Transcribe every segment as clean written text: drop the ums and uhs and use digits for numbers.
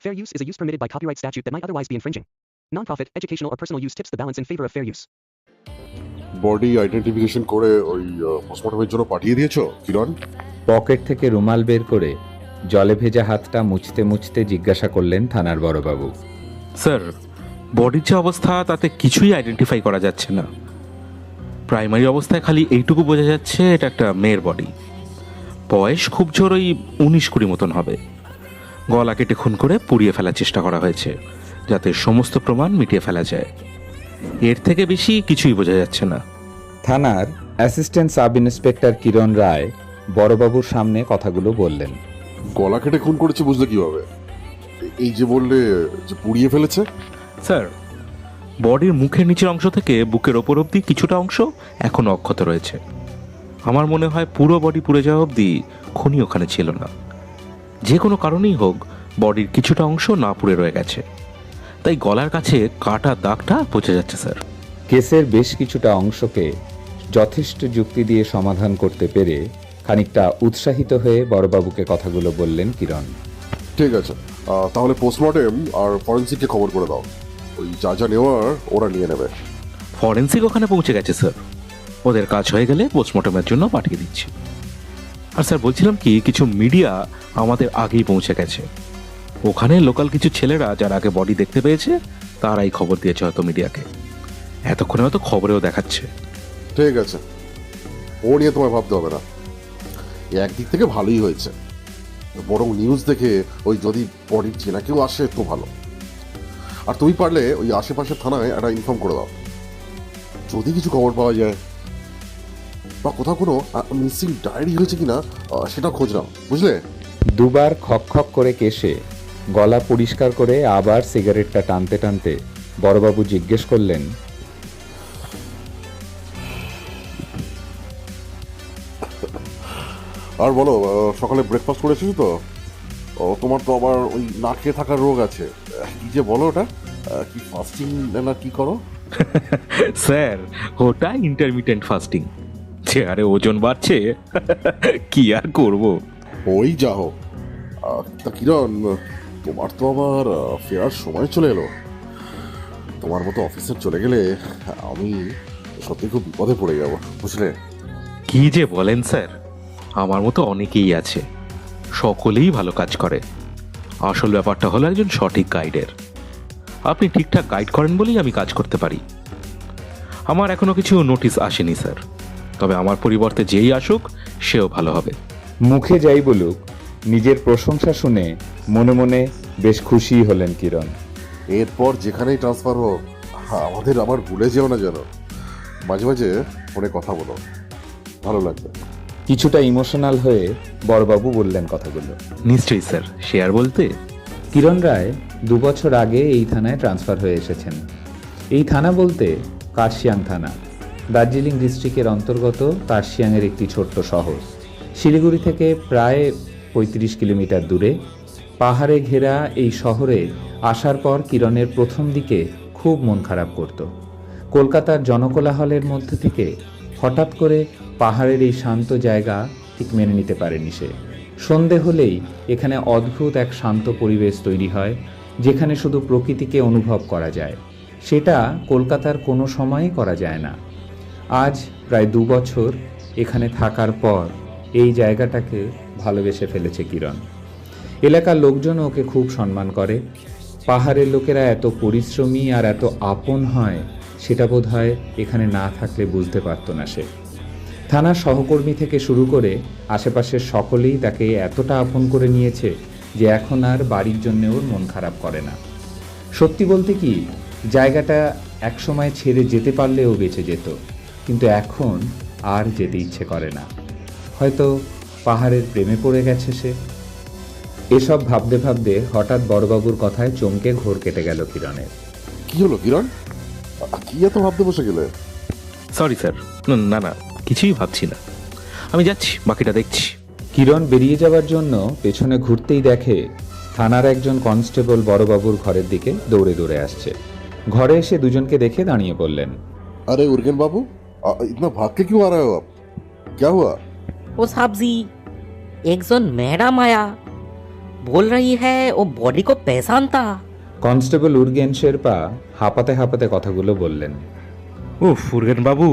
Fair use is a use permitted by copyright statute that might otherwise be infringing. Non-profit, educational or personal use tips the balance in favor of fair use. Body identification করে ওই পোস্টমর্টমের জন্য পাঠিয়ে দিয়েছো কিরণ? Pocket থেকে রুমাল বের করে জলে ভেজা হাতটা মুছতে মুছতে জিজ্ঞাসা করলেন থানার বড়বাবু। স্যার, বডির যে অবস্থা তাতে কিছুই আইডেন্টিফাই করা যাচ্ছে না। প্রাইমারি অবস্থায় খালি এইটুকু বোঝা যাচ্ছে এটা একটা মেয়ের বডি। বয়স খুব জোর ওই 19-20 মতন হবে। গলা কেটে খুন করে পুড়িয়ে ফেলার চেষ্টা করা হয়েছে যাতে সমস্ত প্রমাণ মিটিয়ে ফেলা যায়। এর থেকে বেশি কিছুই বোঝা যাচ্ছে না। থানার অ্যাসিস্ট্যান্ট সাব ইন্সপেক্টর কিরণ রায় বড়বাবুর সামনে কথাগুলো বললেন। গলা কেটে খুন করেছে বুঝলে কিভাবে? এই যে বললে যে পুড়িয়ে ফেলেছে। স্যার, বডির মুখের নিচের অংশ থেকে বুকের ওপর অবধি কিছুটা অংশ এখনো অক্ষত রয়েছে। আমার মনে হয় পুরো বডি পুড়ে যাওয়া অবধি খুনি ওখানে ছিল না। যে কোনো কারণেই হোক বডির কিছুটা অংশ না পুড়ে রয়ে গেছে, তাই গলার কাছে কাটা দাগটা বোঝা যাচ্ছে। স্যার, কেসের বেশ কিছুটা অংশকে যথেষ্ট যুক্তি দিয়ে সমাধান করতে পেরে খানিকটা উৎসাহিত হয়ে বড়বাবুকে কথাগুলো বললেন কিরণ। ঠিক আছে, তাহলে পোস্টমর্টেম আর ফরেন্সিককে খবর করে দাও। ওই যা যা নেওয়ার ওরা নিয়ে নেবে। ফরেন্সিক ওখানে পৌঁছে গেছে স্যার। ওদের কাজ হয়ে গেলে পোস্টমর্টমের জন্য পাঠিয়ে দিচ্ছি। আর স্যার বলছিলাম কি, কিছু মিডিয়া আমাদের আগেই পৌঁছে গেছে। ওখানে লোকাল কিছু ছেলেরা যারা আগে বডি দেখতে পেয়েছে তারাই খবর দিয়েছে হয়তো মিডিয়াকে। এতক্ষণে হয়তো খবরেও দেখাচ্ছে। ঠিক আছে, ও নিয়ে তোমায় ভাবতে হবে না। একদিক থেকে ভালোই হয়েছে, বরং নিউজ দেখে ওই যদি বডির চেনা কেউ আসে তো ভালো। আর তুমি পারলে ওই আশেপাশের থানায় একটা ইনফর্ম করে দাও, যদি কিছু খবর পাওয়া যায় বা কোথাও কোনো মিসিং ডায়েরি হয়েছে কিনা সেটা খোঁজ নাও, বুঝলে? দুবার খক খক করে কেশে গলা পরিষ্কার করে আবার সিগারেটটা টানতে টানতে বড়বাবু জিজ্ঞেস করলেন, আর বলো, সকালে ব্রেকফাস্ট করে এসেছো তো? তোমার তো আবার ওই না খেয়ে থাকার রোগ আছে, কি যে বলো ওটা, কি ফাস্টিং না কি করো? স্যার, ওটা ইন্টারমিটেন্ট ফাস্টিং। চেয়ারে ওজন বাড়ছে, কি আর করব। ওই যা হোক, তা কিরণ, তোমার তো আবার ফেরার সময় চলে এলো। তোমার মতো অফিসার চলে গেলে আমি সত্যি খুব বিপদে পড়ে যাব, বুঝলে? কি যে বলেন স্যার, আমার মতো অনেকেই আছে, সকলেই ভালো কাজ করে। আসল ব্যাপারটা হলো একজন সঠিক গাইডের। আপনি ঠিকঠাক গাইড করেন বলেই আমি কাজ করতে পারি। আমার এখনো কিছু নোটিশ আসেনি স্যার, তবে আমার পরিবর্তে যেই আসুক সেও ভালো হবে। মুখে যাই বলুক, নিজের প্রশংসা শুনে মনে মনে বেশ খুশি হলেন কিরণ। এরপর যেখানেই ট্রান্সফার হোক আমাদের আবার ভুলে যেও না যেন। মাঝে মাঝে ফোনে কথা বলো, ভালো লাগবে। কিছুটা ইমোশনাল হয়ে বড়বাবু বললেন কথাগুলো। নিশ্চয়ই স্যার, শেয়ার বলতে কিরণ রায় 2 বছর আগে এই থানায় ট্রান্সফার হয়ে এসেছেন। এই থানা বলতে কার্শিয়াং থানা, দার্জিলিং ডিস্ট্রিক্টের অন্তর্গত কার্শিয়াংয়ের একটি ছোট্ট শহর। শিলিগুড়ি থেকে প্রায় 35 কিলোমিটার দূরে পাহাড়ে ঘেরা এই শহরে আসার পর কিরণের প্রথম দিকে খুব মন খারাপ করত। কলকাতার জনকোলাহলের মধ্যে থেকে হঠাৎ করে পাহাড়ের এই শান্ত জায়গা ঠিক মেনে নিতে পারেনি সে। সন্ধে হলেই এখানে অদ্ভুত এক শান্ত পরিবেশ তৈরি হয়, যেখানে শুধু প্রকৃতিকে অনুভব করা যায়। সেটা কলকাতার কোনো সময়ই করা যায় না। আজ প্রায় 2 বছর এখানে থাকার পর এই জায়গাটাকে ভালোবেসে ফেলেছে কিরণ। এলাকার লোকজন ওকে খুব সম্মান করে। পাহাড়ের লোকেরা এত পরিশ্রমী আর এত আপন হয়, সেটা বোধহয় এখানে না থাকলে বুঝতে পারত না সে। থানার সহকর্মী থেকে শুরু করে আশেপাশের সকলেই তাকে এতটা আপন করে নিয়েছে যে এখন আর বাড়ির জন্য ওর মন খারাপ করে না। সত্যি বলতে কি, জায়গাটা একসময় ছেড়ে যেতে পারলেও বেঁচে যেত, কিন্তু এখন আর যেতে ইচ্ছে করে না। হয়তো পাহাড়ের প্রেমে পড়ে গেছে সে। এসব ভাবতে ভাবতে হঠাৎ বড়বাবুর কথায় চমকে ঘোর কেটে গেল কিরণের। কি হলো কিরণ, কি এত ভাবতে বসে গেলে? সরি স্যার, না না, কিছুই ভাবছি না, আমি যাচ্ছি, বাকিটা দেখছি। কিরণ বেরিয়ে যাওয়ার জন্য পেছনে ঘুরতেই দেখে থানার একজন কনস্টেবল বড়বাবুর ঘরের দিকে দৌড়ে দৌড়ে আসছে। ঘরে এসে দুজনকে দেখে দাঁড়িয়ে বললেন, अरे उर्गेन बाबू, इतना भाग के क्यों आ रहे हो आप? क्या हुआ? ও সাবজি, একজন ম্যাডাম আয়া बोल रही है वो बॉडी को पहचानता। কনস্টেবল উর্গেন শেরপা হাঁপাতে হাঁপাতে কথাগুলো বললেন। উফ ফুরগেন বাবু,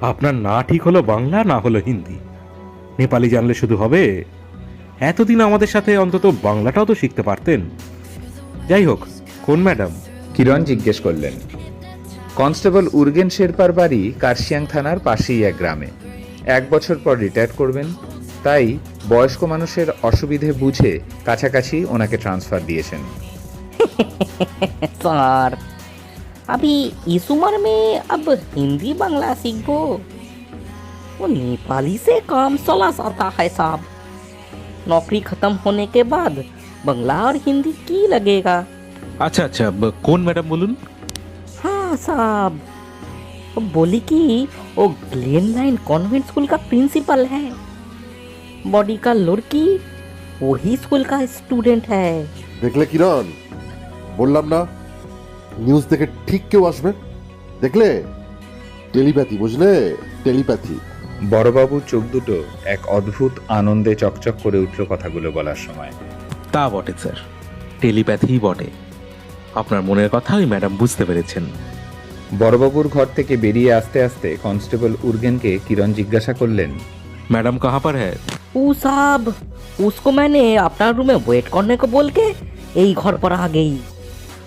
আপনার না ঠিক হলো বাংলা, না হলো হিন্দি। নেপালি জানলে শুধু হবে? এতদিন আমাদের সাথে অন্তত বাংলাটাও তো শিখতে পারতেন। যাই হোক, কোন ম্যাডাম? কিরণ জিজ্ঞেস করলেন। কনস্টেবল উর্গেন শেরপার বাড়ি কার্শিয়াং থানার পাশেই এক গ্রামে। 1 বছর পর রিটায়ার করবেন, তাই বয়স্ক মানুষের অসুবিধে বুঝে কাছাকাছি ওনাকে ট্রান্সফার দিয়েছেন। सर अभी इस उम्र में अब हिंदी बांग्ला सीखो, वो नेपाली से काम चला जाता है साहब। नौकरी खत्म होने के बाद बांग्ला और हिंदी की लगेगा। আচ্ছা আচ্ছা, কোন ম্যাডাম বলুন? हाँ साहब, वो बोली कि वो ग्लेन लाइन कॉन्वेंट स्कूल का प्रिंसिपल है। बॉडी का लड़की वही स्कूल का स्टूडेंट है। দেখলে কিরণ, বললাম না নিউজ দেখে ঠিক কেউ আসবে। দেখলে, টেলিপ্যাথি, বুঝলে? টেলিপ্যাথি। বড়বাবুর চোখ দুটো এক অদ্ভুত আনন্দে চকচক করে উঠল কথাগুলো বলার সময়। তা বটে স্যার, টেলিপ্যাথি বটে। আপনার মনের কথা ওই ম্যাডাম বুঝতে পেরেছেন। বড়বাবুর ঘর থেকে বেরিয়ে আসতে আসতে কনস্টেবল উর্গেনকে কিরণ জিজ্ঞাসা করলেন, ম্যাডাম কাহা पर है? ओ साहब, उसको मैंने अपना रूम में वेट करने को बोल के यही घर पर आ गई।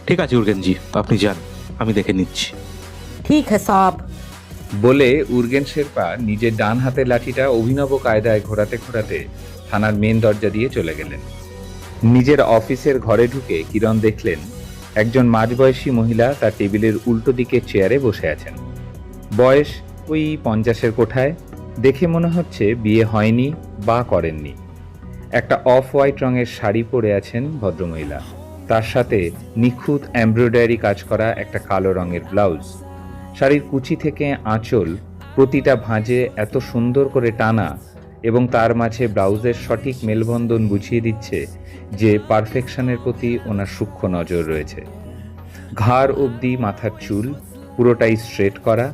ঠিক আছে উর্গেনজি, আপনি যান, আমি দেখে নিচ্ছি। ठीक है साहब। বলে উর্গেন শেরপা নিজের ডান হাতের লাঠিটা অভিনব কায়দায় ঘোরাতে ঘোরাতে থানার মেন দরজা দিয়ে চলে গেলেন। নিজের অফিসের ঘরে ঢুকে কিরণ দেখলেন একজন মাঝবয়সী মহিলা তার টেবিলের উল্টো দিকে চেয়ারে বসে আছেন। বয়স ওই 50-এর কোঠায়, দেখে মনে হচ্ছে বিয়ে হয়নি বা করেননি। একটা অফ হোয়াইট রঙের শাড়ি পরে আছেন ভদ্রমহিলা, তার সাথে নিখুঁত এমব্রয়ডারি কাজ করা একটা কালো রঙের ব্লাউজ। শাড়ির কুচি থেকে আঁচল প্রতিটা ভাঁজে এত সুন্দর করে টানা এবং তার মাঝে ব্লাউজের সঠিক মেলবন্ধন বুঝিয়ে দিচ্ছে যে পারফেকশনের প্রতি ওনার সূক্ষ্ম নজর রয়েছে। ঘাড় অবধি মাথার চুল পুরোটাই স্ট্রেট করা,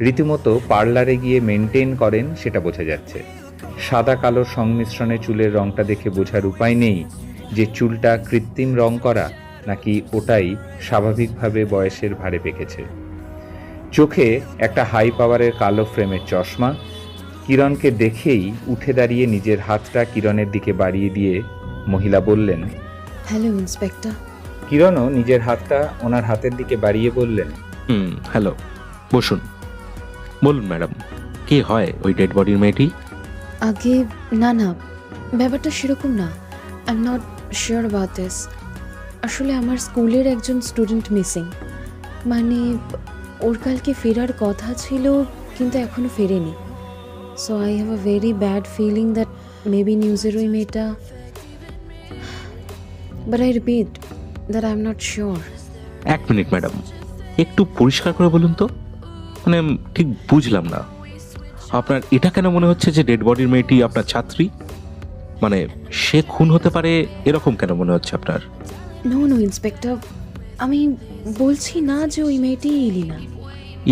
রীতিমতো পার্লারে গিয়ে মেনটেন করেন সেটা বোঝা যাচ্ছে। সাদা কালোর সংমিশ্রণে চুলের রংটা দেখে বোঝার উপায় নেই যে চুলটা কৃত্রিম রং করা নাকি ওটাই স্বাভাবিকভাবে বয়সের ভারে পেকেছে। চোখে একটা হাই পাওয়ারের কালো ফ্রেমের চশমা। কিরণকে দেখেই উঠে দাঁড়িয়ে নিজের হাতটা কিরণের দিকে বাড়িয়ে দিয়ে মহিলা বললেন, হ্যালো ইন্সপেক্টর। কিরণও নিজের হাতটা ওনার হাতের দিকে বাড়িয়ে বললেন, হ্যালো, বসুন। বলুন ম্যাডাম, কে হয় ওই ডেড বডির মেয়েটি? আগে না না, ব্যাপারটা সেরকম না। I am not sure about this. আসলে আমার স্কুলের একজন স্টুডেন্ট মিসিং। মানে ওর কালকে ফেরার কথা ছিল কিন্তু এখনো ফেরেনি। So I have a very bad feeling that maybe নিউজের ওই মেয়েটা। But I repeat that I am not sure. এক মিনিট ম্যাডাম, একটু পরিষ্কার করে বলুন তো, মানে ঠিক বুঝলাম না। আপনার এটা কেন মনে হচ্ছে যে ডেড বডির মেয়েটি আপনার ছাত্রী? মানে সে খুন হতে পারে এরকম কেন মনে হচ্ছে আপনার? নো নো ইন্সপেক্টর, আমি বলছি না যে ওই মেয়েটি ইলিনা।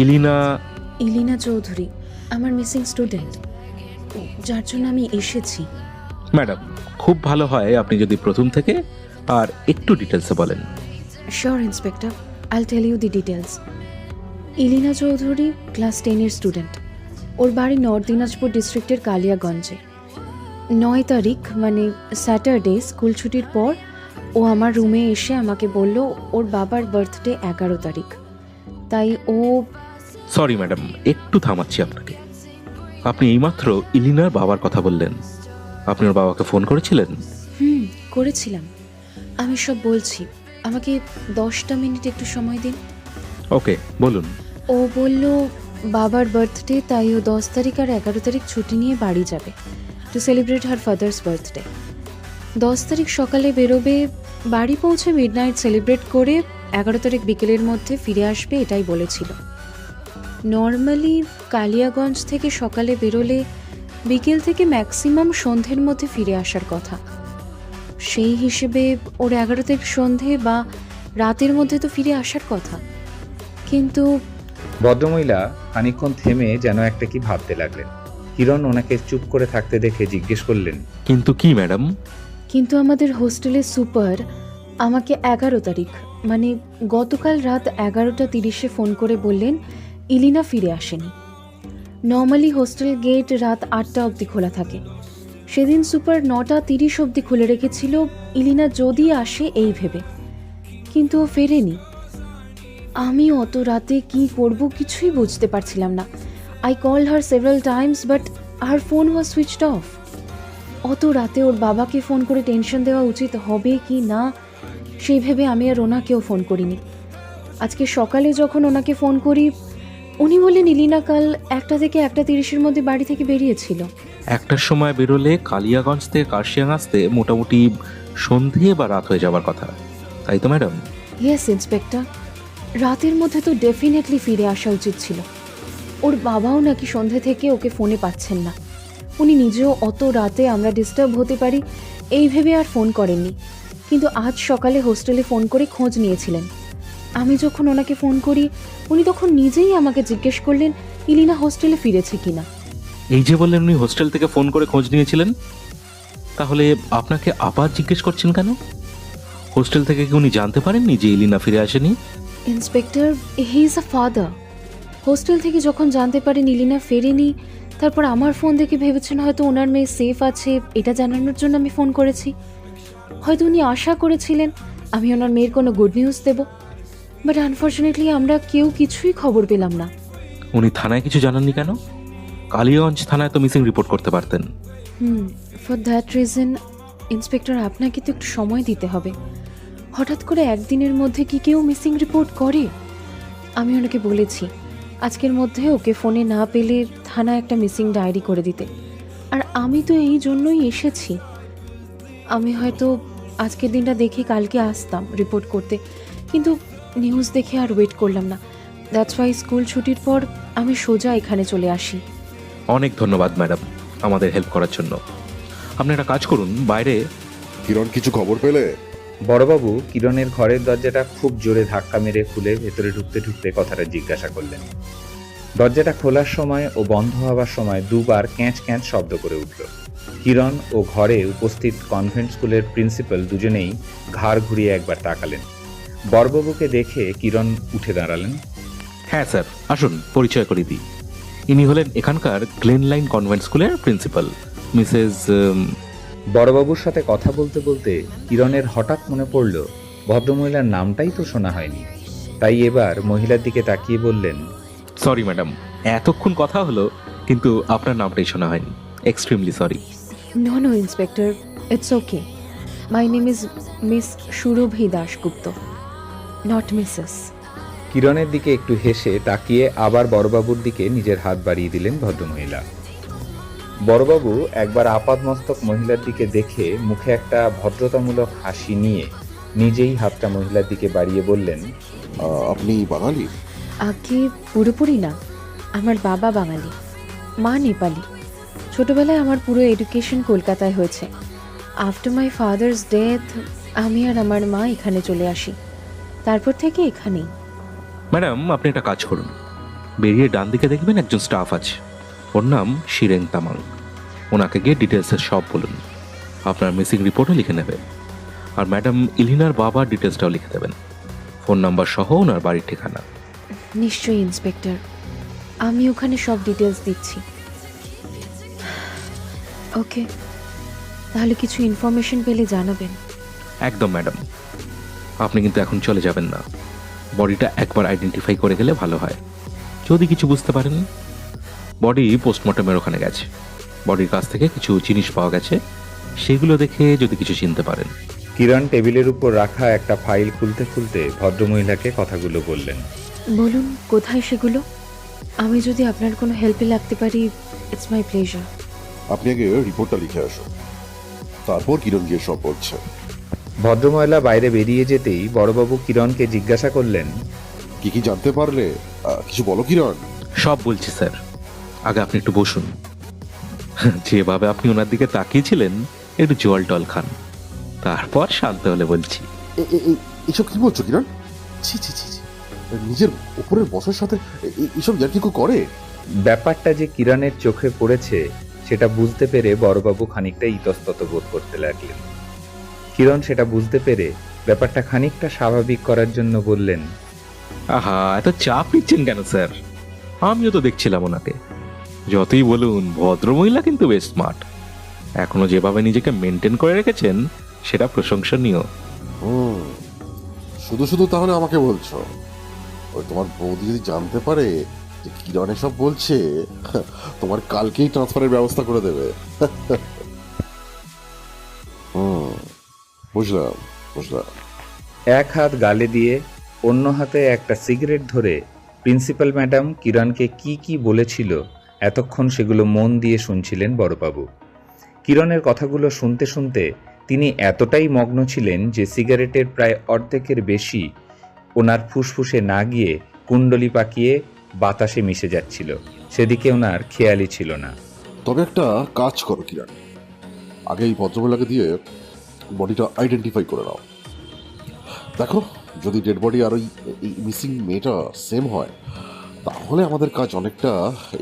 ইলিনা? ইলিনা চৌধুরী আমার মিসিং স্টুডেন্ট, যার জন্য আমি এসেছি। ম্যাডাম, খুব ভালো হয় আপনি যদি প্রথম থেকে আর একটু ডিটেলসে বলেন। Sure inspector, I'll tell you the details. Ilina Chowdhury class 10-এর স্টুডেন্ট। ওর বাড়ি নর্থ দিনাজপুর ডিস্ট্রিক্টের কালিয়াগঞ্জে। 9 তারিখ মানে স্যাটারডে স্কুল ছুটির পর ও আমার রুমে এসে আমাকে বলল ওর বাবার বার্থডে 11 তারিখ। তাই ও... সরি ম্যাডাম, একটু থামাচ্ছি আপনাকে। আপনি এইমাত্র ইলিনার বাবার কথা বললেন। আপনি ওর বাবাকে ফোন করেছিলেন? করেছিলাম। আমি সব বলছি, আমাকে 10টা মিনিট একটু সময় দিন। ওকে, বলুন। ও বলল বাবার বার্থডে, তাই ও 10 তারিখ আর 11 তারিখ ছুটি নিয়ে বাড়ি যাবে to celebrate her father's birthday. 10 তারিখ সকালে বেরোবে, বাড়ি পৌঁছে মিডনাইট সেলিব্রেট করে 11 তারিখ বিকেলের মধ্যে ফিরে আসবে, এটাই বলেছিল। নর্মালি কালিয়াগঞ্জ থেকে সকালে বেরোলে বিকেল থেকে ম্যাক্সিমাম সন্ধ্যের মধ্যে ফিরে আসার কথা। সেই হিসেবে ওর 11 তারিখ সন্ধে বা রাতের মধ্যে তো ফিরে আসার কথা। কিন্তু ভদ্রমহিলা খানিকক্ষণ থেমে যেন একটা কি ভাবতে লাগলেন। কিরণ ওনাকে চুপ করে থাকতে দেখে জিজ্ঞেস করলেন, কিন্তু কি ম্যাডাম? কিন্তু আমাদের হোস্টেলের সুপার আমাকে 11 তারিখ মানে গতকাল রাত 11:30 ফোন করে বললেন ইলিনা ফিরে আসেনি। নর্মালি হোস্টেল গেট রাত 8টা অবধি খোলা থাকে, সেদিন সুপার 9:30 অবধি খুলে রেখেছিল ইলিনা যদি আসে এই ভেবে, কিন্তু ও ফেরেনি। আমি অত রাতে কি করব কিছুই বুঝতে পারছিলাম না। I call her several Times but her phone was switched off. অত রাতে ওর বাবাকে ফোন করে টেনশন দেওয়া উচিত হবে কি না সেই ভেবে আমি আর ওনাকেও ফোন করিনি। আজকে সকালে যখন ওনাকে ফোন করি উনি বললেন ইলিনা কাল 1টা থেকে 1:30-এর মধ্যে বাড়ি থেকে বেরিয়েছিল। একটার সময় বেরোলে কালিয়াগঞ্জ থেকে কার্শিয়াং আসতে মোটামুটি সন্ধে বা রাত হয়ে যাবার কথা, তাই তো ম্যাডাম? ইয়েস ইন্সপেক্টর, রাতের মধ্যে তো ডেফিনেটলি ফিরে আসা উচিত ছিল। ওর বাবাও নাকি সন্ধে থেকে ওকে ফোনে পাচ্ছেন না। উনি নিজেও অত রাতে আমরা ডিস্টার্ব হতে পারি এই ভেবে আর ফোন করেননি, কিন্তু আজ সকালে হোস্টেলে ফোন করে খোঁজ নিয়েছিলেন। আমি যখন ওনাকে ফোন করি উনি তখন নিজেই আমাকে জিজ্ঞেস করলেন ইলিনা হোস্টেলে ফিরেছে কিনা। এই যে বললেন উনি হোস্টেল থেকে ফোন করে খোঁজ নিয়েছিলেন, তাহলে আপনাকে আবার জিজ্ঞেস করছেন কেন? হোস্টেল থেকে কি উনি জানতে পারেননি যে ইলিনা ফিরে আসেনি? Inspector, he is a father. Hostel থেকে যখন জানতে পারেন ইলিনা ফেরেনি, তারপর আমার ফোন দেখে ভেবেছেন হয়তো ওনার মেয়ে সেফ আছে, এটা জানানোর জন্য আমি ফোন করেছি। হয়তো উনি আশা করেছিলেন আমি ওনার মেয়ের কোনো গুড নিউজ দেব, বাট আনফর্চুনেটলি আমরা কেউ কিছুই খবর পেলাম না। উনি থানায় কিছু জানাননি কেন? কালিয়াগঞ্জ থানায় তো মিসিং রিপোর্ট করতে পারতেন। ফর দ্যাট রিজন ইন্সপেক্টর আপনাকে তো একটু সময় দিতে হবে। হঠাৎ করে একদিনের মধ্যে কি কেউ মিসিং রিপোর্ট করে? আমি ওনাকে বলেছি আজকের মধ্যে ওকে ফোনে না পেলে থানায় একটা মিসিং ডায়েরি করে দিতে, আর আমি তো এই জন্যই এসেছি। আমি হয়তো আজকের দিনটা দেখে কালকে আসতাম রিপোর্ট করতে, কিন্তু নিউজ দেখে আর ওয়েট করলাম না। দ্যাটস ওয়াই স্কুল ছুটির পর আমি সোজা এখানে চলে আসি। অনেক ধন্যবাদ ম্যাডাম আমাদের হেল্প করার জন্য। আপনি একটা কাজ করুন, বাইরে কিরণ কিছু খবর পেলে? বড়বাবু কিরণের ঘরের দরজাটা খুব জোরে ধাক্কা মেরে খুলে ভেতরে ঢুকতে ঢুকতে কথাটা জিজ্ঞাসা করলেন। দরজাটা খোলার সময় ও বন্ধ হওয়ার সময় দুবার ক্যাঁচ ক্যাঁচ শব্দ করে উঠল। কিরণ ও ঘরে উপস্থিত কনভেন্ট স্কুলের প্রিন্সিপাল দুজনেই ঘাড় ঘুরিয়ে একবার তাকালেন। বড়বাবুকে দেখে কিরণ উঠে দাঁড়ালেন। হ্যাঁ স্যার, আসুন পরিচয় করে দিই। ইনি হলেন এখানকার গ্লেন লাইন কনভেন্ট স্কুলের প্রিন্সিপাল মিসেস। বড়বাবুর সাথে কথা বলতে বলতে কিরণের হঠাৎ মনে পড়ল ভদ্রমহিলার নামটাই তো শোনা হয়নি, তাই এবার মহিলার দিকে তাকিয়ে বললেন, সরি ম্যাডাম, এতক্ষণ কথা হলো কিন্তু আপনার নামটাই শোনা হয়নি। Extremely sorry. No no inspector, it's okay. My name is miss Surabhi Dasgupta, not Mrs. কিরণের দিকে একটু হেসে তাকিয়ে আবার বড়বাবুর দিকে নিজের হাত বাড়িয়ে দিলেন ভদ্রমহিলা। বড়বাবু একবার আপাদমস্তক মহিলার দিকে দেখে মুখে একটা ভদ্রতামূলক হাসি নিয়ে নিজেই হাতটা মহিলার দিকে বাড়িয়ে বললেন, আপনি বাঙালি? আগে পুরোপুরি না, আমার বাবা বাঙালি, মা নেপালি। ছোটবেলায় আমার পুরো এডুকেশন কলকাতায় হয়েছে। আফটার মাই ফাদার্স ডেথ আমি আর আমার মা এখানে চলে আসি, তারপর থেকে এখানেই। ম্যাডাম আপনি একটা কাজ করুন, বেরিয়ে ডান দিকে দেখবেন একজন স্টাফ আছে, ওর নাম শিরেন তামাং। ওনাকে গিয়ে ডিটেলসের সব বলুন, আপনার মিসিং রিপোর্টও লিখে নেবে। আর ম্যাডাম ইলিনার বাবার ডিটেলসটাও লিখে দেবেন, ফোন নাম্বার সহ ওনার বাড়ির ঠিকানা। নিশ্চয়ই ইন্সপেক্টর, আমি ওখানে সব ডিটেলস দিচ্ছি। ওকে, তাহলে কিছু ইনফরমেশন পেলে জানাবেন। একদম ম্যাডাম, আপনি কিন্তু এখন চলে যাবেন না। বডিটা একবার আইডেন্টিফাই করে গেলে ভালো হয়। যদি কিছু বুঝতে পারেন, বডি পোস্টমর্টমের ওখানে গেছে, বডির কাছ থেকে কিছু জিনিস পাওয়া গেছে, সেগুলো দেখে যদি কিছু চিনতে পারেন। কিরণ টেবিলের উপর রাখা একটা ফাইল খুলতে খুলতে ভদ্রমহিলাকে কথাগুলো বললেন। বলুন কোথায় সেগুলো? আমি যদি আপনার কোনো হেল্পে লাগতে পারি, ইটস মাই প্লেজার। আপনি আগে রিপোর্টটা লিখে আসুন, তারপর কিরণ গিয়ে সব বলছে। ভদ্রমহিলা বাইরে বেরিয়ে যেতেই বড়বাবু কিরণকে জিজ্ঞাসা করলেন, কি কি জানতে পারলে? কিছু বলো কিরণ। সব বলছি স্যার, আগে আপনি একটু বসুন। যেভাবে আপনি ওনার দিকে তাকিয়েছিলেন, একটু জল টল খান, তারপর শান্ত হলে বলছি। এসব কি বলছো কিরণ? ছি ছি ছি ছি, নিজের উপরের বসের সাথে এসব যার কি করে? ব্যাপারটা যে কিরণের চোখে পড়েছে সেটা বুঝতে পেরে বড়বাবু খানিকটা ইতস্তত বোধ করতে লাগলেন। কিরণ সেটা বুঝতে পেরে ব্যাপারটা খানিকটা স্বাভাবিক করার জন্য বললেন, আহা, এত চাপ নিচ্ছেন কেন স্যার? আমিও তো দেখছিলাম ওনাকে। যতই বলুন, ভদ্রমহিলা কিন্তু বেশ স্মার্ট। এখনো যেভাবে নিজেকে মেনটেন করে রেখেছেন সেটা প্রশংসনীয়। শুধু শুধু তাহলে আমাকে বলছো? ওই তোমার বৌদি যদি জানতে পারে যে কিরণ এসব বলছে, তোমার কালকেই ট্রান্সফারের ব্যবস্থা করে দেবে। বুঝলাম বুঝলাম। এক হাত গালে দিয়ে অন্য হাতে একটা সিগারেট ধরে প্রিন্সিপাল ম্যাডাম কিরণকে কি কি বলেছিল এতক্ষণ সেগুলো মন দিয়ে শুনছিলেন বড়বাবু। কিরণের কথাগুলো শুনতে শুনতে তিনি এতটাই মগ্ন ছিলেন যে সিগারেটের প্রায় অর্ধেকের বেশি ওনার ফুসফুসে না গিয়ে কুণ্ডলি পাকিয়ে বাতাসে মিশে যাচ্ছিল, সেদিকে ওনার খেয়ালই ছিল না। তবে একটা কাজ করো কিরণ, আগে এই ভদ্রমহিলাকে দিয়ে বডিটা আইডেন্টিফাই করে নাও। দেখো, যদি ডেড বডি আর ওই মিসিং মেয়েটা সেম হয়, তাহলে আমাদের কাজ অনেকটা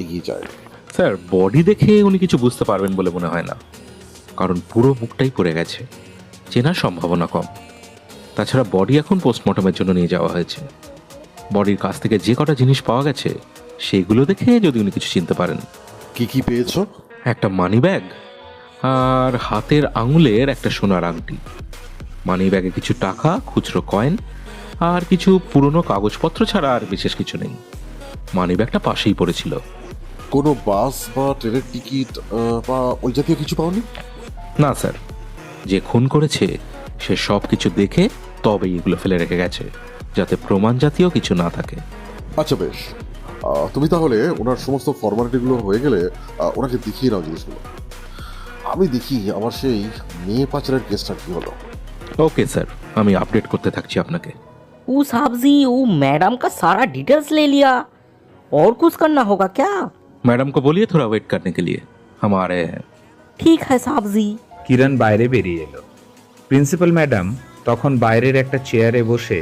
এগিয়ে যায়। স্যার, বডি দেখে উনি কিছু বুঝতে পারবেন বলে মনে হয় না, কারণ পুরো মুখটাই পড়ে গেছে, চেনার সম্ভাবনা কম। তাছাড়া বডি এখন পোস্টমর্টমের জন্য নিয়ে যাওয়া হয়েছে। বডির কাছ থেকে যে কটা জিনিস পাওয়া গেছে সেগুলো দেখে যদি উনি কিছু চিনতে পারেন। কি কি পেয়েছো? একটা মানি ব্যাগ আর হাতের আঙুলের একটা সোনার আংটি। মানি ব্যাগে কিছু টাকা, খুচরো কয়েন আর কিছু পুরনো কাগজপত্র ছাড়া আর বিশেষ কিছু নেই। মানি ব্যাগটা পাশেই পড়েছিল। কোনো বাস বা ট্রেনের টিকিট বা ওই জাতীয় কিছু পাওনি? না স্যার, যে খুন করেছে সে সব কিছু দেখে তবেই এগুলো ফেলে রেখে গেছে, যাতে প্রমাণ জাতীয় কিছু না থাকে। আচ্ছা বেশ, তুমি তাহলে ওনার সমস্ত ফর্মালিটিগুলো হয়ে গেলে ওনাকে দেখিয়ে নাও জিনিসগুলো। আমি দেখি আমার সেই মেয়ে পাচারের কেসটা কি হলো। ওকে স্যার, আমি আপডেট করতে থাকছি আপনাকে। वो साहब जी, वो मैडम का सारा डिटेल्स ले लिया। और कुछ करना होगा क्या? मैडम को बोलिए थोड़ा वेट करने के लिए, हम आ रहे हैं। ठीक है साहब जी। কিরণ বাইরে বেরিয়ে এলো। প্রিন্সিপাল ম্যাডাম তখন বাইরের একটা চেয়ারে বসে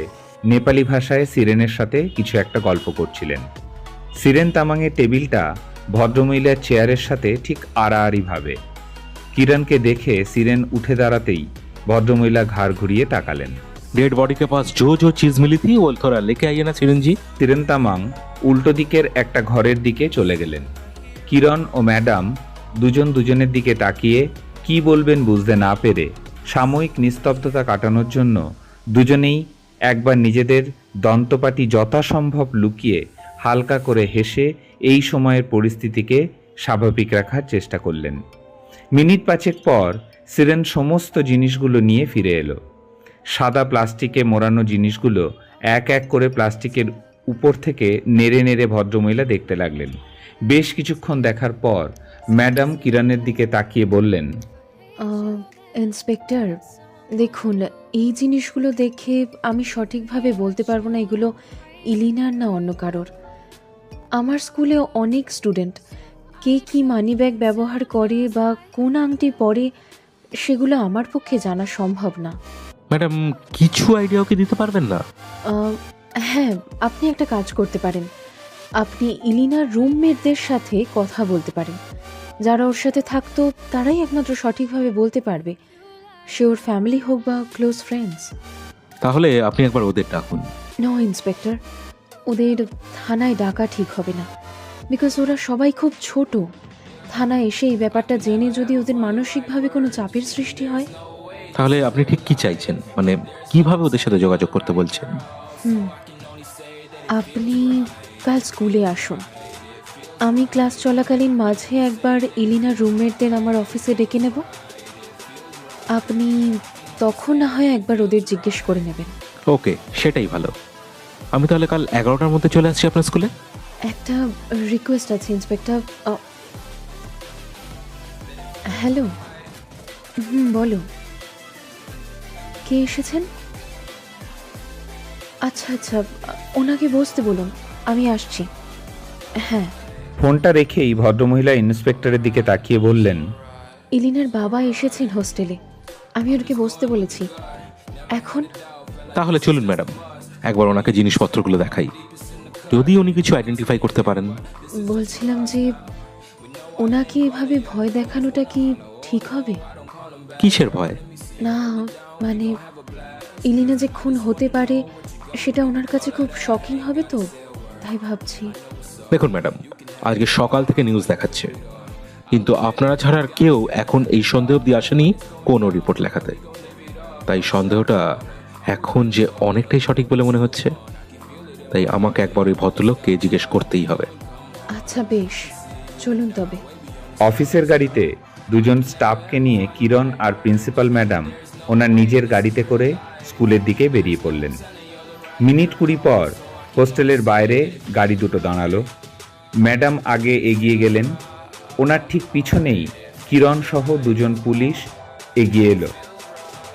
নেপালি ভাষায় সিরেনের সাথে কিছু একটা গল্প করছিলেন। সিরেন তামাংয়ের টেবিলটা ভদ্রমহিলার চেয়ারের সাথে ঠিক আড়াআড়িভাবে। কিরণকে দেখে সিরেন উঠে দাঁড়াতেই ভদ্রমহিলা ঘাড় ঘুরিয়ে তাকালেন। डेड बॉडी के पास जो जो चीज मिली थी वो थोड़ा लेके आइए ना सिरन जी। সিরেন তামাং উল্টো দিকের একটা ঘরের দিকে চলে গেলেন। কিরণ ও ম্যাডাম দুজন দুজনের দিকে তাকিয়ে কি বলবেন বুঝতে না পেরে সাময়িক নিস্তব্ধতা কাটানোর জন্য দুজনেই একবার নিজেদের দন্তপাটি যথাসম্ভব লুকিয়ে হালকা করে হেসে এই সময়ের পরিস্থিতিকে স্বাভাবিক রাখার চেষ্টা করলেন। মিনিট পাঁচেক পর সিরেন সমস্ত জিনিসগুলো নিয়ে ফিরে এলো। সাদা প্লাস্টিকে মোড়ানো জিনিসগুলো এক এক করে প্লাস্টিকের উপর থেকে নেড়ে নেড়ে ভদ্রমহিলা দেখতে লাগলেন। বেশ কিছুক্ষণ দেখার পর ম্যাডাম কিরণের দিকে তাকিয়ে বললেন, ইন্সপেক্টর, দেখুন, এই জিনিসগুলো দেখে আমি সঠিকভাবে বলতে পারবো না এগুলো ইলিনার না অন্য কারোর। আমার স্কুলে অনেক স্টুডেন্ট, কে কি মানি ব্যাগ ব্যবহার করে বা কোন আংটি পরে সেগুলো আমার পক্ষে জানা সম্ভব না। ম্যাডাম, কিছু আইডিয়াও কি দিতে পারবেন না? হ্যাঁ, আপনি একটা কাজ করতে পারেন। আপনি ইলিনার রুমমেটদের সাথে কথা বলতে পারেন। যারা ওর সাথে থাকতো তারাই একমাত্র সঠিকভাবে বলতে পারবে, সে ওর ফ্যামিলি হোক বা ক্লোজ ফ্রেন্ডস। তাহলে আপনি একবার ওদের ডাকুন। নো ইন্সপেক্টর, ওদের থানায় ডাকা ঠিক হবে না, বিকজ ওরা সবাই খুব ছোট। থানায় এসে এই ব্যাপারটা জেনে যদি ওদের মানসিকভাবে কোনো চাপের সৃষ্টি হয়। তাহলে আপনি ঠিক কি চাইছেন, মানে কিভাবে ওদের সাথে যোগাযোগ করতে বলছেন? আপনি কাল স্কুলে আসুন। আমি ক্লাস চলাকালীন মাঝে একবার ইলিনার রুমমেটদের আমার অফিসে ডেকে নেব। আপনি তখন না হয় একবার ওদের জিজ্ঞেস করে নেবেন। ওকে, সেটাই ভালো। আমি তাহলে কাল 11টার মধ্যে চলে আসছি আপনার স্কুলে। একটা রিকোয়েস্ট আছে ইন্সপেক্টর। হ্যালো, বলো, কে এসেছেন? আচ্ছা আচ্ছা, ওনাকে বসতে বলুন, আমি আসছি। হ্যাঁ। ফোনটা রেখেই ভদ্রমহিলা ইন্সপেক্টরের দিকে তাকিয়ে বললেন, ইলিনার বাবা এসেছেন হোস্টেলে, আমি ওনাকে বসতে বলেছি। এখন তাহলে চলুন ম্যাডাম, একবার ওনাকে জিনিসপত্রগুলো দেখাই, যদি উনি কিছু আইডেন্টিফাই করতে পারেন। বলছিলাম যে ওনাকে এভাবে ভয় দেখানোটা কি ঠিক হবে? কিসের ভয়? না, মানে ইলিনা যে খুন হতে পারে সেটা ওনার কাছে খুব শকিং হবে তো, তাই ভাবছি। দেখুন ম্যাডাম, আজকে সকাল থেকে নিউজ দেখাচ্ছে, কিন্তু আপনারা ছাড়া আর কেউ এখন এই সন্দেহ অব্দি আসেনি কোনো রিপোর্ট লেখাতে। তাই সন্দেহটা এখন যে অনেকটাই সঠিক বলে মনে হচ্ছে, তাই আমাকে একবার ওই ভদ্রলোককে জিজ্ঞেস করতেই হবে। আচ্ছা বেশ, চলুন তবে। অফিসের গাড়িতে দুজন স্টাফকে নিয়ে কিরণ আর প্রিন্সিপাল ম্যাডাম ওনার নিজের গাড়িতে করে স্কুলের দিকে বেরিয়ে পড়লেন। মিনিট 20 পর হোস্টেলের বাইরে গাড়ি দুটো দাঁড়ালো। ম্যাডাম আগে এগিয়ে গেলেন, ওনার ঠিক পিছনেই কিরণ সহ দুজন পুলিশ এগিয়ে এলো।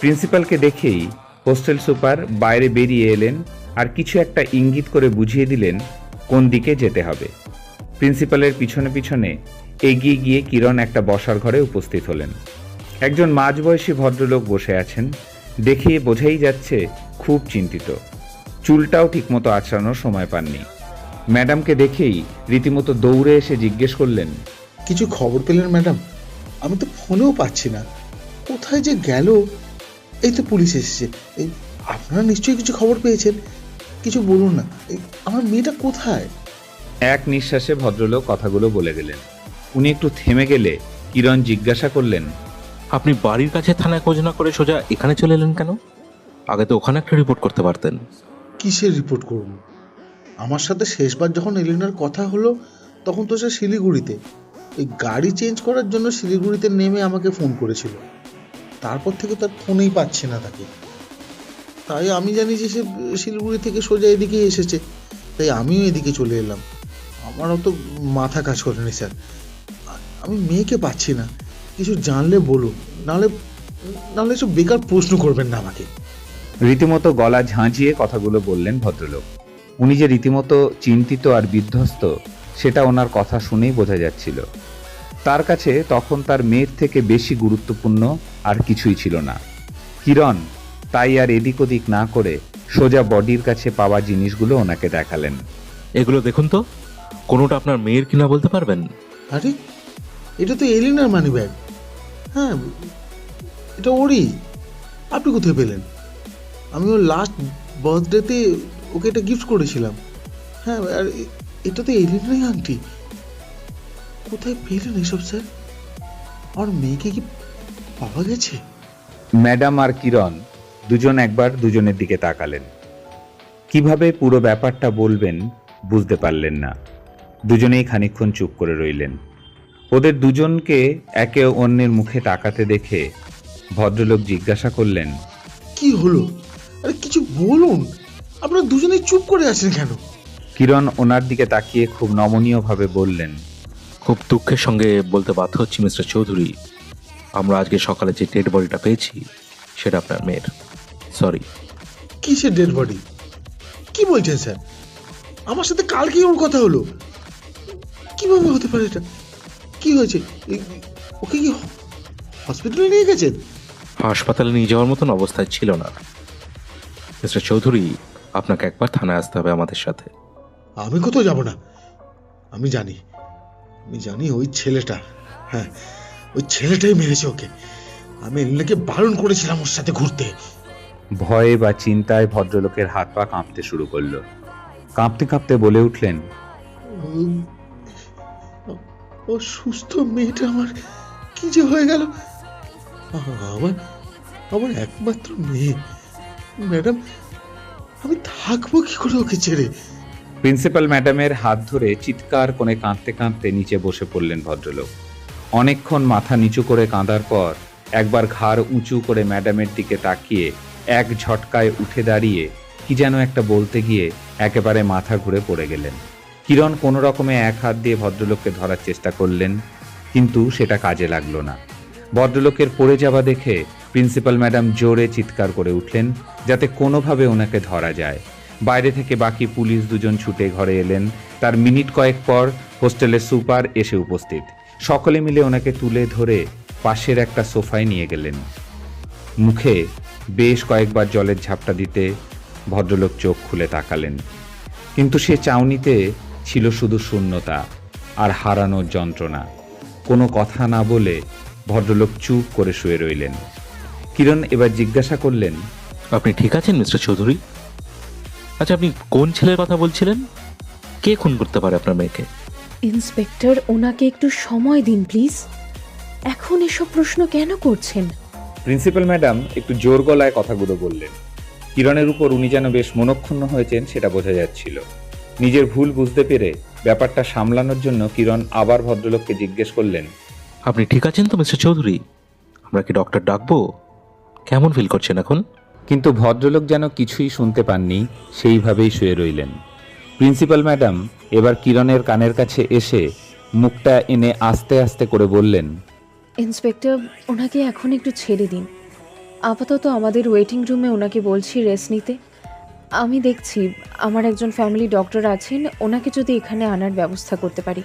প্রিন্সিপালকে দেখেই হোস্টেল সুপার বাইরে বেরিয়ে এলেন আর কিছু একটা ইঙ্গিত করে বুঝিয়ে দিলেন কোন দিকে যেতে হবে। প্রিন্সিপালের পিছনে পিছনে এগিয়ে গিয়ে কিরণ একটা বসার ঘরে উপস্থিত হলেন। একজন মাঝবয়সী ভদ্রলোক বসে আছেন, দেখে বোঝাই যাচ্ছে খুব চিন্তিত। চুলটাও ঠিকমতো আঁচড়ানোর সময় পাননি। ম্যাডামকে দেখেই রীতিমতো দৌড়ে এসে জিজ্ঞেস করলেন, কিছু খবর পেলেন ম্যাডাম? আমি তো ফোনেও পাচ্ছি না, কোথায় যে গেল। এই তো পুলিশ এসেছে, এই আপনারা নিশ্চয়ই কিছু খবর পেয়েছেন, কিছু বলুন না। আমার মেয়েটা কোথায়? এক নিঃশ্বাসে ভদ্রলোক কথাগুলো বলে গেলেন। উনি একটু থেমে গেলে কিরণ জিজ্ঞাসা করলেন, আপনি বাড়ির কাছে থানায় খোঁজ না করে সোজা এখানে চলে এলেন কেন? আগে তো ওখানে একটা রিপোর্ট করতে পারতেন। কিসের রিপোর্ট করব? আমার সাথে শেষবার যখন এলিনার কথা হলো তখন তো সে শিলিগুড়িতে, এই গাড়ি চেঞ্জ করার জন্য শিলিগুড়িতে নেমে আমাকে ফোন করেছিল। তারপর থেকে তার ফোনেই পাচ্ছি না তাকে। তাই আমি জানি যে সে শিলিগুড়ি থেকে সোজা এদিকে এসেছে, তাই আমিও এদিকে চলে এলাম। আমারও তো মাথা কাজ করেনি স্যার, আমি মেয়েকে পাচ্ছি না। কিছু জানলে বলুন, নাহলে নাহলে সব বেকার প্রশ্ন করবেন না আমাকে। রীতিমতো গলা ঝাঁঝিয়ে কথাগুলো বললেন ভদ্রলোক। উনি যে রীতিমতো চিন্তিত আর বিধ্বস্ত সেটা ওনার কথা শুনেই বোঝা যাচ্ছিল। তার কাছে তখন তার মেয়ের থেকে বেশি গুরুত্বপূর্ণ আর কিছুই ছিল না। কিরণ তাই আর এদিক ওদিক না করে সোজা বডির কাছে পাওয়া জিনিসগুলো ওনাকে দেখালেন। এগুলো দেখুন তো, কোনোটা আপনার মেয়ের কিনা বলতে পারবেন? আরে এটা তো এলিনার মানি ব্যাগ। হ্যাঁ, এটা ওরই। আপনি কোথায় পেলেন? আমি ওর লাস্ট বার্থডেতে ওকে এটা গিফট করেছিলাম। হ্যাঁ, আর এটা তো এলিনারই আংটি। কোথায় পেলেন এসব স্যার? আমার মেয়েকে কি পাওয়া গেছে? ম্যাডাম আর কিরণ দুজন একবার দুজনের দিকে তাকালেন। কিভাবে পুরো ব্যাপারটা বলবেন বুঝতে পারলেন না। দুজনেই খানিকক্ষণ চুপ করে রইলেন। ওদের দুজনকে একে অন্যের মুখে তাকাতে দেখে ভদ্রলোক জিজ্ঞাসা করলেন, কি হলো? আরে কিছু বলুন, আপনারা দুজনেই চুপ করে আছেন কেন? কিরণ ওনার দিকে তাকিয়ে খুব নমনীয়ভাবে বললেন, খুব দুঃখের সঙ্গে বলতে বাধ্য হচ্ছি মিস্টার চৌধুরী, আমরা আজকে সকালে যে ডেড বডিটা পেয়েছি সেটা আপনার মেয়ের। সরি। কিসের ডেড বডি? কি বলছেন স্যার? আমার সাথে কালকেই ওর কথা হলো। কিভাবে হতে পারে এটা? কি হয়েছে? ওকে কি হসপিটালে নিয়ে গেছেন? হাসপাতালে নিয়ে যাওয়ার মতন অবস্থায় ছিল না। মিস্টার চৌধুরী, আপনাকে একবার থানায় আসতে হবে আমাদের সাথে। আমি কোথাও যাব না। আমি জানি ওই ছেলেটা, হ্যাঁ ওই ছেলেটাই মেরেছে ওকে। আমি এলিনাকে বারণ করেছিলাম ওর সাথে ঘুরতে। ভয়ে বা চিন্তায় ভদ্রলোকের হাত পা কাঁপতে শুরু করলো। কাঁপতে কাঁপতে বলে উঠলেন, ও সুস্থ মেয়েটা আমার কি যে হয়ে গেল। আমার একমাত্র মেয়ে। ম্যাডাম, আমি থাকবো কি করে ওকে ছেড়ে? প্রিন্সিপাল ম্যাডামের হাত ধরে চিৎকার করে কাঁদতে কাঁদতে নিচে বসে পড়লেন ভদ্রলোক। অনেকক্ষণ মাথা নিচু করে কাঁদার পর একবার ঘাড় উঁচু করে ম্যাডামের দিকে তাকিয়ে এক ঝটকায় উঠে দাঁড়িয়ে কি যেন একটা বলতে গিয়ে একেবারে মাথা ঘুরে পড়ে গেলেন। কিরণ কোনো রকমে এক হাত দিয়ে ভদ্রলোককে ধরার চেষ্টা করলেন, কিন্তু সেটা কাজে লাগলো না। ভদ্রলোকের পড়ে যাওয়া দেখে প্রিন্সিপাল ম্যাডাম জোরে চিৎকার করে উঠলেন যাতে কোনোভাবে ওনাকে ধরা যায়। বাইরে থেকে বাকি পুলিশ দুজন ছুটে ঘরে এলেন। তার মিনিট কয়েক পর হোস্টেলের সুপার এসে উপস্থিত। সকলে মিলে ওনাকে তুলে ধরে পাশের একটা সোফায় নিয়ে গেলেন। মুখে বেশ কয়েকবার জলের ঝাপটা দিতে ভদ্রলোক চোখ খুলে তাকালেন, কিন্তু সে চাউনিতে ছিল শুধু শূন্যতা আর হারানোর যন্ত্রণা। কোনো কথা না বলে ভদ্রলোক চুপ করে শুয়ে রইলেন। কিরণ এবার জিজ্ঞাসা করলেন, আপনি ঠিক আছেন মিস্টার চৌধুরী? আচ্ছা, আপনি কোন ছেলের কথা বলছিলেন? কে খুন করতে পারে আপনার মেয়েকে? ইন্সপেক্টর, ওনাকে একটু সময় দিন প্লিজ। এখন এসব প্রশ্ন কেন করছেন? প্রিন্সিপাল ম্যাডাম একটু জোর গলায় কথাগুলো বললেন। কিরণের উপর উনি যেন বেশ মনক্ষুণ্ণ হয়েছেন সেটা বোঝা যাচ্ছিল। নিজের ভুল বুঝতে পেরে ব্যাপারটা সামলানোর জন্য কিরণ আবার ভদ্রলোককে জিজ্ঞেস করলেন, আপনি ঠিক আছেন তো মিস্টার চৌধুরী? আমরা কি ডক্টর ডাকবো? কেমন ফিল করছেন এখন? কিন্তু ভদ্রলোক যেন কিছুই শুনতে পাননি, সেইভাবেই শুয়ে রইলেন। প্রিন্সিপাল ম্যাডাম এবার কিরণের কানের কাছে এসে মুখটা এনে আস্তে আস্তে করে বললেন, ইন্সপেক্টর, ওনাকে এখন একটু ছেড়ে দিন। আপাতত আমাদের ওয়েটিং রুমে ওনাকে বলছি রেস্ট নিতে। আমি দেখছি আমার একজন ফ্যামিলি ডক্টর আছেন, ওনাকে যদি এখানে আনার ব্যবস্থা করতে পারি।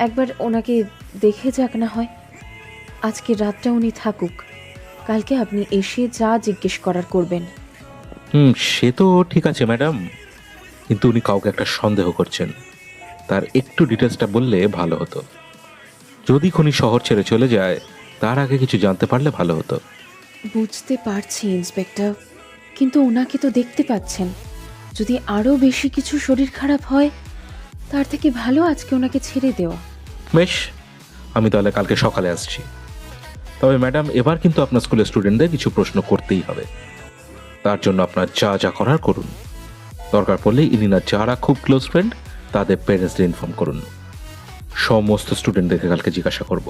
একবার ওনাকে দেখে যাক না হয়। আজকে রাতটা উনি থাকুক, কালকে আপনি এসে যা জিজ্ঞেস করার করবেন। সে তো ঠিক আছে ম্যাডাম, কিন্তু উনি কাউকে একটা সন্দেহ করছেন। তার একটু ডিটেলসটা বললে ভালো হতো। যদি খুনি শহর ছেড়ে চলে যায়, তার আগে কিছু জানতে পারলে ভালো হতো। বুঝতে পারছি ইন্সপেক্টর, কিন্তু ওনাকে তো দেখতে পাচ্ছেন। যদি আরও বেশি কিছু শরীর খারাপ হয়, তার থেকে ভালো আজকে ওনাকে ছেড়ে দেওয়া। বেশ, আমি তাহলে কালকে সকালে আসছি। তবে ম্যাডাম, এবার কিন্তু আপনার স্কুলের স্টুডেন্টদের কিছু প্রশ্ন করতেই হবে। তার জন্য আপনার যা যা করার করুন। দরকার পড়লে ইলিনার যারা খুব ক্লোজ ফ্রেন্ড তাদের প্যারেন্টসদের ইনফর্ম করুন। সমস্ত স্টুডেন্টদেরকে কালকে জিজ্ঞাসা করব,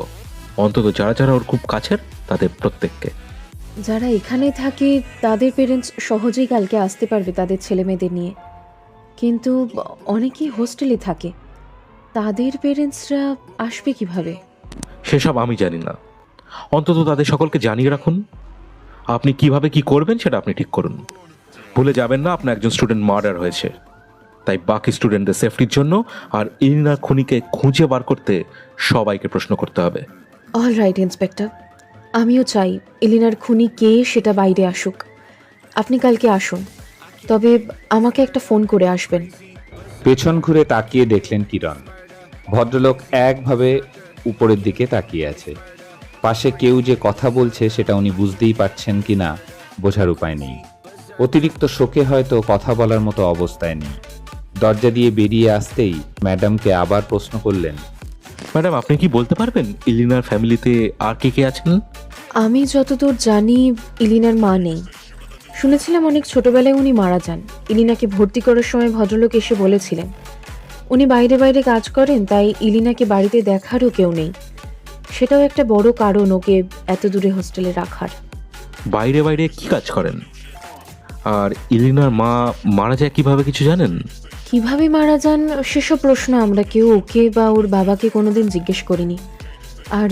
অন্তত যারা যারা ওর খুব কাছের তাদের প্রত্যেককে। যারা এখানে থাকে তাদের পেরেন্টস সহজেই কালকে আসতে পারবে তাদের ছেলে মেয়েদের নিয়ে, কিন্তু অনেকেই হোস্টেলে থাকে, তাদের পেরেন্টসরা আসবে কিভাবে? সেসব আমি জানি না, অন্তত তাদের সকলকে জানিয়ে রাখুন। আপনি কিভাবে কি করবেন সেটা আপনি ঠিক করুন। ভুলে যাবেন না আপনার একজন স্টুডেন্ট মার্ডার হয়েছে, তাই বাকি স্টুডেন্টদের সেফটির জন্য আর ইলিনার খুনিকে খুঁজে বার করতে সবাইকে প্রশ্ন করতে হবে। অল রাইট ইন্সপেক্টর, আমিও চাই এলিনার খুনি কে সেটা বাইরে আসুক। আপনি কালকে আসুন, তবে আমাকে একটা ফোন করে আসবেন। পেছন ঘুরে তাকিয়ে দেখলেন কিরণ। ভদ্রলোক একভাবে উপরের দিকে তাকিয়ে আছে। পাশে কেউ যে কথা বলছে সেটা উনি বুঝতেই পারছেন কিনা বোঝার উপায় নেই। অতিরিক্ত শোকে হয়তো কথা বলার মতো অবস্থায় নেই। দরজা দিয়ে বেরিয়ে আসতেই ম্যাডামকে আবার প্রশ্ন করলেন, ম্যাডাম, আপনি কি বলতে পারবেন ইলিনার ফ্যামিলিতে আর কে কে আছেন? আমি যতদূর জানি ইলিনার মা নেই। শুনেছিলাম অনেক ছোটবেলায় উনি মারা যান। ইলিনাকে ভর্তি করার সময় ভদ্রলোক এসে বলেছিলেন উনি বাইরে বাইরে কাজ করেন, তাই ইলিনাকে বাড়িতে দেখারও কেউ নেই। সেটাও একটা বড় কারণ ওকে এত দূরে হোস্টেলে রাখার। বাইরে বাইরে কি কাজ করেন? আর ইলিনার মা মারা যায় কিভাবে কিছু জানেন? কিভাবে মারা যান সেসব প্রশ্ন আমরা কেউ ওকে বা ওর বাবাকে কোনোদিন জিজ্ঞেস করিনি। আর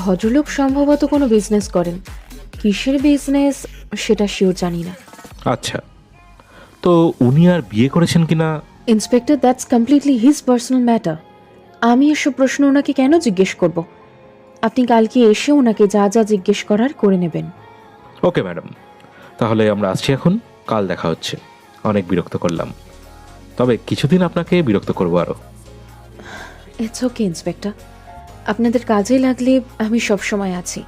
ভদ্রলোক সম্ভবত কোনো বিজনেস করেন, কিসের বিজনেস সেটা শিওর জানি না। আচ্ছা, তো উনি আর বিয়ে করেছেন কিনা? Inspector, that's completely his personal matter. আমি এসব প্রশ্ন ওনাকে কেন জিজ্ঞেস করব? আপনি কালকে এসে ওনাকে যা যা জিজ্ঞেস করার করে নেবেন। ওকে ম্যাডাম, তাহলে আমরা আসছি এখন। কাল দেখা হচ্ছে। অনেক বিরক্ত করলাম, তবে কিছুদিন আপনাকে বিরক্ত করবো আরো। ইটস ওকে ইন্সপেক্টর, আপনাদের কাজে লাগলে আমি সব সময় আছি।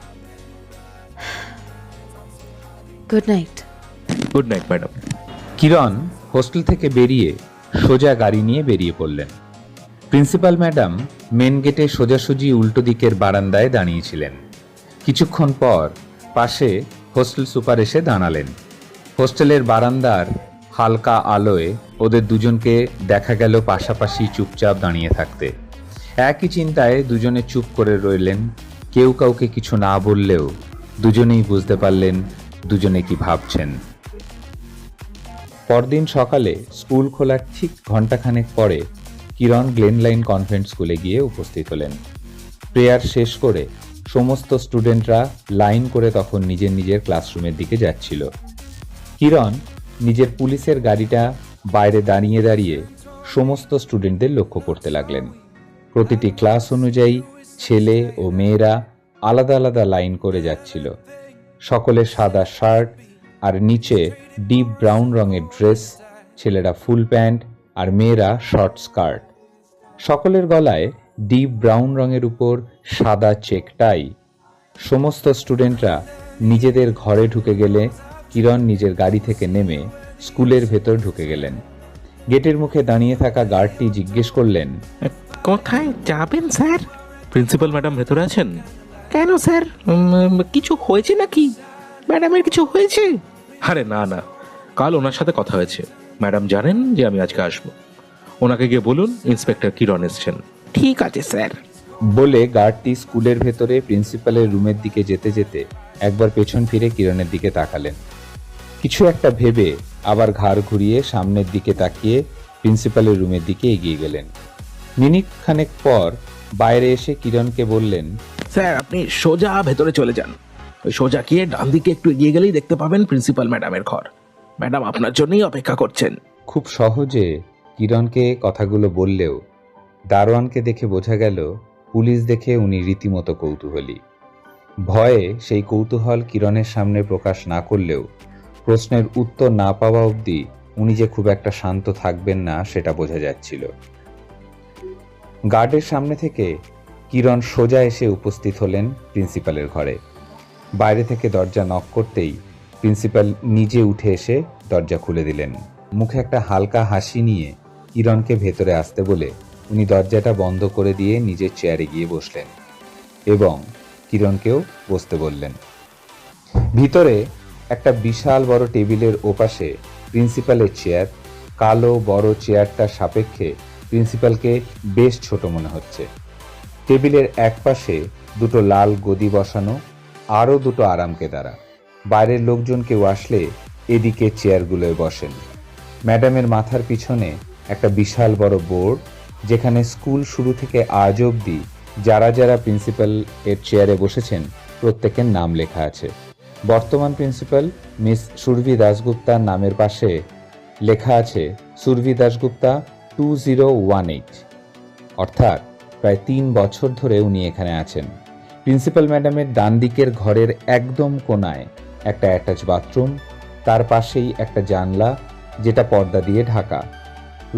Good night. Good night madam. Kiran hostel থেকে বেরিয়ে সোজা গাড়ি নিয়ে বেরিয়ে পড়লেন। প্রিন্সিপাল ম্যাডাম মেন গেটে সোজাসুজি উল্টো দিকের বারান্দায় দাঁড়িয়েছিলেন। কিছুক্ষণ পর পাশে হোস্টেল সুপার এসে দাঁড়ালেন। হোস্টেলের বারান্দার হালকা আলোয় ওদের দুজনকে দেখা গেল পাশাপাশি চুপচাপ দাঁড়িয়ে থাকতে। একই চিন্তায় দুজনে চুপ করে রইলেন। কেউ কাউকে কিছু না বললেও দুজনেই বুঝতে পারলেন দুজনে কি ভাবছেন। পরদিন সকালে স্কুল খোলার ঠিক ঘণ্টাখানেক পরে কিরণ গ্লেনলাইন কনভেন্ট স্কুলে গিয়ে উপস্থিত হলেন। প্রেয়ার শেষ করে সমস্ত স্টুডেন্টরা লাইন করে তখন নিজের নিজের ক্লাসরুমের দিকে যাচ্ছিল। কিরণ নিজের পুলিশের গাড়িটা বাইরে দাঁড়িয়ে দাঁড়িয়ে সমস্ত স্টুডেন্টদের লক্ষ্য করতে লাগলেন। প্রতিটি ক্লাস অনুযায়ী ছেলে ও মেয়েরা আলাদা আলাদা লাইন করে যাচ্ছিল। সকলে সাদা শার্ট আর নিচে ডিপ ব্রাউন রঙের ড্রেস, ছেলেরা ফুল প্যান্ট আর মেয়েরা শর্ট স্কার্ট। সকলের গলায় ডিপ ব্রাউন রঙের উপর সাদা চেক টাই। সমস্ত স্টুডেন্টরা নিজেদের ঘরে ঢুকে গেলে কিরণ নিজের গাড়ি থেকে নেমে স্কুলের ভেতর ঢুকে গেলেন। গেটের মুখে দাঁড়িয়ে থাকা গার্ডটি জিজ্ঞেস করলেন, কোথায় যাবেন স্যার? প্রিন্সিপাল ম্যাডাম ভেতরে আছেন। কেন স্যার, কিছু হয়েছে নাকি? ম্যাডামের কিছু হয়েছে? আরে না না, কাল ওনার সাথে কথা হয়েছে। ম্যাডাম জানেন যে আমি আজকে আসবো। ওনাকে গিয়ে বলুন ইন্সপেক্টর কিরণ এসছেন। ঠিক আছে স্যার। বলে গার্ডটি স্কুলের ভেতরে প্রিন্সিপালের রুমের দিকে যেতে যেতে একবার পেছন ফিরে কিরণের দিকে তাকালেন। কিছু একটা ভেবে আবার ঘাড় ঘুরিয়ে সামনের দিকে তাকিয়ে প্রিন্সিপালের রুমের দিকে এগিয়ে গেলেন। মিনিট খানেক পর বাইরে এসে কিরণকে বললেন, স্যার আপনি সোজা ভেতরে চলে যান। ওই সোজা গিয়ে ডান দিকে একটু এগিয়ে গেলেই দেখতে পাবেন প্রিন্সিপাল ম্যাডামের ঘর। ম্যাডাম আপনার জন্যই অপেক্ষা করছেন। খুব সহজে কিরণকে কথাগুলো বললেও দারোয়ানকে দেখে বোঝা গেল পুলিশ দেখে উনি রীতিমতো কৌতূহলী। ভয়ে সেই কৌতূহল কিরণের সামনে প্রকাশ না করলেও প্রশ্নের উত্তর না পাওয়া অবধি উনি যে খুব একটা শান্ত থাকবেন না সেটা বোঝা যাচ্ছিল। গার্ডের সামনে থেকে কিরণ সোজা এসে উপস্থিত হলেন প্রিন্সিপালের ঘরে। বাইরে থেকে দরজা নক করতেই প্রিন্সিপাল নিজে উঠে এসে দরজা খুলে দিলেন। মুখে একটা হালকা হাসি নিয়ে কিরণকে ভেতরে আসতে বলে উনি দরজাটা বন্ধ করে দিয়ে নিজের চেয়ারে গিয়ে বসলেন এবং কিরণকেও বসতে বললেন। ভিতরে একটা বিশাল বড় টেবিলের ওপাশে প্রিন্সিপালের চেয়ার। কালো বড় চেয়ারটার সাপেক্ষে প্রিন্সিপালকে বেশ ছোট মনে হচ্ছে। টেবিলের এক পাশে দুটো লাল গদি বসানো, আরও দুটো আরামকেদারা। বাইরের লোকজন কেউ আসলে এদিকে চেয়ারগুলোয় বসেন। ম্যাডামের মাথার পিছনে একটা বিশাল বড় বোর্ড, যেখানে স্কুল শুরু থেকে আজ অবধি যারা যারা প্রিন্সিপাল এর চেয়ারে বসেছেন প্রত্যেকের নাম লেখা আছে। বর্তমান প্রিন্সিপাল মিস সুরভি দাশগুপ্তার নামের পাশে লেখা আছে সুরভি দাশগুপ্তা 2018, অর্থাৎ প্রায় 3 বছর ধরে উনি এখানে আছেন। প্রিন্সিপাল ম্যাডামের ডান দিকের ঘরের একদম কোনায় একটা অ্যাটাচ বাথরুম, তার পাশেই একটা জানলা যেটা পর্দা দিয়ে ঢাকা।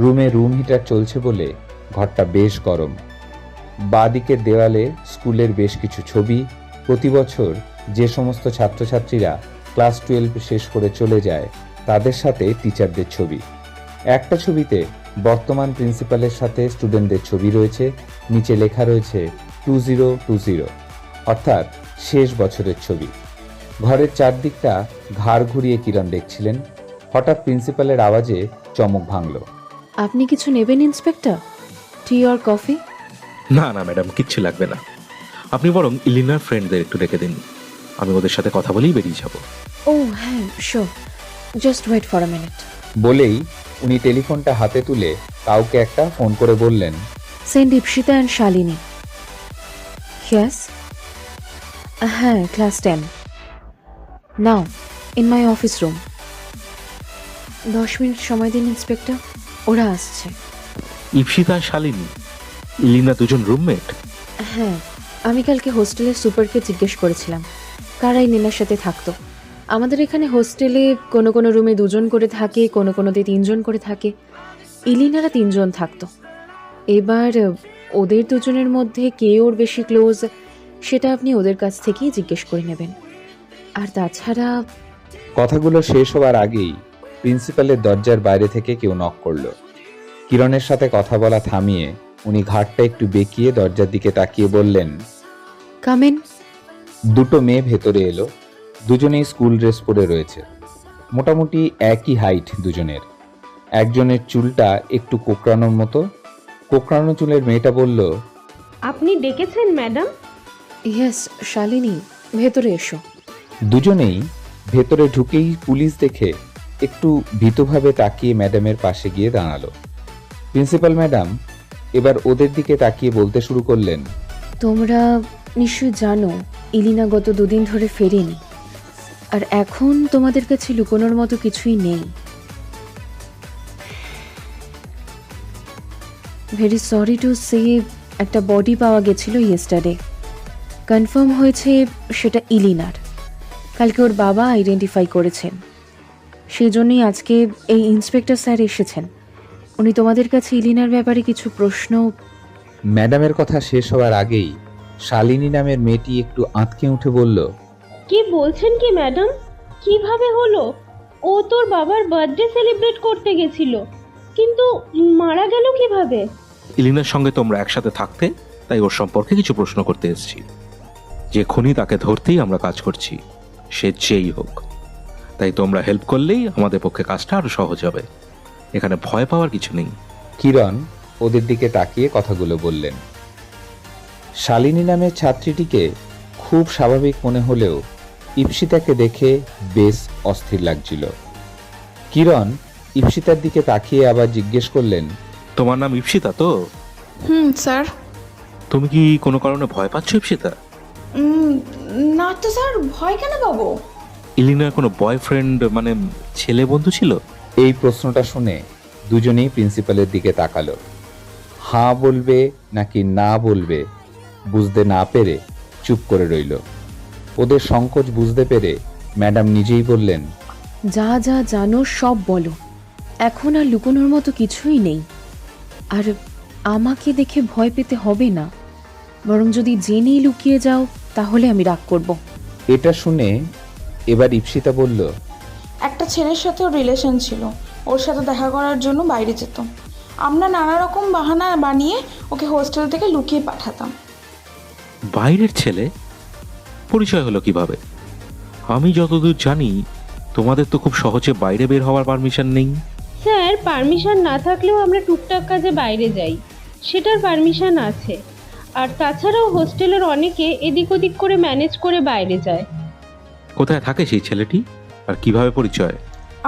রুমে রুম হিটার চলছে বলে ঘরটা বেশ গরম। বাঁ দিকের দেওয়ালে স্কুলের বেশ কিছু ছবি। প্রতি বছর যে সমস্ত ছাত্রছাত্রীরা ক্লাস 12 শেষ করে চলে যায় তাদের সাথে টিচারদের ছবি। একটা ছবিতে বর্তমান প্রিন্সিপালের সাথে স্টুডেন্টদের ছবি রয়েছে, নিচে লেখা রয়েছে 2020, অর্থাৎ শেষ বছরের ছবি। ঘরের চারদিকটা ঘাড় ঘুরিয়ে কিরণ দেখছিলেন। হঠাৎ প্রিন্সিপালের আওয়াজে চমক ভাঙল। আপনি কিছু নেবেন ইন্সপেক্টর? Tea or coffee? না না ম্যাডাম, কিচ্ছু লাগবে না। আপনি বরং ইলিনার ফ্রেন্ডদের একটু ডেকে দিন, আমি ওদের সাথে কথা বলেই বেরিয়ে যাব। ও হ্যাঁ, sure, just wait for a minute. বলেই উনি টেলিফোনটা হাতে তুলে কাউকে একটা ফোন করে বললেন, send Ipsita and Shalini. Yes, হ্যাঁ, class 10 now in my office room. 10 minute সময় দিন ইন্সপেক্টর, ওরা আসছে। ইপসিতা শালিনী, ইলিনা দুজন রুমমেট? হ্যাঁ, আমি কালকে হোস্টেলের সুপারকে জিজ্ঞেস করেছিলাম কারা ইলিনার সাথে থাকতো। আমাদের এখানে হোস্টেলে কোনো কোনো রুমে 2 জন করে থাকে, কোনো কোনোতে 3 জন করে থাকে। ইলিনারা 3 জন থাকতো। এবার ওদের 2 জনের মধ্যে কে ওর বেশি ক্লোজ সেটা আপনি ওদের কাছ থেকেই জিজ্ঞেস করে নেবেন। আর তাছাড়া কথাগুলো শেষ হওয়ার আগেই প্রিন্সিপালের দরজার বাইরে থেকে কেউ নক করলো। কিরণের সাথে কথা বলা থামিয়ে উনি ঘাটটা একটু বেঁকিয়ে দরজার দিকে তাকিয়ে বললেন, কাম ইন। দুটো মেয়ে ভেতরে এলো। দুজনেই স্কুল ড্রেস পরে রয়েছে। মোটামুটি একই হাইট দুজনের। একজনের চুলটা একটু কোঁকড়ানোর মতো। কোঁকড়ানো চুলের মেয়েটা বলল, আপনি ডেকেছেন ম্যাডাম? ইয়েস শালিনী, ভেতরে এসো। দুজনেই ভেতরে ঢুকেই পুলিশ দেখে একটু ভীতভাবে তাকিয়ে ম্যাডামের পাশে গিয়ে দাঁড়ালো। প্রিন্সিপাল ম্যাডাম এবার ওদের দিকে তাকিয়ে বলতে শুরু করলেন, তোমরা নিশ্চয়ই জানো ইলিনা গত 2 দিন ধরে ফেরেনি, আর এখন তোমাদের কাছে লুকোনোর মতো কিছুই নেই। ভেরি সরি টু সে, একটা বডি পাওয়া গেছিল ইয়েস্টারডে। কনফার্ম হয়েছে সেটা ইলিনার। কালকে ওর বাবা আইডেন্টিফাই করেছেন। সেই জন্যই আজকে এই ইন্সপেক্টর স্যার এসেছেন। উনি তোমাদের কাছে ইলিনার ব্যাপারে কিছু প্রশ্ন। ম্যাডামের কথা শেষ হওয়ার আগেই শালিনী নামের মেয়েটি একটু আঁতকে উঠে বলল, কি বলছেন কি ম্যাডাম? কিভাবে হলো? ও তোর বাবার বার্থডে সেলিব্রেট করতে গেছিল, কিন্তু মারা গেল কিভাবে? ইলিনার সঙ্গে তোমরা একসাথে থাকতে, তাই ওর সম্পর্কে কিছু প্রশ্ন করতে এসেছি। যে খুনি তাকে ধরতেই আমরা কাজ করছি, সে যেই হোক। তাই তোমরা হেল্প করলেই আমাদের পক্ষে কাজটা আরো সহজ হবে। এখানে ভয় পাওয়ার কিছু নেই। কিরণ ওদের দিকে তাকিয়ে কথাগুলো বললেন। শালিনী নামের ছাত্রীটিকে খুব স্বাভাবিক মনে হলেও ইপসিতাকে দেখে বেশ অস্থির লাগছিল। কিরণ ইপসিতার দিকে তাকিয়ে আবার জিজ্ঞেস করলেন, তোমার নাম ইপসিতা তো? স্যার। তুমি কি কোনো কারণে ভয় পাচ্ছ ইপসিতা? না তো স্যার, ভয় কেন পাবো? ইলিনার কোনো বয়ফ্রেন্ড মানে ছেলে বন্ধু ছিল? এই প্রশ্নটা শুনে দুজনেই প্রিন্সিপালের দিকে তাকালো। হাঁ বলবে নাকি না বলবে বুঝতে না পেরে চুপ করে রইল। ওদের সংকোচ বুঝতে পেরে ম্যাডাম নিজেই বললেন, যা যা জানো সব বলো, এখন আর লুকোনোর মতো কিছুই নেই। আর আমাকে দেখে ভয় পেতে হবে না, বরং যদি জেনেই লুকিয়ে যাও তাহলে আমি রাগ করব। এটা শুনে এবার ইপসিতা বলল, একটা ছেলের সাথে ওর রিলেশন ছিল, ওর সাথে দেখা করার জন্য বাইরে যেত। আমরা নানা রকম বাহানা বানিয়ে ওকে হোস্টেল থেকে লুকিয়ে পাঠাতাম। বাইরের ছেলে? পরিচয় হলো কিভাবে? আমি যতদূর জানি তোমাদের তো খুব সহজে বাইরে বের হওয়ার পারমিশন নেই। স্যার, পারমিশন না থাকলেও আমরা টুকটাক কাজে বাইরে যাই, সেটার পারমিশন আছে। আর তাছাড়াও হোস্টেলের অনেকে এদিক ওদিক করে ম্যানেজ করে বাইরে যায়। কোথায় থাকে সেই ছেলেটি আর কিভাবে পরিচয়?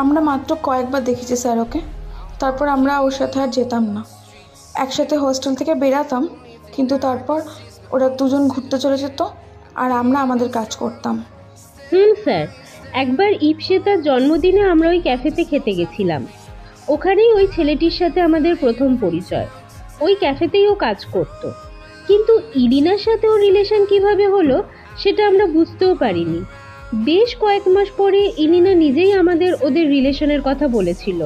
আমরা মাত্র কয়েকবার দেখেছি স্যার ওকে, তারপর আমরা ওর সাথে আর যেতাম না। একসাথে হোস্টেল থেকে বেরাতাম, কিন্তু তারপর ওরা দুজন ঘুরতে চলে যেত আর আমরা আমাদের কাজ করতাম। স্যার, একবার ইপসিতার জন্মদিনে আমরা ওই ক্যাফেতে খেতে গেছিলাম। ওখানেই ওই ছেলেটির সাথে আমাদের প্রথম পরিচয়। ওই ক্যাফেতেই ও কাজ করত, কিন্তু ইলিনার সাথে ওর রিলেশন কিভাবে হলো সেটা আমরা বুঝতেও পারিনি। বেশ কয়েক মাস পরে ইলিনা নিজেই আমাদের ওদের রিলেশনের কথা বলেছিল।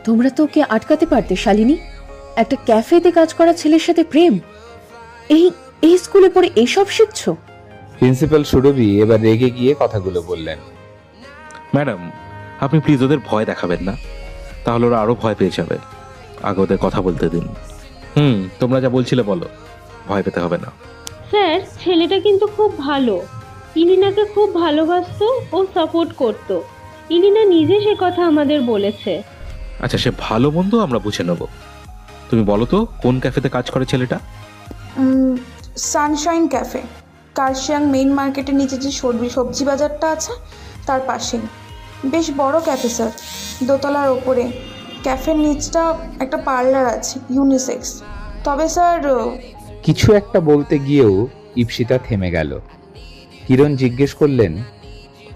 তোমরা তো ওকে আটকাতে পারতে শালিনী। একটা ক্যাফেতে কাজ করা ছেলের সাথে প্রেম, এই এই স্কুলে পড়ে এসব শিখছো? প্রিন্সিপাল সুরভি এবার রেগে গিয়ে কথাগুলো বললেন, ম্যাডাম, আপনি প্লিজ ওদের ভয় দেখাবেন না, তাহলে ওরা আরো ভয় পেয়ে যাবে। আগে ওদের কথা বলতে দিন। তোমরা যা বলছিলে বলো, ভয় পেতে হবে না। স্যার, ছেলেটা কিন্তু খুব ভালো, ইলিনাকে খুব ভালোবাসতো ও সাপোর্ট করত। ইলিনা নিজে সে কথা আমাদের বলেছে। আচ্ছা, সে ভালো মন্দ আমরা বুঝে নেব। তুমি বলো তো, কোন ক্যাফেতে কাজ করে ছেলেটা? সানশাইন ক্যাফে, কার্শিয়াং মেইন মার্কেটের নিচে যে সবজি বাজারটা আছে তার পাশেই। বেশ বড় ক্যাফে স্যার, দোতলার ওপরে। ক্যাফের নিচটা একটা পার্লার আছে, ইউনিসেক্স। তবে স্যার, কিছু একটা বলতে গিয়েও ইপসিতা থেমে গেল। কিরণ জিজ্ঞেস করলেন,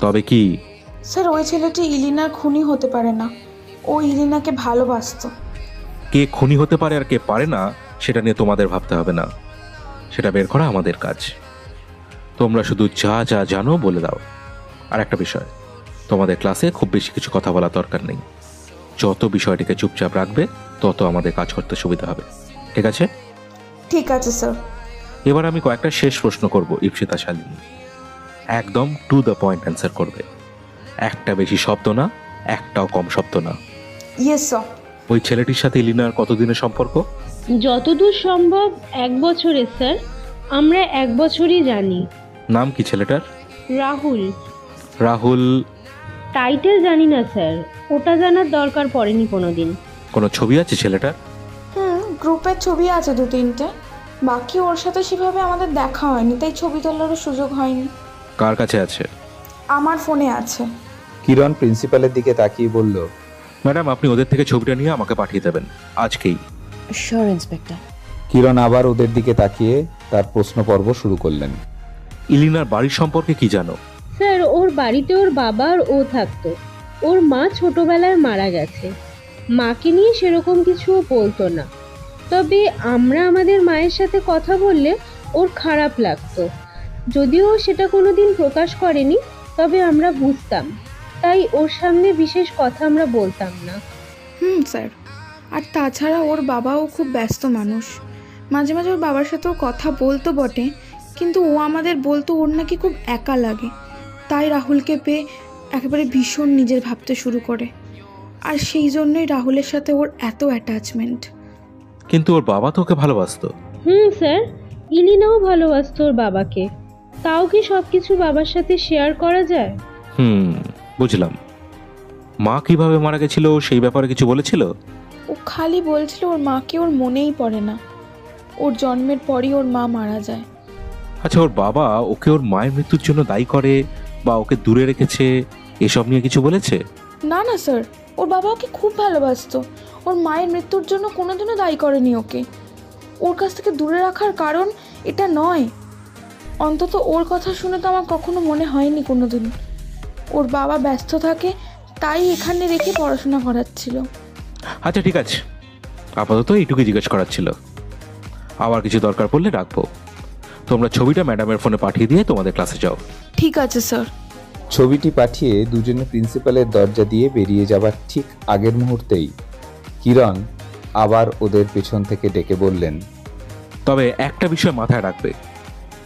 তবে কি? স্যার, ওই ছেলেটি ইলিনার খুনি হতে পারে না, ও ইলিনাকে ভালোবাসতো। কে খুনি হতে পারে আর কে পারে না সেটা নিয়ে তোমাদের ভাবতে হবে না, সেটা বের করা আমাদের কাজ। তোমরা শুধু যা যা জানো বলে দাও। আর একটা বিষয়, তোমাদের ক্লাসে খুব বেশি কিছু কথা বলা দরকার নেই। যত বিষয়টিকে চুপচাপ রাখবে তত আমাদের কাজ করতে সুবিধা হবে, ঠিক আছে? ঠিক আছে স্যার। এবার আমি কয়েকটা শেষ প্রশ্ন করব ইপসিতা শালিনী। একদম টু দ্য পয়েন্ট অ্যান্সার করবে। একটা বেশি শব্দ না, একটাও কম শব্দ না। Yes sir. ওই ছেলেটির সাথে ইলিনার কতদিনের সম্পর্ক? যতদূর সম্ভব 1 বছরের স্যার, আমরা 1 বছরই জানি। নাম কি ছেলেটার? রাহুল। রাহুল? টাইটেল জানি না স্যার, ওটা জানার দরকার পড়েনি কোনোদিন। কোনো ছবি আছে ছেলেটার? গ্রুপের ছবি আছে 2-3টে, বাকি ওর সাথে সেভাবে আমাদের দেখা হয়নি, তাই ছবি তোলারও সুযোগ হয়নি। কার কাছে আছে? আমার ফোনে আছে। কিরণ প্রিন্সিপালের দিকে তাকিয়ে বলল, ম্যাডাম, আপনি ওদের থেকে ছবিটা নিয়ে আমাকে পাঠিয়ে দেবেন আজকেই। Sure inspector. কিরণ আবার ওদের দিকে তাকিয়ে তার প্রশ্ন পর্ব শুরু করলেন। ইলিনার বাড়ির সম্পর্কে কি জানো? স্যার, ওর বাড়িতে ওর বাবা আর ও থাকতো। ওর মা ছোটবেলায় মারা গেছে। মাকে নিয়ে সেরকম কিছুও বলতো না, তবে আমরা আমাদের মায়ের সাথে কথা বললে ওর খারাপ লাগতো। যদিও সেটা কোনোদিন প্রকাশ করেনি, তবে আমরা বুঝতাম, তাই ওর সামনে বিশেষ কথা আমরা বলতাম না। স্যার, আর তাছাড়া ওর বাবাও খুব ব্যস্ত মানুষ। মাঝে মাঝে ওর বাবার সাথেও কথা বলতো বটে, কিন্তু ও আমাদের বলতো ওর নাকি খুব একা লাগে, তাই রাহুলকে পেয়ে একেবারে ভীষণ নিজের ভাবতে শুরু করে। আর সেই জন্যই রাহুলের সাথে ওর এত অ্যাটাচমেন্ট। কিন্তু ওর বাবা তো ওকে ভালোবাসতো। স্যার, ইলিনাও ভালোবাসতো ওর বাবাকে। তাও কি সব কিছু বাবার সাথে শেয়ার করা যায়? বুঝলাম। মা কিভাবে মারা গেছিল সেই ব্যাপারে কিছু বলেছিল? ও খালি বলছিল ওর মাকে ওর মনেই পড়ে না, ওর জন্মের পরই ওর মা মারা যায়। আচ্ছা, ওর বাবা ওকে ওর মায়ের মৃত্যুর জন্য দায়ী করে বা ওকে দূরে রেখেছে এসব নিয়ে কিছু বলেছে? না না স্যার, ওর বাবা ওকে খুব ভালোবাসতো, ওর মায়ের মৃত্যুর জন্য কোনোদিনও দায়ী করেনি ওকে। ওর কাছ থেকে দূরে রাখার কারণ এটা নয়, অন্তত ওর কথা শুনে তো আমার কখনো মনে হয়নি কোনোদিন। ওর বাবা ব্যস্ত থাকে তাই এখানে রেখে পড়াশোনা করাচ্ছিল। আচ্ছা ঠিক আছে, আপাতত এইটুকুই জিজ্ঞেস করার ছিল। আবার কিছু দরকার পড়লে রাখবো। তোমরা ছবিটা ম্যাডামের ফোনে পাঠিয়ে দিয়ে তোমাদের ক্লাসে যাও। ঠিক আছে স্যার। ছবিটি পাঠিয়ে দুজনে প্রিন্সিপালের দরজা দিয়ে বেরিয়ে যাবার ঠিক আগের মুহূর্তেই কিরণ আবার ওদের পেছন থেকে ডেকে বললেন, তবে একটা বিষয় মাথায় রাখবে,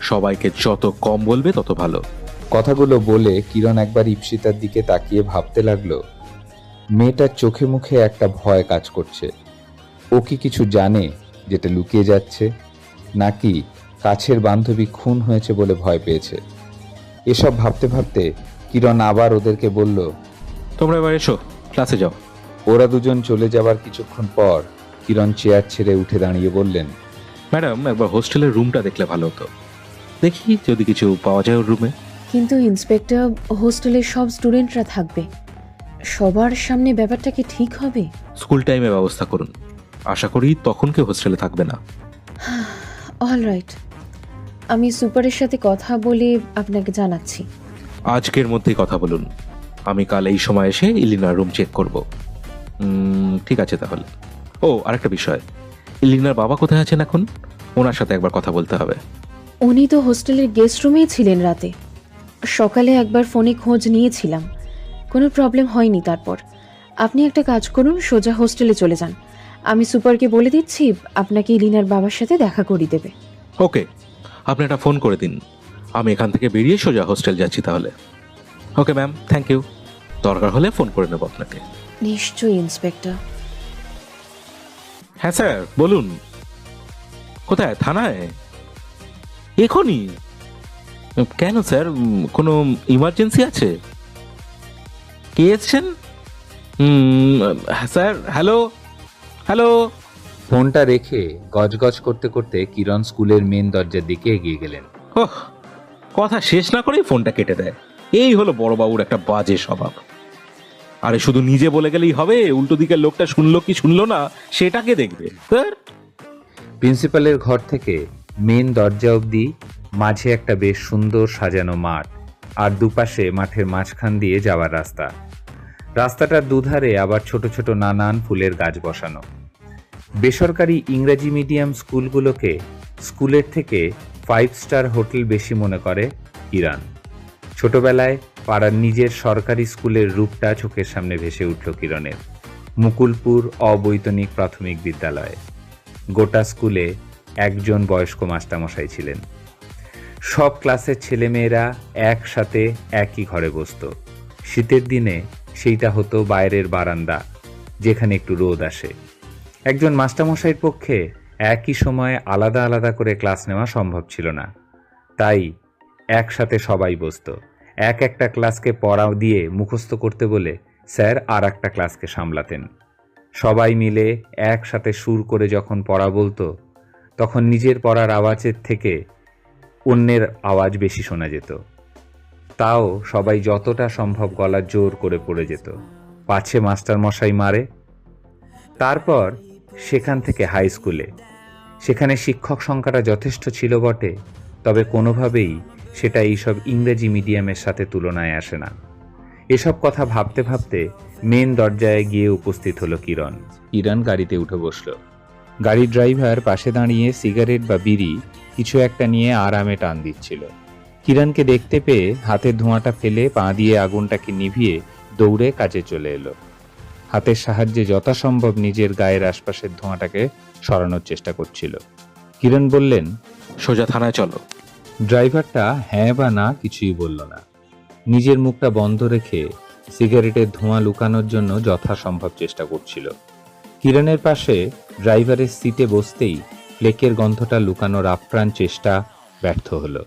সবাইকে যত কম বলবে তত ভালো। কথাগুলো বলে কিরণ একবার ঈপ্সিতার দিকে তাকিয়ে ভাবতে লাগলো, মেয়েটার চোখে মুখে একটা ভয় কাজ করছে। ও কি কিছু জানে যেটা লুকিয়ে যাচ্ছে, নাকি কাছের বান্ধবী খুন হয়েছে বলে ভয় পেয়েছে? এসব ভাবতে ভাবতে কিরণ আবার ওদেরকে বলল, তোমরা এবার এসো, ক্লাসে যাও। ওরা দুজন চলে যাবার কিছুক্ষণ পর কিরণ চেয়ার ছেড়ে উঠে দাঁড়িয়ে বললেন, ম্যাডাম, একবার হোস্টেলের রুমটা দেখলে ভালো হতো। দেখি যদি কিছু পাওয়া যায় ওর রুমে। কিন্তু ইন্সপেক্টর, হোস্টেলের সব স্টুডেন্টরা থাকবে, সবার সামনে ব্যাপারটা কি ঠিক হবে? স্কুল টাইমে ব্যবস্থা করুন, আশা করি তখন কেউ হোস্টেলে থাকবে না। অল রাইট, আমি সুপারের সাথে কথা বলে আপনাকে জানাচ্ছি। আজকের মধ্যেই কথা বলুন, আমি কাল এই সময় এসে ইলিনার রুম চেক করব। ঠিক আছে তাহলে। ও, আরেকটা বিষয়, ইলিনার বাবা কোথায় আছেন এখন? ওনার সাথে একবার কথা বলতে হবে। উনি তো হোস্টেলের গেস্ট রুমেই ছিলেন রাতে। সকালে একবার ফোনে খোঁজ নিয়েছিলাম, কোনো প্রবলেম হয়নি। তারপর আপনি একটা কাজ করুন, সোজা হোস্টেলে চলে যান। আমি সুপারকে বলে দিচ্ছি আপনাকে ইলিনার বাবার সাথে দেখা করিয়ে দেবে। ওকে, আপনি একটা ফোন করে দিন, আমি এখান থেকে বেরিয়ে সোজা হোস্টেল যাচ্ছি তাহলে। Okay ma'am, thank you. দরকার হলে ফোন করে নেব আপনাকে। নিশ্চয়ই ইন্সপেক্টর। হ্যাঁ স্যার, বলুন। কোথায়? থানায়? এখনই? কেন স্যার, কোনো ইমার্জেন্সি আছে? কে এসছেন? Sir, hello hello. ফোনটা রেখে গজগজ করতে করতে কিরণ স্কুলের মেন দরজার দিকে এগিয়ে গেলেন। ওহ, কথা শেষ না করেই ফোনটা কেটে দেয়। এই হলো বড়বাবুর একটা বাজে স্বভাব। আরে শুধু নিজে বলে গেলেই হবে? উল্টো দিকের লোকটা শুনলো কি শুনলো না সেটাকে দেখবে স্যার। প্রিন্সিপালের ঘর থেকে মেন দরজা অবধি মাঝে একটা বেশ সুন্দর সাজানো মাঠ, আর দুপাশে মাঠের মাঝখান দিয়ে যাওয়ার রাস্তা। রাস্তাটার দুধারে আবার ছোট ছোট নানান ফুলের গাছ বসানো। বেসরকারি ইংরেজি মিডিয়াম স্কুলগুলোকে স্কুলের থেকে 5 স্টার হোটেল বেশি মনে করে কিরণ। ছোটবেলায় পাড়ার নিজের সরকারি স্কুলের রূপটা চোখের সামনে ভেসে উঠল কিরণের। মুকুলপুর অবৈতনিক প্রাথমিক বিদ্যালয়। গোটা স্কুলে একজন বয়স্ক মাস্টারমশাই ছিলেন। সব ক্লাসের ছেলেমেয়েরা একসাথে একই ঘরে বসত। শীতের দিনে সেইটা হতো বাইরের বারান্দা, যেখানে একটু রোদ আসে। একজন মাস্টারমশাইয়ের পক্ষে একই সময়ে আলাদা আলাদা করে ক্লাস নেওয়া সম্ভব ছিল না, তাই একসাথে সবাই বসত। একটা ক্লাসকে পড়া দিয়ে মুখস্থ করতে বলে স্যার আর একটা ক্লাসকে সামলাতেন। সবাই মিলে একসাথে সুর করে যখন পড়া বলতো, তখন নিজের পড়ার আওয়াজের থেকে অন্যের আওয়াজ বেশি শোনা যেত। তাও সবাই যতটা সম্ভব গলা জোর করে পড়ে যেত, পাছে মাস্টারমশাই মারে। তারপর সেখান থেকে হাই স্কুলে। সেখানে শিক্ষক সংখ্যাটা যথেষ্ট ছিল বটে, তবে কোনোভাবেই সেটা এইসব ইংরেজি মিডিয়ামের সাথে তুলনায় আসে না। এসব কথা ভাবতে ভাবতে মেন দরজায় গিয়ে উপস্থিত হলো কিরণ। কিরণ গাড়িতে উঠে বসল। গাড়ির ড্রাইভার পাশে দাঁড়িয়ে সিগারেট বা বিড়ি কিছু একটা নিয়ে আরামে টান দিচ্ছিল। কিরণকে দেখতে পেয়ে হাতের ধোঁয়াটা ফেলে পা দিয়ে আগুনটাকে নিভিয়ে দৌড়ে কাজে চলে এলো। হাতের সাহায্যে যথাসম্ভব নিজের গায়ের আশপাশের ধোঁয়াটাকে সরানোর চেষ্টা করছিল। কিরণ বললেন, সোজা থানায় চলো, ড্রাইভারটা হ্যাঁ বা না কিছুই বলল না। নিজের মুখটা বন্ধ রেখে সিগারেটের ধোঁয়া লুকানোর জন্য যথাসম্ভব চেষ্টা করছিল। কিরণের পাশে ড্রাইভারের সিটে বসতেই ফ্লেকের গন্ধটা লুকানোর আপ্রাণ চেষ্টা ব্যর্থ হলো।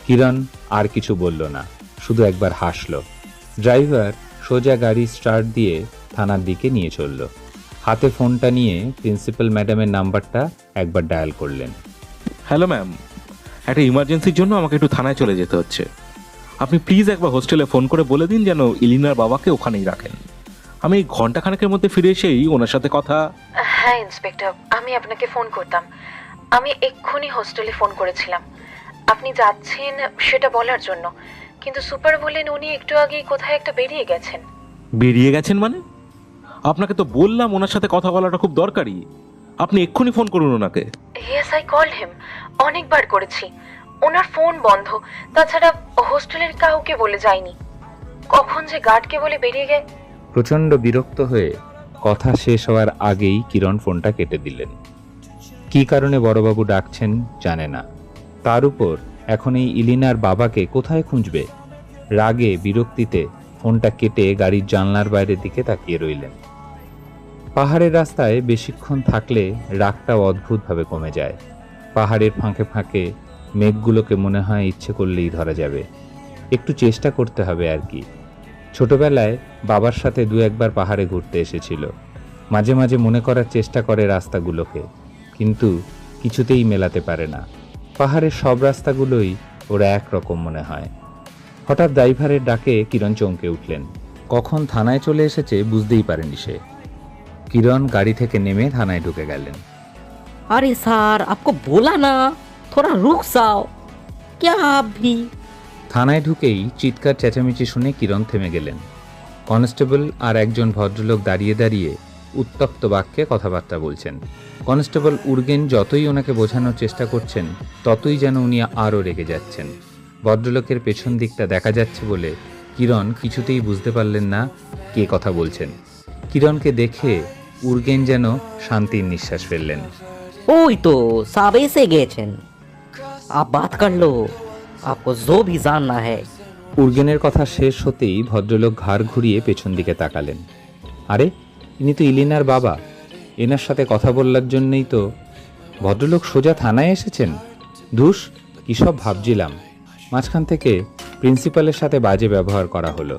কিরণ আর কিছু বলল না, শুধু একবার হাসল। ড্রাইভার সোজা গাড়ি স্টার্ট দিয়ে থানার দিকে নিয়ে চলল। হাতে ফোনটা নিয়ে প্রিন্সিপাল ম্যাডামের নাম্বারটা একবার ডায়াল করলেন। হ্যালো ম্যাম, একটা ইমার্জেন্সির জন্য আমাকে একটু থানায় চলে যেতে হচ্ছে। আপনি প্লিজ একবার হোস্টেলে ফোন করে বলে দিন যেন ইলিনার বাবাকে ওখানেই রাখেন। আমি ঘন্টাখানেকের মধ্যে ফিরে এসেই ওনার সাথে কথা। হ্যাঁ ইন্সপেক্টর, আমি আপনাকে ফোন করতাম। আমি এক্ষুনি হোস্টেলে ফোন করেছিলাম আপনি যাচ্ছেন সেটা বলার জন্য, কিন্তু সুপার বললেন উনি একটু আগেই কোথায় একটা বেরিয়ে গেছেন। বেরিয়ে গেছেন মানে? আপনাকে তো বললাম ওনার সাথে কথা বলাটা খুব দরকারি। আপনি এক্ষুনি ফোন করুন ওনাকে। ইয়েস, আই কল্ড হিম, অনেকবার করেছি। ওনার ফোন বন্ধ, তাছাড়া হোস্টেলের কাউকে বলে যায়নি। কখন যে গার্ডকে বলে বেরিয়ে গেছে। প্রচণ্ড বিরক্ত হয়ে কথা শেষ হওয়ার আগেই কিরণ ফোনটা কেটে দিলেন। কী কারণে বড়বাবু ডাকছেন জানে না, তার উপর এখন এই ইলিনার বাবাকে কোথায় খুঁজবে। রাগে বিরক্তিতে ফোনটা কেটে গাড়ির জানলার বাইরের দিকে তাকিয়ে রইলেন। পাহাড়ের রাস্তায় বেশিক্ষণ থাকলে রাগটাও অদ্ভুতভাবে কমে যায়। পাহাড়ের ফাঁকে ফাঁকে মেঘগুলোকে মনে হয় ইচ্ছে করলেই ধরা যাবে। একটু চেষ্টা করতে হবে আর কি। ছোটবেলায় বাবার সাথে দু একবার পাহাড়ে ঘুরতে এসেছিল। মাঝে মাঝে মনে করার চেষ্টা করে রাস্তাগুলোকে, কিন্তু কিছুতেই মেলাতে পারে না। পাহাড়ের সব রাস্তাগুলোই ওর একরকম মনে হয়। হঠাৎ ড্রাইভারের ডাকে কিরণ চমকে উঠলেন। কখন থানায় চলে এসেছে বুঝতেই পারেনি সে। কিরণ গাড়ি থেকে নেমে থানায় ঢুকে গেলেন। अरे सर, आपको बोला ना थोड़ा रुक जाओ। क्या आप भी? থানায় ঢুকেই চিৎকার চেঁচামেচি শুনে কিরণ থেমে গেলেন। কনস্টেবল আর একজন ভদ্রলোক দাঁড়িয়ে দাঁড়িয়ে উত্তপ্ত বাক্যে কথাবার্তা বলছেন। কনস্টেবল উর্গেন যতই ওনাকে বোঝানোর চেষ্টা করছেন ততই যেন উনি আরও রেগে যাচ্ছেন। ভদ্রলোকের পেছন দিকটা দেখা যাচ্ছে বলে কিরণ কিছুতেই বুঝতে পারলেন না কে কথা বলছেন। কিরণকে দেখে উর্গেন যেন শান্তির নিঃশ্বাস ফেললেন। ओई तो साबे से गए छन। आप बात कर लो, आपको जो भी जानना है। উর্গেনের কথা শেষ হতেই ভদ্রলোক ঘাড় ঘুরিয়ে পেছন দিকে তাকালেন। আরে, ইনি তো ইলিনার বাবা। এনার সাথে কথা বলার জন্যই তো ভদ্রলোক সোজা থানায় এসেছেন। ধুস, কী সব ভাবছিলাম। মাঝখান থেকে প্রিন্সিপালের সাথে বাজে ব্যবহার করা হলো।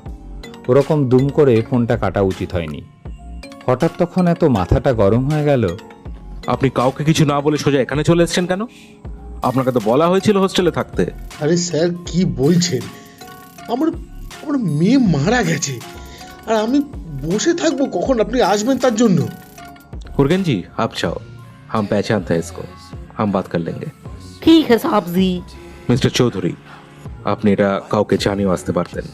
ওরকম দুম করে ফোনটা কাটা উচিত হয়নি। হঠাৎ তখন এত মাথাটা গরম হয়ে গেল। আপনি কাউকে কিছু না বলে সোজা এখানে চলে এসেছেন কেন? আপনাকে তো বলা হয়েছিল হোস্টেলে থাকতে। আরে স্যার কি বলছেন? আমার আমার মেয়ে মারা গেছে আর আমি বসে থাকবো কখন আপনি আসবেন তার জন্য? उर्गेन जी, आप जाओ, हम पहचानते हैं इसको, हम बात कर लेंगे। ठीक है साहब जी। মিস্টার চৌধুরী, আপনি এটা কাউকে জানিয়েও আসতে পারতেন।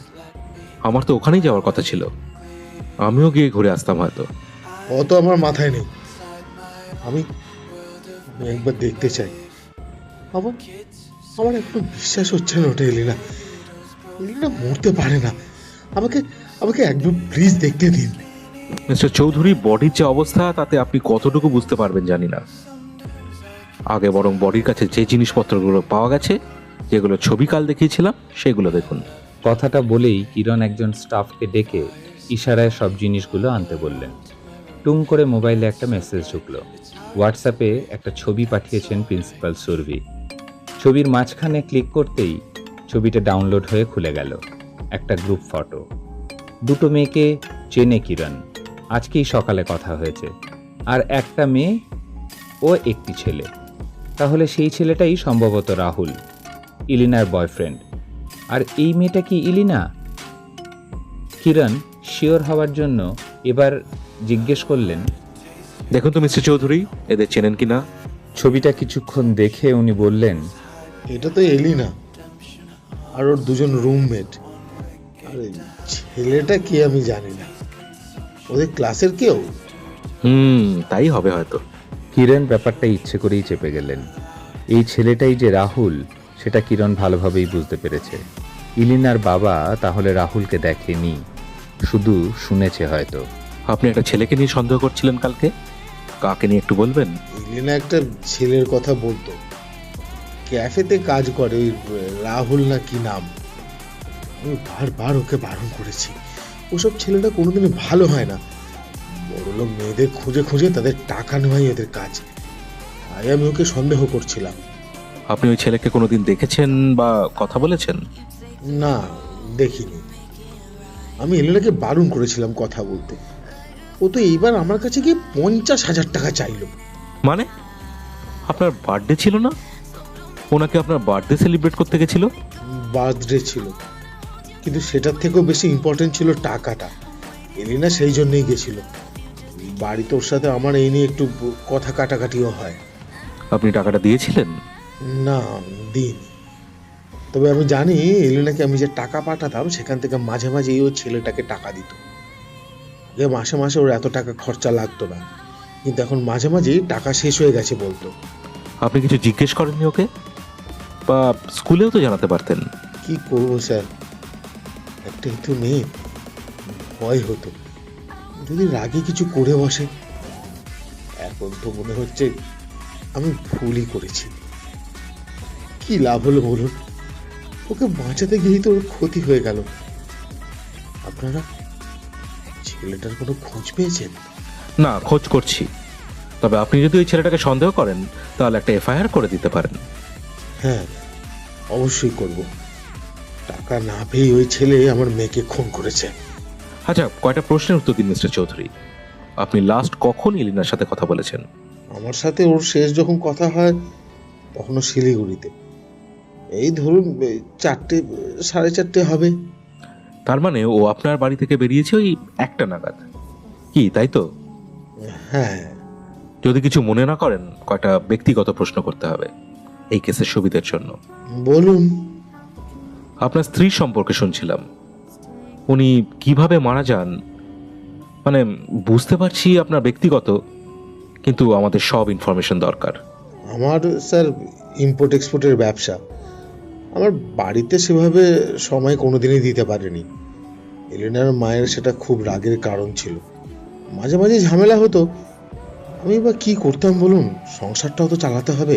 আমার তো ওখানেই যাওয়ার কথা ছিল। আমিও গিয়ে ঘুরে আসতাম হয়তো। অত আমার মাথায় নেই। আমি একবার দেখতে চাই। আমার আমার একটু বিশ্বাস হচ্ছে না ওটা এলিনা। এলিনা মরতে পারে না। আমাকে আমাকে একবার প্লিজ দেখতে দিন। মিস্টার চৌধুরী, বডির যে অবস্থা তাতে আপনি কতটুকু বুঝতে পারবেন জানি না। আগে বরং বডির কাছে যে জিনিসপত্রগুলো পাওয়া গেছে, যেগুলো ছবি কাল দেখিয়েছিলাম, সেগুলো দেখুন। কথাটা বলেই কিরণ একজন স্টাফকে ডেকে ইশারায় সব জিনিসগুলো আনতে বললেন। টুং করে মোবাইলে একটা মেসেজ ঢুকলো। হোয়াটসঅ্যাপে একটা ছবি পাঠিয়েছেন প্রিন্সিপাল সুরভি। ছবির মাঝখানে ক্লিক করতেই ছবিটা ডাউনলোড হয়ে খুলে গেল। একটা গ্রুপ ফটো। দুটো মেয়েকে চেনে কিরণ, আজকেই সকালে কথা হয়েছে। আর একটা মেয়ে ও একটি ছেলে। তাহলে সেই ছেলেটাই সম্ভবত রাহুল, ইলিনার বয়ফ্রেন্ড। আর এই মেয়েটা কি ইলিনা? কিরণ শিওর হওয়ার জন্য এবার জিজ্ঞেস করলেন, দেখুন তো মিস্টার চৌধুরী, এদের চেনেন কি না? ছবিটা কিছুক্ষণ দেখে উনি বললেন, এটা তো এলিনা আর ওর দুজন রুমমেট। আর ছেলেটা কি আমি জানি না। ওদের ক্লাসের কেউ? তাই হবে হয়তো। কিরণ ব্যাপারটা ইচ্ছে করেই চেপে গেলেন। এই ছেলেটাই যে রাহুল সেটা কিরণ ভালোভাবেই বুঝতে পেরেছে। ইলিনার বাবা তাহলে রাহুলকে দেখেনি, শুধু শুনেছে হয়তো। আপনি একটা ছেলেকে নিয়ে সন্দেহ করছিলেন কালকে, কাকে নিয়ে একটু বলবেন? এলিনা একটা ছেলের কথা বলতো। ক্যাফেতে কাজ করে, ওই রাহুল না কি নাম। আমি বারবার ওকে বারণ করেছি, ওসব ছেলেটা কোনোদিনই ভালো হয় না। বড়লোক মেয়েদের খুঁজে খুঁজে তাদের টাকা নেওয়াই এদের কাজ। তাই আমি ওকে সন্দেহ করছিলাম। আপনি ওই ছেলেকে কোনোদিন দেখেছেন বা কথা বলেছেন? না, দেখিনি। আমি এলেনাকে বারণ করেছিলাম কথা বলতে। ও তো এইবার আমার কাছে গিয়ে 50,000 টাকা চাইলো। মানে আপনার বার্থডে ছিল না? ওনাকে আপনার বার্থডে সেলিব্রেট করতে গেছিল? বার্থডে ছিল, কিন্তু সেটার থেকেও বেশি ইম্পর্টেন্ট ছিল টাকাটা। এলিনা সেই জন্যই গেছিল। বাড়িতে ওর সাথে আমার এই নিয়ে একটু কথা কাটাকাটিও হয়। আপনি টাকাটা দিয়েছিলেন? না, দিইনি। তবে আমি জানি এলিনাকে আমি যে টাকা পাঠাতাম সেখান থেকে মাঝে মাঝে ওই ছেলেটাকে টাকা দিত। যে মাসে মাসে ওর এত টাকা খরচা লাগতো না, কিন্তু এখন মাঝে মাঝেই টাকা শেষ হয়ে গেছে বলতো। আপনি কিছু জিজ্ঞেস করেননি ওকে? বা স্কুলেও তো জানাতে পারতেন। কি করবো স্যার, একটাই তো মেয়ে, ভয় হতো যদি রাগে কিছু করে বসে। এখন তো মনে হচ্ছে আমি ভুলই করেছি। কি লাভ হলো বলুন? ওকে বাঁচাতে গিয়েই তো ওর ক্ষতি হয়ে গেল। আপনারা ছেলেটার কোনো খোঁজ পেয়েছেন? না, খোঁজ করছি। তবে আপনি যদি ওই ছেলেটাকে সন্দেহ করেন তাহলে একটা এফআইআর করে দিতে পারেন। হ্যাঁ, অবশ্যই করব। টাকা না পেয়ে ওই ছেলে আমার মেয়েকে খুন করেছে। আচ্ছা, কয়টা প্রশ্নের উত্তর দিন মিস্টার চৌধুরী। আপনি লাস্ট কখন এলিনার সাথে কথা বলেছেন? আমার সাথে ওর শেষ যখন কথা হয় তখনও শিলিগুড়িতে। এই ধরুন 4টে 4:30 হবে। তার মানে ও আপনার বাড়ি থেকে বেরিয়েছে ওই 1টা নাগাদ, কি তাই তো? হ্যাঁ। যদি কিছু মনে না করেন, কয়টা ব্যক্তিগত প্রশ্ন করতে হবে এই কেসের সুবিধার জন্য। বলুন। আপনার স্ত্রীর সম্পর্কে শুনছিলাম, উনি কিভাবে মারা যান, মানে বুঝতে পারছি আপনার ব্যক্তিগত, কিন্তু আমাদের সব ইনফরমেশন দরকার। আমার স্যার ইম্পোর্ট এক্সপোর্টের ব্যবসা। আমার বাড়িতে সেভাবে সময় কোনোদিনই দিতে পারেনি। এলিনার মায়ের সেটা খুব রাগের কারণ ছিল। মাঝে মাঝে ঝামেলা হতো। আমি বা কি করতাম বলুন? সংসারটাও তো চালাতে হবে।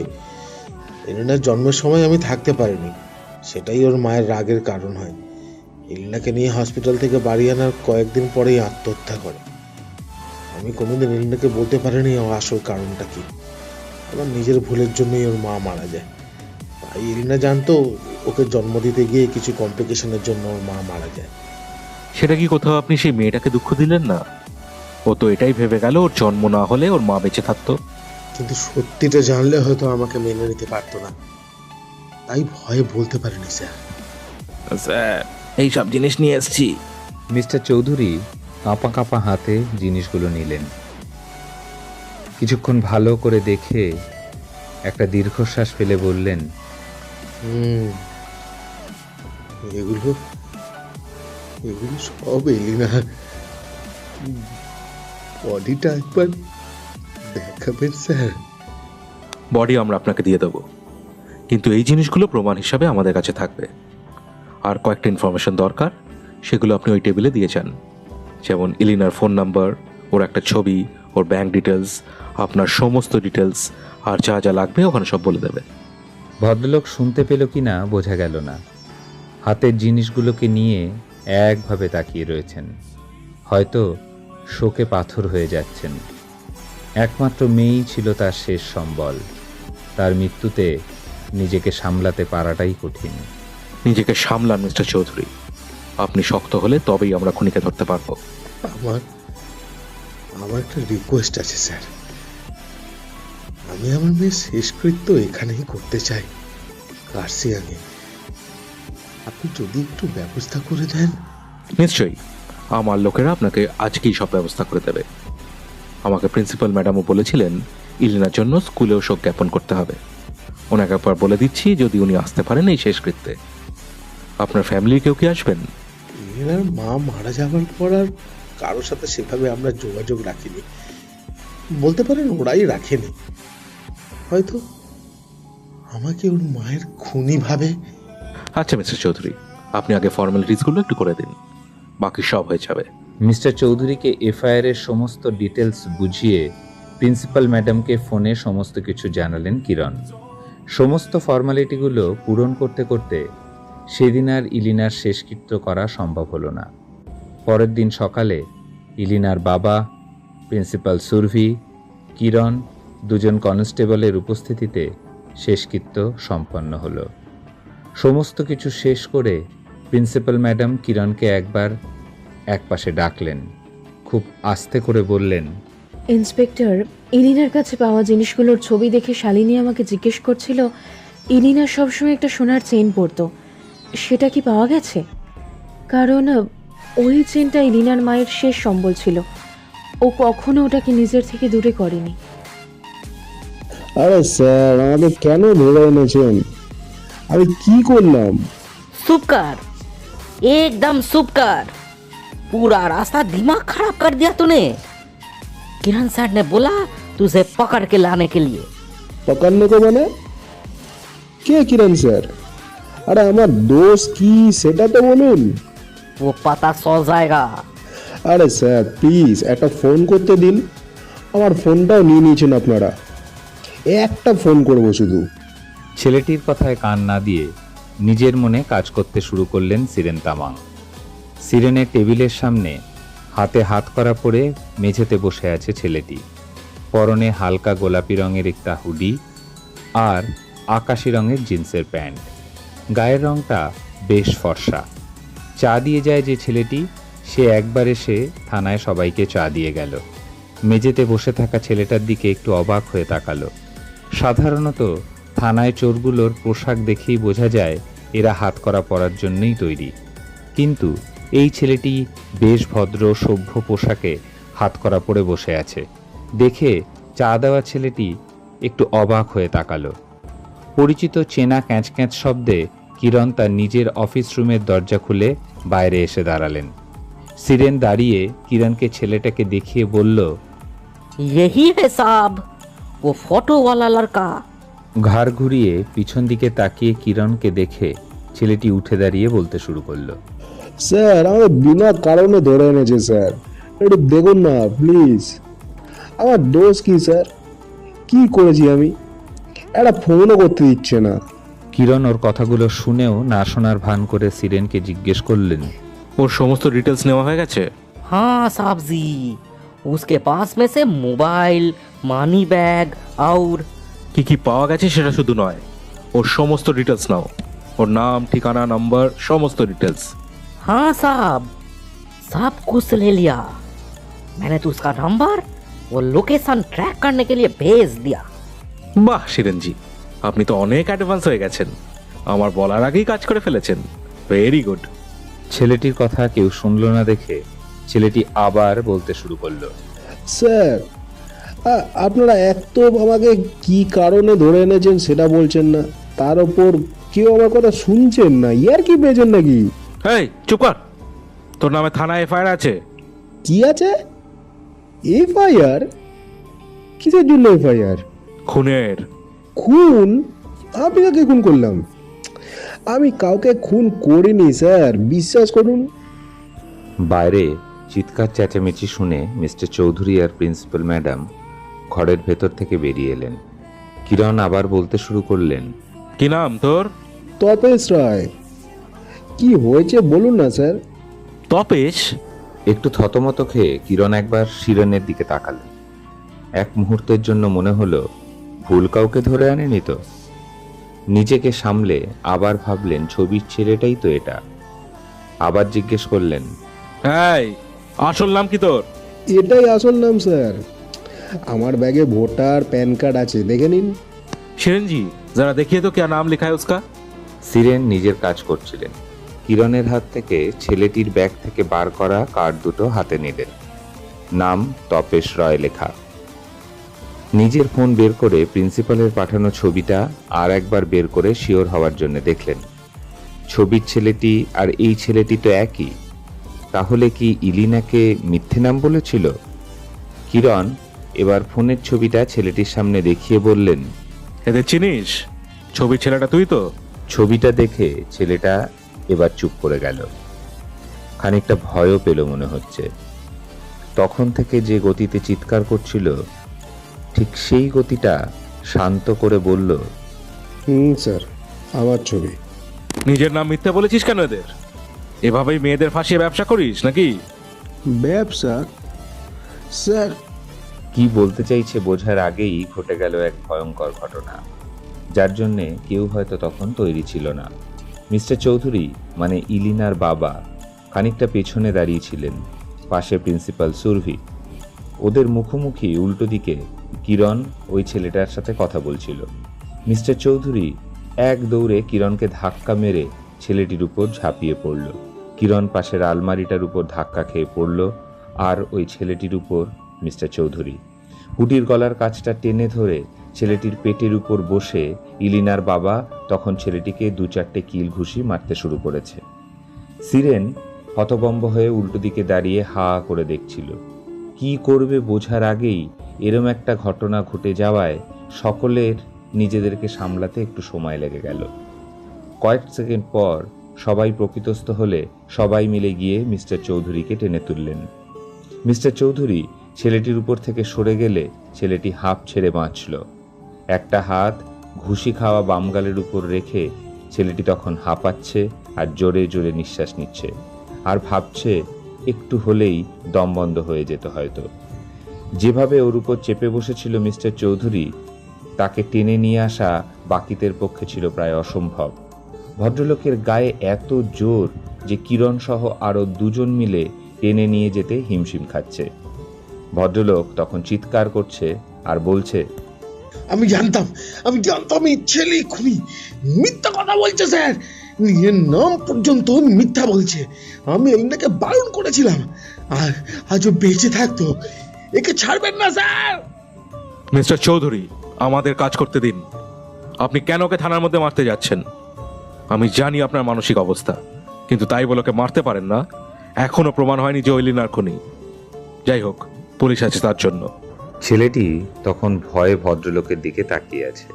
এলিনার জন্মের সময় আমি থাকতে পারিনি, সেটাই ওর মায়ের রাগের কারণ হয়। এলিনাকে নিয়ে হসপিটাল থেকে বাড়ি আনার কয়েকদিন পরেই আত্মহত্যা করে। আমি কোনোদিন এলিনাকে বলতে পারিনি ওর আসল কারণটা কি। আমার নিজের ভুলের জন্যই ওর মা মারা যায়। তাই এলিনা জানতো ওকে জন্ম দিতে গিয়ে কিছু কমপ্লিকেশনের জন্য ওর মা মারা যায়। সেটা কি কোথাও আপনি সেই মেয়েটাকে দুঃখ দিলেন না? ও তো এটাই ভেবে গেল ওর জন্ম না হলে ওর মা বেঁচে থাকতো। কিন্তু সত্যিটা জানলে হয়তো আমাকে মেনে নিতে পারতো না, তাই ভয়ে বলতে পারিনি স্যার। স্যার, এই সব জিনিস নিয়ে এসেছি। মিস্টার চৌধুরী কাঁপা কাঁপা হাতে জিনিসগুলো নিলেন। কিছুক্ষণ ভালো করে দেখে একটা দীর্ঘশ্বাস ফেলে বললেন, এগুলো এগুলো সব এলিনার। বডিটা একবার দেখাবেন স্যার? বডি আমরা আপনাকে দিয়ে দেবো, কিন্তু এই জিনিসগুলো প্রমাণ হিসাবে আমাদের কাছে থাকবে। আর কয়েকটা ইনফরমেশন দরকার, সেগুলো আপনি ওই টেবিলে দিয়ে যান। যেমন এলিনার ফোন নাম্বার, ওর একটা ছবি, ওর ব্যাংক ডিটেলস, আপনার সমস্ত ডিটেলস, আর যা যা লাগবে ওখানে সব বলে দেবে। ভদ্রলোক শুনতে পেল কি না বোঝা গেল না। হাতের জিনিসগুলোকে নিয়ে একভাবে তাকিয়ে রয়েছেন, হয়তো শোকে পাথর হয়ে যাচ্ছেন। একমাত্র মেয়েই ছিল তার শেষ সম্বল। তার মৃত্যুতে নিজেকে সামলাতে পারাটাই কঠিন। নিজেকে সামলান মিস্টার চৌধুরী। আপনি শক্ত হলে তবেই আমরা খুনিকে ধরতে পারবো। আমার একটা রিকোয়েস্ট আছে স্যার। আমি আমার মেয়ের শেষকৃত্য এখানেই করতে চাই, কার্সিয়াঙে। আপনি যদি একটু ব্যবস্থা করে দেন। নিশ্চয়ই, আমার লোকেরা আপনাকে আজকেই সব ব্যবস্থা করে দেবে। আমাকে প্রিন্সিপাল ম্যাডামও বলেছিলেন ইলিনার জন্য স্কুলেও শোক জ্ঞাপন করতে হবে। ওনাকে একবার বলে দিচ্ছি, যদি উনি আসতে পারেন এই শেষকৃত্যে। আপনার ফ্যামিলির কেউ কি আসবেন? এনার মা মারা যাওয়ার পর আর কারোর সাথে সেভাবে আমরা যোগাযোগ রাখিনি। বলতে পারেন ওরাই রাখেনি। হয়তো আমাকে ওর মায়ের খুনি ভাবে। আচ্ছা মিস্টার চৌধুরী, আপনি আগে ফর্মালিটিসগুলো একটু করে দিন, বাকি সব হয়ে যাবে। মিস্টার চৌধুরীকে এফআইআর এর সমস্ত ডিটেলস বুঝিয়ে প্রিন্সিপাল ম্যাডামকে ফোনে সমস্ত কিছু জানালেন কিরণ। সমস্ত ফর্মালিটিগুলো পূরণ করতে করতে সেদিন আর ইলিনার শেষকৃত্য করা সম্ভব হলো না। পরের দিন সকালে ইলিনার বাবা, প্রিন্সিপাল সুরভি, কিরণ, দুজন কনস্টেবলের উপস্থিতিতে শেষকৃত্য সম্পন্ন হলো। সমস্ত কিছু শেষ করে প্রিন্সিপাল ম্যাডাম কিরণকে একবার একপাশে ডাকলেন, খুব আস্তে করে বললেন, ইন্সপেক্টর, ইলিনার কাছে পাওয়া জিনিসগুলোর ছবি দেখে শালিনী আমাকে জিজ্ঞেস করছিল ইলিনা সবসময় একটা সোনার চেন পরতো, সেটা কি পাওয়া গেছে? কারণ ওই চেনটা ইলিনার মায়ের শেষ সম্বল ছিল, ও কখনো ওটাকে নিজের থেকে দূরে করেনি। আরে স্যার, আমাকে কেন ধরে এনেছেন? আমি কি করলাম? चुप कर, एकदम चुप कर। पूरा रास्ता दिमाग खराब कर दिया तूने। किरण सर ने बोला तुझे पकड़ के लाने के लिए। पकड़ने को মানে? কে কিরণ স্যার? আরে আমার দোষ কি সেটা তো বলুন। वो पता चल जाएगा। আরে স্যার প্লিজ একটা ফোন করতে দিন। আমার ফোনটাও নিয়ে নিয়েছেন আপনারা। একটা ফোন করবো শুধু। ছেলেটির কথায় কান না দিয়ে নিজের মনে কাজ করতে শুরু করলেন সিরেন তামাং। সিরেনের টেবিলের সামনে হাতে হাত করা পরে মেঝেতে বসে আছে ছেলেটি। পরনে হালকা গোলাপি রঙের একটা হুডি আর আকাশি রঙের জিন্সের প্যান্ট। গায়ের রংটা বেশ ফর্সা। চা দিয়ে যায় যে ছেলেটি, সে একবার এসে থানায় সবাইকে চা দিয়ে গেল। মেঝেতে বসে থাকা ছেলেটার দিকে একটু অবাক হয়ে তাকালো। সাধারণত থানায় চোরগুলোর পোশাক দেখেই বোঝা যায় এরা হাতকড়া পরার জন্যই তৈরি, কিন্তু এই ছেলেটি বেশ ভদ্র সভ্য পোশাকে হাতকড়া পরে বসে আছে দেখে চা দেওয়া ছেলেটি একটু অবাক হয়ে তাকালো। পরিচিত চেনা ক্যাঁচ ক্যাঁচ শব্দে কিরণ তার নিজের অফিস রুমের দরজা খুলে বাইরে এসে দাঁড়ালেন। সিরেন দাঁড়িয়ে কিরণকে ছেলেটাকে দেখিয়ে বলল, यही है साहब, वो फोटो वाला लड़का। ঘাড় ঘুরিয়ে পিছন দিকে তাকিয়ে কিরণকে দেখে ছেলেটি উঠে দাঁড়িয়ে বলতে শুরু করলো, স্যার আমাকে বিনা কারণে ধরে এনেছে স্যার, একটু দেখুন না প্লিজ। আমার দোষ কি স্যার? কি করেছি আমি? একটা ফোনও করতে দিচ্ছে না। কিরণ ওর কথাগুলো শুনেও না শোনার ভান করে সিরেনকে জিজ্ঞেস করলেন, ওর সমস্ত ডিটেলস নেওয়া হয়ে গেছে? हाँ साहब जी, उसके पास में से मोबाइल, मानी बैग और কি কি পাওয়া গেছে সেটা শুধু নয়, ওর সমস্ত ডিটেলস নাও। ওর নাম, ঠিকানা, নাম্বার, সমস্ত ডিটেলস। हाँ साहब, सब कुछ ले लिया। मैंने तो उसका नंबर वो लोकेशन ट्रैक करने के लिए भेज दिया। বাহ শিরেনজি, আপনি তো অনেক অ্যাডভান্স হয়ে গেছেন। আমার বলার আগেই কাজ করে ফেলেছেন। Very good. ছেলেটির কথা কেউ শুনল না দেখে ছেলেটি আবার বলতে শুরু করলো, স্যার আপনারা এক তো আমাকে কি কারণে ধরে এনেছেন সেটা বলছেন না, তার ওপর কেউ আমার কথা শুনছেন না। ইয়ার কি পেয়েছেন নাকি? এই চুপ কর, তোর নামে থানায় এফআইআর আছে। কি আছে? এফআইআর? কিসের জন্য এফআইআর? খুনের। খুন? আমি কাকে খুন করলাম? আমি কাউকে খুন করিনি স্যার, বিশ্বাস করুন। বাইরে চিৎকার চেঁচামেচি শুনে মিস্টার চৌধুরী আর প্রিন্সিপাল ম্যাডাম ঘরের ভেতর থেকে বেরিয়ে এলেন। কিরণ আবার বলতে শুরু করলেন, কি নাম তোর? তপেশ রায়। কি হয়েছে বলুন না স্যার। তপেশ? একটু থতমত খেয়ে কিরণ একবার শিরনের দিকে তাকালেন। এক মুহূর্তের জন্য মনে হলো ভুল কাউকে ধরে আনেনি তো। নিজেকে সামলে আবার ভাবলেন ছবির ছেলেটাই তো এটা। আবার জিজ্ঞেস করলেন, এই আসল নাম কি তোর? এটাই আসল নাম স্যার। আমার ব্যাগে ভোটার প্যান কার্ড আছে, দেখে নিন। শিরেনজি যারা দেখিয়ে তো क्या नाम लिखा है उसका? সিরেন নিজের কাজ করছিলেন। কিরণের হাত থেকে ছেলেটির ব্যাগ থেকে বার করা কার্ড দুটো হাতে নিলেন। নাম তপেশ রয় লেখা। নিজের ফোন বের করে প্রিন্সিপালের পাঠানো ছবিটা আর একবার বের করে শিওর হওয়ার জন্য দেখলেন। ছবির ছেলেটি আর এই ছেলেটি তো একই। তাহলে কি ইলিনাকে মিথ্যে নাম বলেছিল? কিরণ এবার ফোনের ছবিটা ছেলেটির সামনে দেখিয়ে বললেন, এদের চিনিস? ছবির ছেলেটা তুই তো? ছবিটা দেখে ছেলেটা এবার চুপ করে গেল। খানিকটা ভয়ও পেল মনে হচ্ছে। তখন থেকে যে গতিতে চিৎকার করছিল ঠিক সেই গতিটা শান্ত করে বলল, স্যার আমার ছবি। নিজের নাম মিথ্যা বলেছিস কেন এদের? এভাবেই মেয়েদের ফাঁসিয়ে ব্যবসা করিস নাকি? ব্যবসা স্যার? কি বলতে চাইছে বোঝার আগেই ঘটে গেল এক ভয়ঙ্কর ঘটনা, যার জন্যে কেউ হয়তো তখন তৈরি ছিল না। মিস্টার চৌধুরী মানে ইলিনার বাবা খানিকটা পেছনে দাঁড়িয়েছিলেন, পাশে প্রিন্সিপাল সুরভি। ওদের মুখোমুখি উল্টো দিকে কিরণ ওই ছেলেটার সাথে কথা বলছিল। মিস্টার চৌধুরী এক দৌড়ে কিরণকে ধাক্কা মেরে ছেলেটির উপর ঝাঁপিয়ে পড়ল। কিরণ পাশের আলমারিটার উপর ধাক্কা খেয়ে পড়ল, আর ওই ছেলেটির উপর মিস্টার চৌধুরী হুডির গলার কাছটা টেনে ধরে ছেলেটির পেটের উপর বসে ইলিনার বাবা তখন ছেলেটিকে 2-4টে কিল ঘুষি মারতে শুরু করেছে। সিরেন হতভম্ব হয়ে উল্টো দিকে দাঁড়িয়ে হা করে দেখছিল। কি করবে বোঝার আগেই এরম একটা ঘটনা ঘটে যাওয়ায় সকলের নিজেদেরকে সামলাতে একটু সময় লেগে গেল। কয়েক সেকেন্ড পর সবাই প্রকৃতস্থ হলে সবাই মিলে গিয়ে মিস্টার চৌধুরীকে টেনে তুললেন। মিস্টার চৌধুরী ছেলেটির উপর থেকে সরে গেলে ছেলেটি হাঁপ ছেড়ে বাঁচল। একটা হাত ঘুষি খাওয়া বামগালের উপর রেখে ছেলেটি তখন হাঁপাচ্ছে আর জোরে জোরে নিঃশ্বাস নিচ্ছে, আর ভাবছে একটু হলেই দম বন্ধ হয়ে যেত হয়তো। যেভাবে ওর উপর চেপে বসেছিল মিস্টার চৌধুরী, তাকে টেনে নিয়ে আসা বাকিদের পক্ষে ছিল প্রায় অসম্ভব। ভদ্রলোকের গায়ে এত জোর যে কিরণ সহ আরও 2জন মিলে টেনে নিয়ে যেতে হিমশিম খাচ্ছে। ভদ্রলোক তখন চিৎকার করছে আর বলছে, আমি জানতাম এই ছেলে খুনি, মিথ্যা কথা বলছে স্যার, নিজের নাম পর্যন্ত মিথ্যা বলছে। আমি এলিনাকে বারণ করেছিলাম, আর আজও বেঁচে থাকতো। একে ছাড়বেন না স্যার। মিস্টার চৌধুরী, আমাদের কাজ করতে দিন। আপনি কেন ওকে থানার মধ্যে মারতে যাচ্ছেন? আমি জানি আপনার মানসিক অবস্থা, কিন্তু তাই বলে ওকে মারতে পারেন না। এখনো প্রমাণ হয়নি যে ইলিনার খুনি। যাই হোক, পুলিশ আছে তার জন্য। ছেলেটি তখন ভয়ে ভদ্রলোকের দিকে তাকিয়ে আছে।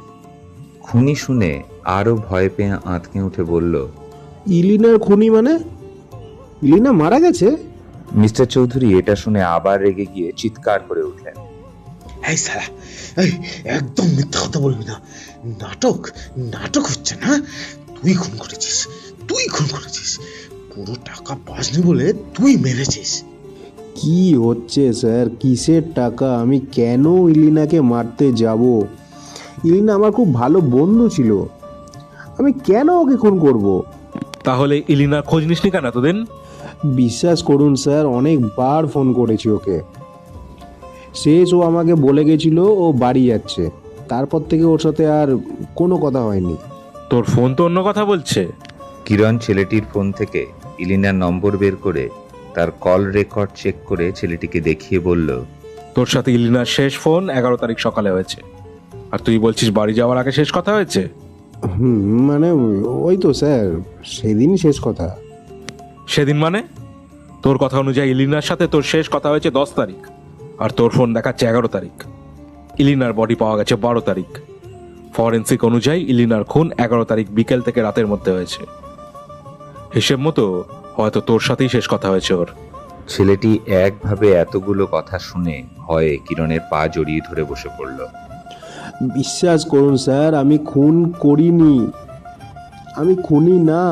খুনি শুনে আরো ভয় পেয়ে আঁতকে উঠে বলল, ইলিনার খুনি মানে? ইলিনা মারা গেছে? মিস্টার চৌধুরী এটা শুনে আবার রেগে গিয়ে চিৎকার করে উঠলেন, এই সালা, এই একদম মিথ্যা কথা বলবি না। নাটক হচ্ছে না। তুই খুন করেছিস। পুরো টাকা পাসনি বলে তুই মেরেছিস। কি হচ্ছে স্যার? কিসের টাকা? আমি কেন ইলিনাকে মারতে যাব? ইলিনা আমার খুব ভালো বন্ধু ছিল, আমি কেন ওকে খুন করব? তাহলে ইলিনার খোঁজ নিসনি কেন এতদিন? বিশ্বাস করুন স্যার, অনেকবার ফোন করেছি ওকে। শেষ ও আমাকে বলে গেছিল ও বাড়ি যাচ্ছে, তারপর থেকে ওর সাথে আর কোনো কথা হয়নি। তোর ফোন তো অন্য কথা বলছে। কিরণ ছেলেটির ফোন থেকে ইলিনার নম্বর বের করে তার কল রেকর্ড চেক করে ছেলেটিকে দেখিয়ে বলল, তোর সাথে ইলিনার শেষ ফোন 11 তারিখ সকালে হয়েছে, আর তুই বলছিস বাড়ি যাওয়ার আগে শেষ কথা হয়েছে। মানে ওই তো স্যার, সেদিনই শেষ কথা। সেদিন মানে? তোর কথা অনুযায়ী ইলিনার সাথে তোর শেষ কথা হয়েছে 10 তারিখ, আর তোর ফোন দেখাচ্ছে 11 তারিখ। ইলিনার বডি পাওয়া গেছে 12 তারিখ। ফরেন্সিক অনুযায়ী ইলিনার খুন 11 তারিখ বিকেল থেকে রাতের মধ্যে হয়েছে। হিসেব মতো হয়তো তোর সাথেই শেষ কথা হয়েছে ওর। ছেলেটি একভাবে এতগুলো কথা শুনে ভয়ে কিরণের পা জড়িয়ে ধরে বসে পড়ল। বিশ্বাস করুন স্যার, আমি খুন করিনি, আমি খুনি না।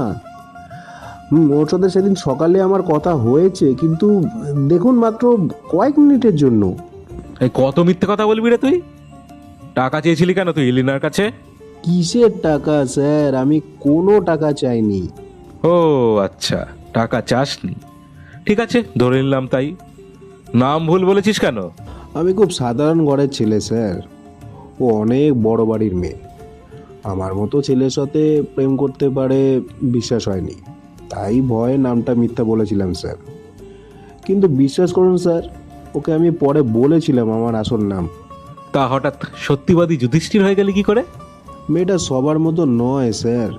ওর সাথে সেদিন সকালে আমার কথা হয়েছে, কিন্তু দেখুন মাত্র কয়েক মিনিটের জন্য। এই কত মিথ্যে কথা বলবি রে তুই? টাকা চেয়েছিলি কেন তুই ইলিনার কাছে? কিসের টাকা স্যার? আমি কোনো টাকা চাইনি। ও আচ্ছা, টাকা চাসনি। ঠিক আছে, ধরে নিলাম তাই। নাম ভুল বলেছিস কেন? আমি খুব সাধারণ ঘরের ছেলে স্যার, ও অনেক বড় বাড়ির মেয়ে। আমার মতো ছেলের সাথে প্রেম করতে পারে বিশ্বাস হয়নি, তাই ভয়ে নামটা মিথ্যা বলেছিলাম স্যার। কিন্তু বিশ্বাস করুন স্যার, ওকে আমি পরে বলেছিলাম আমার আসল নাম। তা হঠাৎ সত্যিবাদী যুধিষ্ঠির হয়ে গেলি কি করে? মেয়েটা সবার মতো নয় স্যার,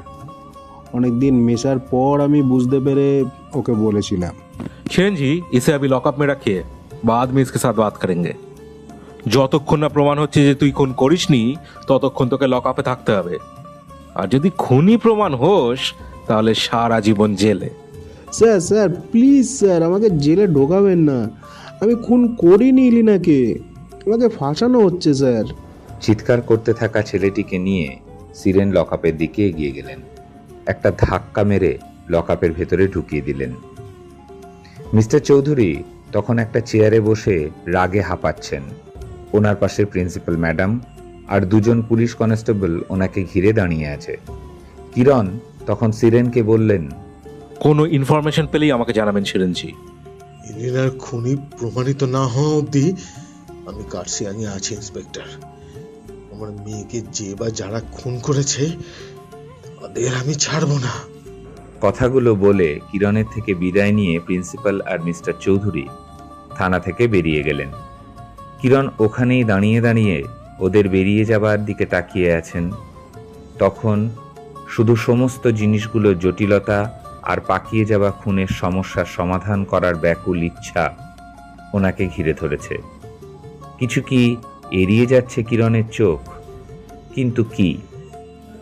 অনেকদিন মেশার পর আমি বুঝতে পেরে ওকে বলেছিলাম। किरण जी, इसे अभी लॉकअप में रखिए, बाद में इसके साथ बात करेंगे। যতক্ষণ না প্রমাণ হচ্ছে যে তুই খুন করিসনি ততক্ষণ তোকে লকআপে থাকতে হবে, আর যদি খুনি প্রমাণ হোস তাহলে সারা জীবন জেলে। স্যার স্যার প্লিজ স্যার, আমাকে জেলে ঢোকাবেন না, আমি খুন করিনি ইলিনাকে, আমাকে ফাঁসানো হচ্ছে স্যার। চিৎকার করতে থাকা ছেলেটিকে নিয়ে সিরেন লকআপের দিকে এগিয়ে গেলেন। একটা ধাক্কা মেরে লকআপের ভেতরে ঢুকিয়ে দিলেন। মিস্টার চৌধুরী তখন একটা চেয়ারে বসে রাগে হাঁপাচ্ছেন। ওনার পাশে প্রিন্সিপাল ম্যাডাম আর দুজন পুলিশ কনস্টেবল ওনাকে ঘিরে দাঁড়িয়ে আছে। কিরণ তখন সিরেনকে বললেন, কোনো ইনফরমেশন পেলেই আমাকে জানাবেন সিরেনজি। এলিনার খুনি প্রমাণিত না হওয়া অবধি আমি কার্শিয়াংয়ে আছি ইন্সপেক্টর। আমার মেয়েকে যে বা যারা খুন করেছে তাদের আমি ছাড়বো না। কথাগুলো বলে কিরণের থেকে বিদায় নিয়ে প্রিন্সিপাল আর মিস্টার চৌধুরী থানা থেকে বেরিয়ে গেলেন। কিরণ ওখানেই দাঁড়িয়ে দাঁড়িয়ে ওদের বেরিয়ে যাবার দিকে তাকিয়ে আছেন। তখন শুধু সমস্ত জিনিসগুলোর জটিলতা আর পাকিয়ে যাওয়া খুনের সমস্যার সমাধান করার ব্যাকুল ইচ্ছা ওনাকে ঘিরে ধরেছে। কিছু কি এড়িয়ে যাচ্ছে কিরণের চোখ? কিন্তু কি?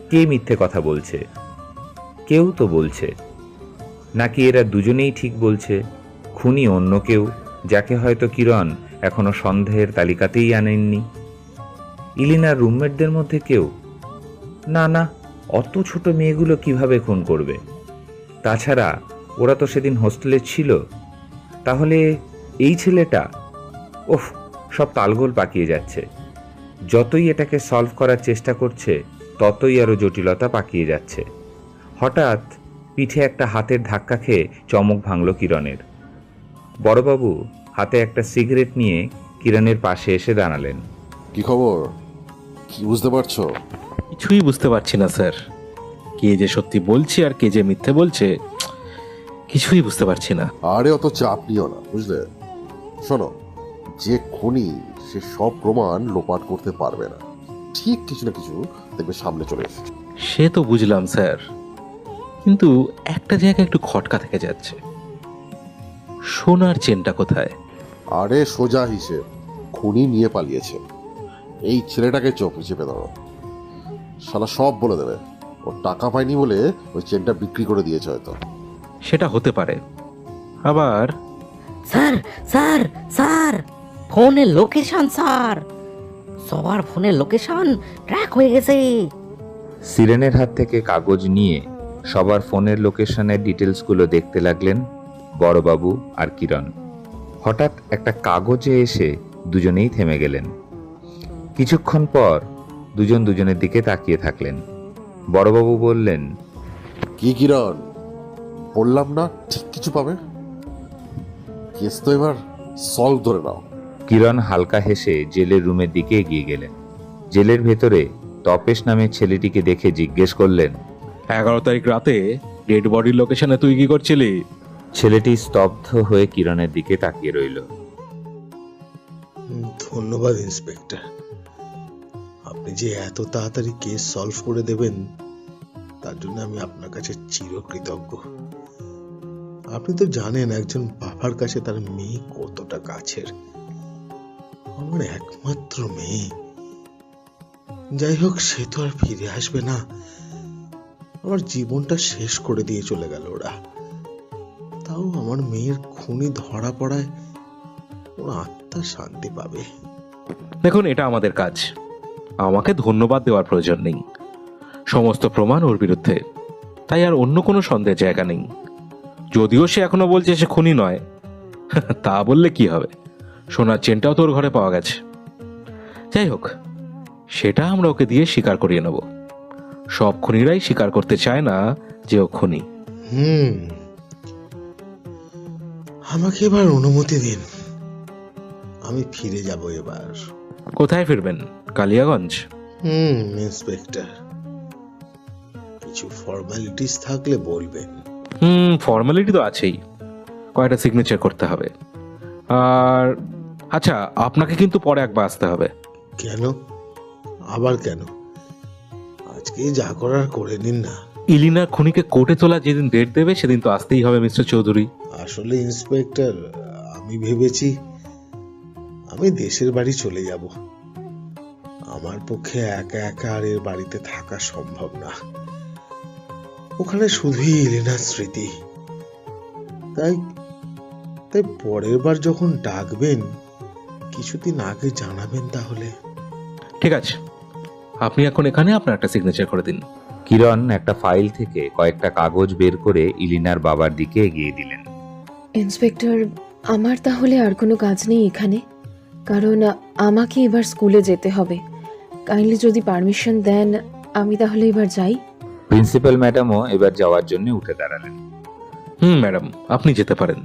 কে মিথ্যে কথা বলছে? কেউ তো বলছে। নাকি এরা দুজনেই ঠিক বলছে? খুনি অন্য কেউ, যাকে হয়তো কিরণ এখনো সন্দেহের তালিকাতেই আনেননি? ইলিনার রুমমেটদের মধ্যে কেউ? না না, অত ছোট মেয়েগুলো কিভাবে খুন করবে? তাছাড়া ওরা তো সেদিন হোস্টেলে ছিল। তাহলে এই ছেলেটা? ওহ, সব তালগোল পাকিয়ে যাচ্ছে। যতই এটাকে সলভ করার চেষ্টা করছে ততই আরো জটিলতা পাকিয়ে যাচ্ছে। হঠাৎ পিঠে একটা হাতের ধাক্কা খেয়ে চমক ভাঙল কিরণের। বড়বাবু হাতে একটা সিগারেট নিয়ে কিরণের পাশে এসে দাঁড়ালেন। কি খবর? কি বুঝতে পারছো? কিছুই বুঝতে পারছি না স্যার। কে যে সত্যি বলছে আর কে যে মিথ্যে বলছে কিছুই বুঝতে পারছি না। আরে অত চাপ নিও না, বুঝলে? শোনো, যে খুনি সে সব প্রমাণ লোপাট করতে পারবে না। ঠিক কিছু না কিছু দেখবে সামনে চলে এসেছে। সে তো বুঝলাম স্যার, কিন্তু একটা জায়গায় একটু খটকা থেকে যাচ্ছে। সোনার চেনটা কোথায়? আরে সোজা হিসেব, খুনি নিয়ে পালিয়েছে। এই ছেলেটাকে চোখ চেপে ধরো, শালা সব বলে দেবে। ও টাকা পায়নি বলে ওই চেনটা বিক্রি করে দিয়েছে হয়তো। সেটা হতে পারে। আবার স্যার স্যার স্যার, ফোনের লোকেশন স্যার, সবার ফোনের লোকেশন ট্র্যাক হয়ে গেছে। সিরেনের হাত থেকে কাগজ নিয়ে সবার ফোনের লোকেশনের ডিটেলসগুলো দেখতে লাগলেন বড়বাবু আর কিরণ। হঠাৎ একটা কাগজে এসে দুজনেই থেমে গেলেন। কিছুক্ষণ পর দুজন দুজনের দিকে তাকিয়ে থাকলেন। বড়বাবু বললেন, কি কিরণ, বললাম না ঠিক কিছু পাবে? কেস তো এবার সলভ ধরে নাও। কিরণ হালকা হেসে জেলের রুমের দিকে এগিয়ে গেলেন। জেলের ভেতরে তপেশ নামের ছেলেটিকে দেখে জিজ্ঞেস করলেন, 11 তারিখ রাতে ডেড বডির লোকেশনে তুই কি করছিলি? ছেলেটি স্তব্ধ হয়ে কিরণের দিকে তাকিয়ে রইল। ধন্যবাদ ইন্সপেক্টর, আপনি যে এত তাড়াতাড়ি কেস সলভ করে দেবেন তার জন্য আমি আপনার কাছে চিরকৃতজ্ঞ। আপনি তো জানেন একজন বাবার কাছে তার মেয়ে কতটা কাছের। আমার একমাত্র মেয়ে। যাই হোক, সে তো আর ফিরে আসবে না। আমার জীবনটা শেষ করে দিয়ে চলে গেল ওরা। তাও আমার মেয়ের খুনি ধরা পড়ায় ওর আত্মা শান্তি পাবে। দেখুন, এটা আমাদের কাজ, আমাকে ধন্যবাদ দেওয়ার প্রয়োজন নেই। সমস্ত প্রমাণ ওর বিরুদ্ধে, তাই আর অন্য কোনো সন্দেহের জায়গা নেই। যদিও সে এখনো বলছে সে খুনি নয়, তা বললে কি হবে? সোনার চেনটাও তোর ঘরে পাওয়া গেছে। যাই হোক, সেটা আমরা ওকে দিয়ে স্বীকার করিয়ে নেব। সব খুনিরাই স্বীকার করতে চায় না যে ও খুনি। আমাকে এবার অনুমতি দিন, আমি ফিরে যাব এবার। কোথায় ফিরবেন? কালিয়াগঞ্জ? ইন্সপেক্টর, কিছু ফর্মালিটিস থাকলে বলবেন। ফর্মালিটি তো আছেই, কয়েকটা সিগনেচার করতে হবে। আর আচ্ছা, আপনাকে কিন্তু পরে একবার আসতে হবে। কেন? আবার কেন? আজকে যা করার করে নিন না। ইলিনার খুনিকে কোর্টে তোলা যেদিন ডেট দেবে সেদিন তো আসতেই হবে মিস্টার চৌধুরী। আসলে ইন্সপেক্টর, আমি ভেবেছি আমি দেশের বাড়ি চলে যাব। আমার পক্ষে একা একা আর এর বাড়িতে থাকা সম্ভব না। ওখানে শুধুই ইলিনার স্মৃতি। তাই পরের বার যখন ডাকবেন কিছুদিন আগে জানাবেন তাহলে। ঠিক আছে, আপনি এখন এখানে আপনার একটা সিগনেচার করে দিন। কিরণ একটা ফাইল থেকে কয়েকটা কাগজ বের করে ইলিনার বাবার দিকে এগিয়ে দিলেন। ইন্সপেক্টর, আমার তাহলে আর কোনো কাজ নেই এখানে, কারণ আমাকে এবার স্কুলে যেতে হবে। কাইন্ডলি যদি পারমিশন দেন আমি তাহলে এবার যাই। প্রিন্সিপাল ম্যাডামও এবার যাওয়ার জন্য উঠে দাঁড়ালেন। ম্যাডাম, আপনি যেতে পারেন।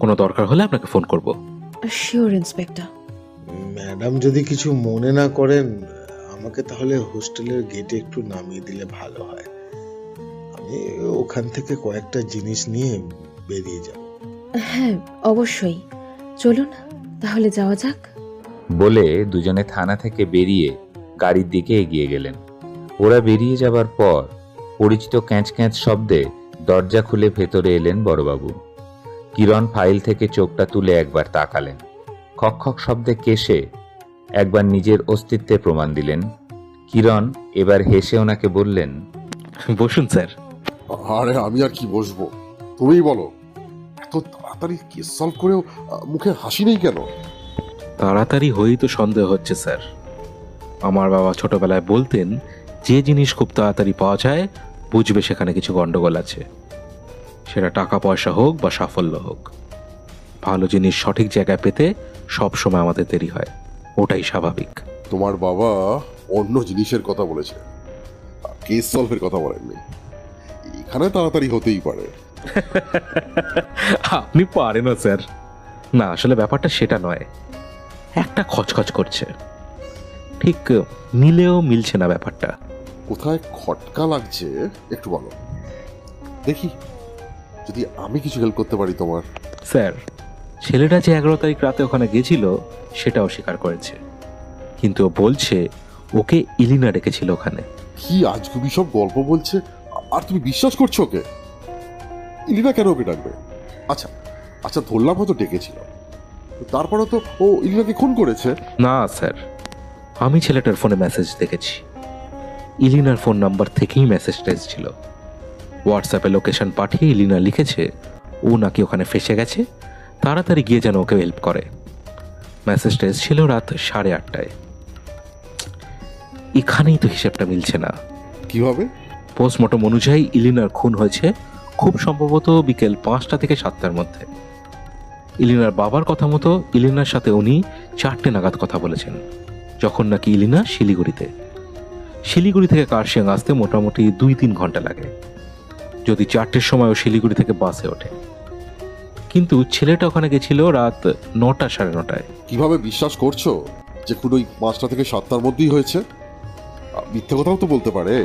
কোনো দরকার হলে আপনাকে ফোন করব। Sure inspector. ম্যাডাম যদি কিছু মনে না করেন, আমাকে তাহলে হোস্টেলের গেটে একটু নামিয়ে দিলে ভালো হয়। আমি ওখান থেকে কয়েকটা জিনিস নিয়ে বেরিয়ে যাব। হ্যাঁ অবশ্যই, চলুন তাহলে যাওয়া যাক। বলে দুজনে থানা থেকে বেরিয়ে গাড়ির দিকে এগিয়ে গেলেন। ওরা বেরিয়ে যাবার পর পরিচিত ক্যাঁচ ক্যাঁচ শব্দে দরজা খুলে ভেতরে এলেন বড়বাবু। কিরণ ফাইল থেকে চোখটা তুলে একবার তাকালেন। খক খক শব্দে কেশে একবার নিজের অস্তিত্বের প্রমাণ দিলেন। কিরণ এবার হেসে ওনাকে বললেন, বসুন স্যার। আরে আমি আর কি বসবো, তুমিই বলো। এত তাড়াতাড়ি কেস সলভ করেও মুখে হাসি নেই কেন? তাড়াতাড়ি হয়েই তো সন্দেহ হচ্ছে স্যার। আমার বাবা ছোটবেলায় বলতেন, যে জিনিস খুব তাড়াতাড়ি পাওয়া যায় বুঝবে সেখানে কিছু গন্ডগোল আছে। সেটা টাকা পয়সা হোক বা সাফল্য হোক, ভালো জিনিস সঠিক জায়গায় পেতে সব সময় আমাদের দেরি হয়, ওটাই স্বাভাবিক। তোমার বাবা অন্য জিনিসের কথা বলেছে, কেস সলভের কথা বলেননি। এখানে তাড়াতাড়ি হতেই পারে। আপনি পারেন স্যার। না, আসলে ব্যাপারটা সেটা নয়। একটা খচখচ করছে, ঠিক মিলেও মিলছে না ব্যাপারটা। কোথায় খটকা লাগছে একটু বলো দেখি, যদি আমি কিছু হেল্প করতে পারি তোমার। স্যার, ছেলেটা যে 11 তারিখ রাতে ওখানে গেছিল সেটাও স্বীকার করেছে, কিন্তু ও বলছে ওকে ইলিনা ডেকেছিল ওখানে। কি আজগুবি সব গল্প বলছে, আর তুমি বিশ্বাস করছো ওকে? ইলিনা কেন ওকে ডাকবে? আচ্ছা আচ্ছা, ধরলাম হয়তো ডেকেছিল, তারপরে তো ও ইলিনাকে খুন করেছে। না স্যার, আমি ছেলেটার ফোনে মেসেজ দেখেছি। ইলিনার ফোন নাম্বার থেকেই মেসেজটা এসেছিল। হোয়াটসঅ্যাপে লোকেশন পাঠিয়ে ইলিনা লিখেছে ও নাকি ওখানে ফেসে গেছে, তাড়াতাড়ি গিয়ে যেন ওকে হেল্প করে। মেসেজটা এসেছিল রাত 8:30টায়। এখানেই তো হিসেবটা মিলছে না। কিভাবে? পোস্টমর্টম অনুযায়ী ইলিনার খুন হয়েছে খুব সম্ভবত বিকেল 5টা থেকে 7টার মধ্যে। ইলিনার বাবার কথা মতো ইলিনার সাথে উনি 4টে নাগাদ কথা বলেছেন, যখন নাকি ইলিনা শিলিগুড়ি থেকে কার্শিয়াং আসতে মোটামুটি 2-3 ঘন্টা লাগে, যদি 4টের সময় ও শিলিগুড়ি থেকে বাসে ওঠে। কিন্তু ছেলেটা ওখানে গেছিল রাত 9টা 9:30টায়। কিভাবে বিশ্বাস করছো যে খুন ওই 5টা থেকে 7টার মধ্যেই হয়েছে? মিথ্যে কথাও তো বলতে পারে।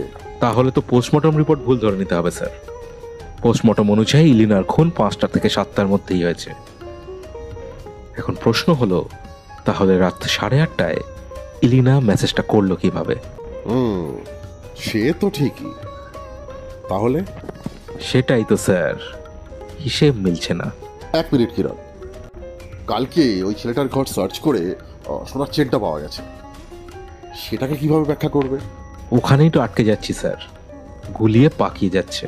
তাহলে তো পোস্টমর্টম রিপোর্ট ভুল ধরে নিতে হবে স্যার। পোস্টমর্টম অনুযায়ী ইলিনার খুন 5টা থেকে 7টার মধ্যেই হয়েছে। এখন প্রশ্ন হলো, তাহলে রাত 8:30টায় ইলিনা মেসেজটা করলো কিভাবে? সে তো ঠিকই, তাহলে সেটাই তো স্যার, হিসেব মিলছে না। 1 মিনিট কিরণ, কালকে ওই ছেলেটার ঘর সার্চ করে সোনার চেনটা পাওয়া গেছে, সেটাকে কিভাবে ব্যাখ্যা করবে? ওখানেই তো আটকে যাচ্ছি স্যার, গুলিয়ে পাকিয়ে যাচ্ছে।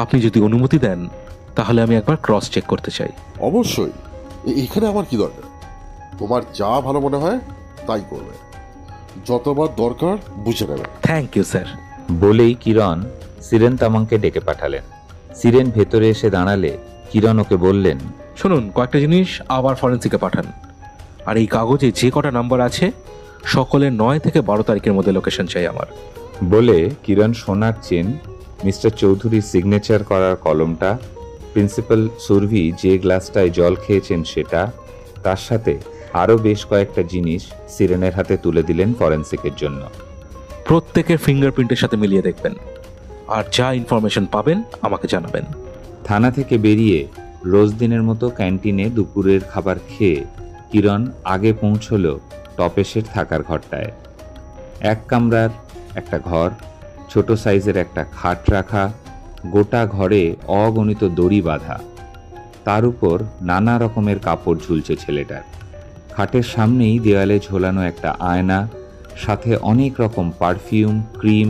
আপনি যদি অনুমতি দেন তাহলে আমি একবার ক্রস চেক করতে চাই। অবশ্যই, এখানে আমার কি দরকার? তোমার যা ভালো মনে হয় তাই করবে, যতবার দরকার বুঝে নেবে। Thank you sir. বলেই কিরণ সিরেন তামাংকে ডেকে পাঠালেন। সিরেন ভেতরে এসে দাঁড়ালে কিরণ ওকে বললেন, শুনুন, কয়েকটা জিনিস আবার ফরেন্সিকে পাঠান, আর এই কাগজে যে কটা নাম্বার আছে সকলে 9 থেকে 12 তারিখের মধ্যে লোকেশন চাই আমার। বলে কিরণ সোনার চেন, মিস্টার চৌধুরীর সিগনেচার করার কলমটা, প্রিন্সিপাল সুরভি যে গ্লাসটায় জল খেয়েছেন সেটা, তার সাথে আরও বেশ কয়েকটা জিনিস সিরেনের হাতে তুলে দিলেন ফরেন্সিকের জন্য। প্রত্যেকের ফিঙ্গারপ্রিন্টের সাথে মিলিয়ে দেখবেন, আর যা ইনফরমেশন পাবেন আমাকে জানাবেন। থানা থেকে বেরিয়ে রোজ দিনের মতো ক্যান্টিনে দুপুরের খাবার খেয়ে কিরণ আগে পৌঁছল তপেশের থাকার ঘরটায়। 1 কামরার একটা ঘর, ছোট সাইজের একটা খাট রাখা, গোটা ঘরে অগণিত দড়ি বাঁধা, তার উপর নানা রকমের কাপড় ঝুলছে ছেলেটার। খাটের সামনেই দেওয়ালে ঝোলানো একটা আয়না, সাথে অনেক রকম পারফিউম, ক্রিম,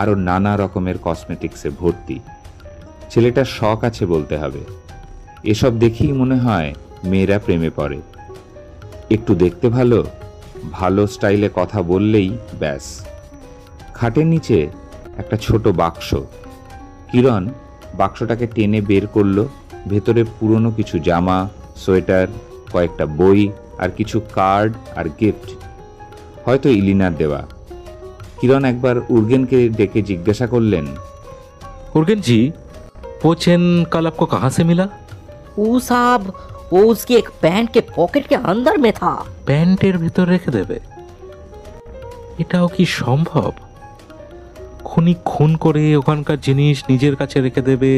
আরও নানা রকমের কসমেটিক্সে ভর্তি। ছেলেটার শখ আছে বলতে হবে। এসব দেখেই মনে হয় মেয়েরা প্রেমে পড়ে। একটু দেখতে ভালো, ভালো স্টাইলে কথা বললেই ব্যাস খাটের নিচে একটা ছোট বাক্স। কিরণ বাক্সটাকে টেনে বের করলো। ভেতরে পুরনো কিছু জামা, সোয়েটার, কয়েকটা বই আর কিছু কার্ড আর গিফট, হয়তো ইলিনার দেওয়া। কিরণ একবার উর্গেনকে ডেকে জিজ্ঞাসা করলেন, उर्गेन जी, वो चेन कल आपको कहाँ से मिला? वो साहब, वो उसके एक पैंट के पॉकेट के अंदर में था। প্যান্টের ভেতর রেখে দেবে? এটাও কি সম্ভব? খুনি খুন করে ওখানকার জিনিস নিজের কাছে রেখে দেবে?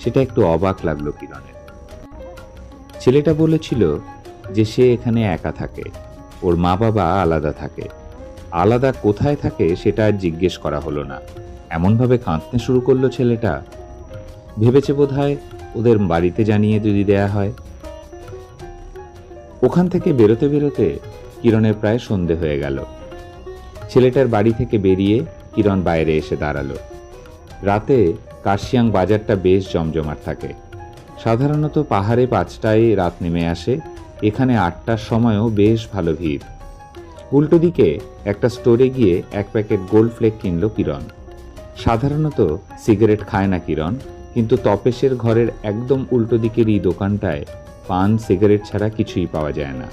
সেটা একটু অবাক লাগলো কিরণের। ছেলেটা বলেছিল যে সে এখানে একা থাকে, ওর মা বাবা আলাদা থাকে। আলাদা কোথায় থাকে সেটা আর জিজ্ঞেস করা হলো না। এমনভাবে কাঁদতে শুরু করলো ছেলেটা। ভেবেছে বোধহয় ওদের বাড়িতে জানিয়ে যদি দেয়া হয়। ওখান থেকে বেরোতে বেরোতে কিরণের প্রায় সন্ধে হয়ে গেল। ছেলেটার বাড়ি থেকে বেরিয়ে কিরণ বাইরে এসে দাঁড়ালো। রাতে কার্শিয়াং বাজারটা বেশ জমজমাট থাকে। সাধারণত পাহাড়ে 5টায় রাত নেমে আসে, এখানে 8টার সময়ও বেশ ভালো ভিড়। উল্টো দিকে একটা স্টোরে গিয়ে 1 প্যাকেট গোল্ড ফ্লেক কিনল কিরণ। সাধারণত সিগারেট খায় না কিরণ, কিন্তু তপেশের ঘরের একদম উল্টো দিকের এই দোকানটায় পান সিগারেট ছাড়া কিছুই পাওয়া যায় না।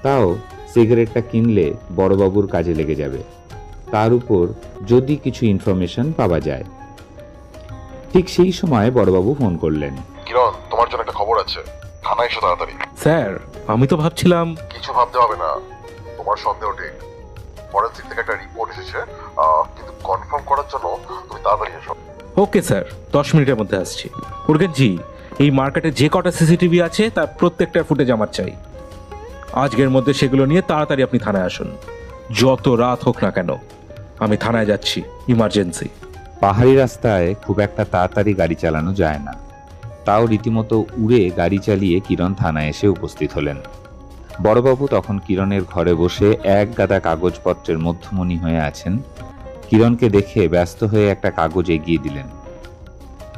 তাও সিগারেটটা কিনলে বড়বাবুর কাজে লেগে যাবে, তার উপর যদি কিছু ইনফরমেশন পাওয়া যায়। ঠিক সেই সময় বড়বাবু ফোন করলেন। কিরণ, তোমার জন্য একটা খবর আছে, থানায় এসো তাড়াতাড়ি। স্যার, আমি তো ভাবছিলাম। কিছু ভাবতে হবে না, তোমার সন্দেহ ঠিক। ফরেনসিক থেকে একটা রিপোর্ট এসেছে, কিন্তু কনফার্ম করার জন্য তুমি তাড়াতাড়ি এসো। ওকে স্যার, 10 মিনিটের মধ্যে আসছি। উর্গেন জি, এই মার্কেটে যে কটা সিসিটিভি আছে তার প্রত্যেকটার ফুটেজ আমার চাই। আজকের মধ্যে সেগুলো নিয়ে তাড়াতাড়ি আপনি থানায় আসুন। যত রাত হোক না কেন, আমি থানায় যাচ্ছি, ইমার্জেন্সি। পাহাড়ি রাস্তায় খুব একটা তাড়াতাড়ি গাড়ি চালানো যায় না, তাও রীতিমতো উড়ে গাড়ি চালিয়ে কিরণ থানায় এসে উপস্থিত হলেন। বড়বাবু তখন কিরণের ঘরে বসে এক গাদা কাগজপত্রের মধ্যমণি হয়ে আছেন। কিরণকে দেখে ব্যস্ত হয়ে একটা কাগজ এগিয়ে দিলেন।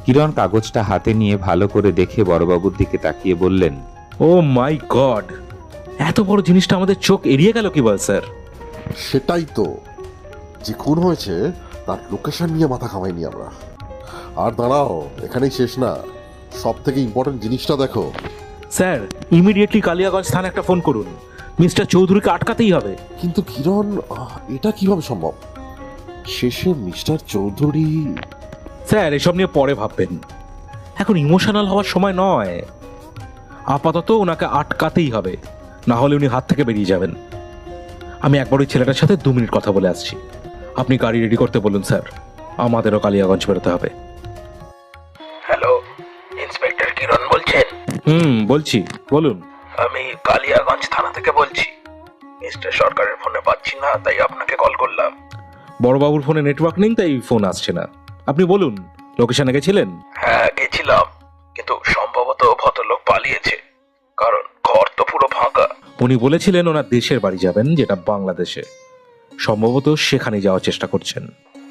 কিরণ কাগজটা হাতে নিয়ে ভালো করে দেখে বড়বাবুর দিকে তাকিয়ে বললেন, ও মাই গড, এত বড় জিনিসটা আমাদের চোখ এড়িয়ে গেল কি বল স্যার? সেটাই তো, যে খুন হয়েছে তার লোকেশন নিয়ে মাথা ঘামাইনি আমরা। আর দাঁড়াও, এখানেই শেষ না, সব থেকে ইম্পর্টেন্ট জিনিসটা দেখো। স্যার, ইমিডিয়েটলি কালিয়াগঞ্জ থানায় একটা ফোন করুন। মিস্টার চৌধুরীকে আটকাতেই হবে। কিন্তু কিরণ, এটা কিভাবে সম্ভব? শেষে মিস্টার চৌধুরী। স্যার, এসব নিয়ে পরে ভাববেন, এখন ইমোশনাল হওয়ার সময় নয়। আপাতত ওনাকে আটকাতেই হবে, না হলে উনি হাত থেকে বেরিয়ে যাবেন। আমি একবার ওই ছেলেটার সাথে 2 মিনিট কথা বলে আসছি। আপনি গাড়ি রেডি করতে বলুন স্যার, আমাদেরও কালিয়াগঞ্জ বেরোতে হবে। হ্যালো, ইন্সপেক্টর কিরণ বলছেন? বলছি, বলুন। আমি কালিয়াগঞ্জ থানা থেকে বলছি। মিস্টার সরকারের ফোনে পাচ্ছি না, তাই আপনাকে কল করলাম। বড়বাবুর ফোনে নেটওয়ার্ক নেই, তাই ফোন আসছে না। আপনি বলুন, লোকেশনে গেছিলেন? হ্যাঁ, গেছিলাম, কিন্তু সম্ভবত ভদ্রলোক পালিয়েছে, কারণ ঘর তো পুরো ফাঁকা। উনি বলেছিলেন ওনার দেশের বাড়ি যাবেন, যেটা বাংলাদেশে। সম্ভবত সেখানে যাওয়ার চেষ্টা করছেন।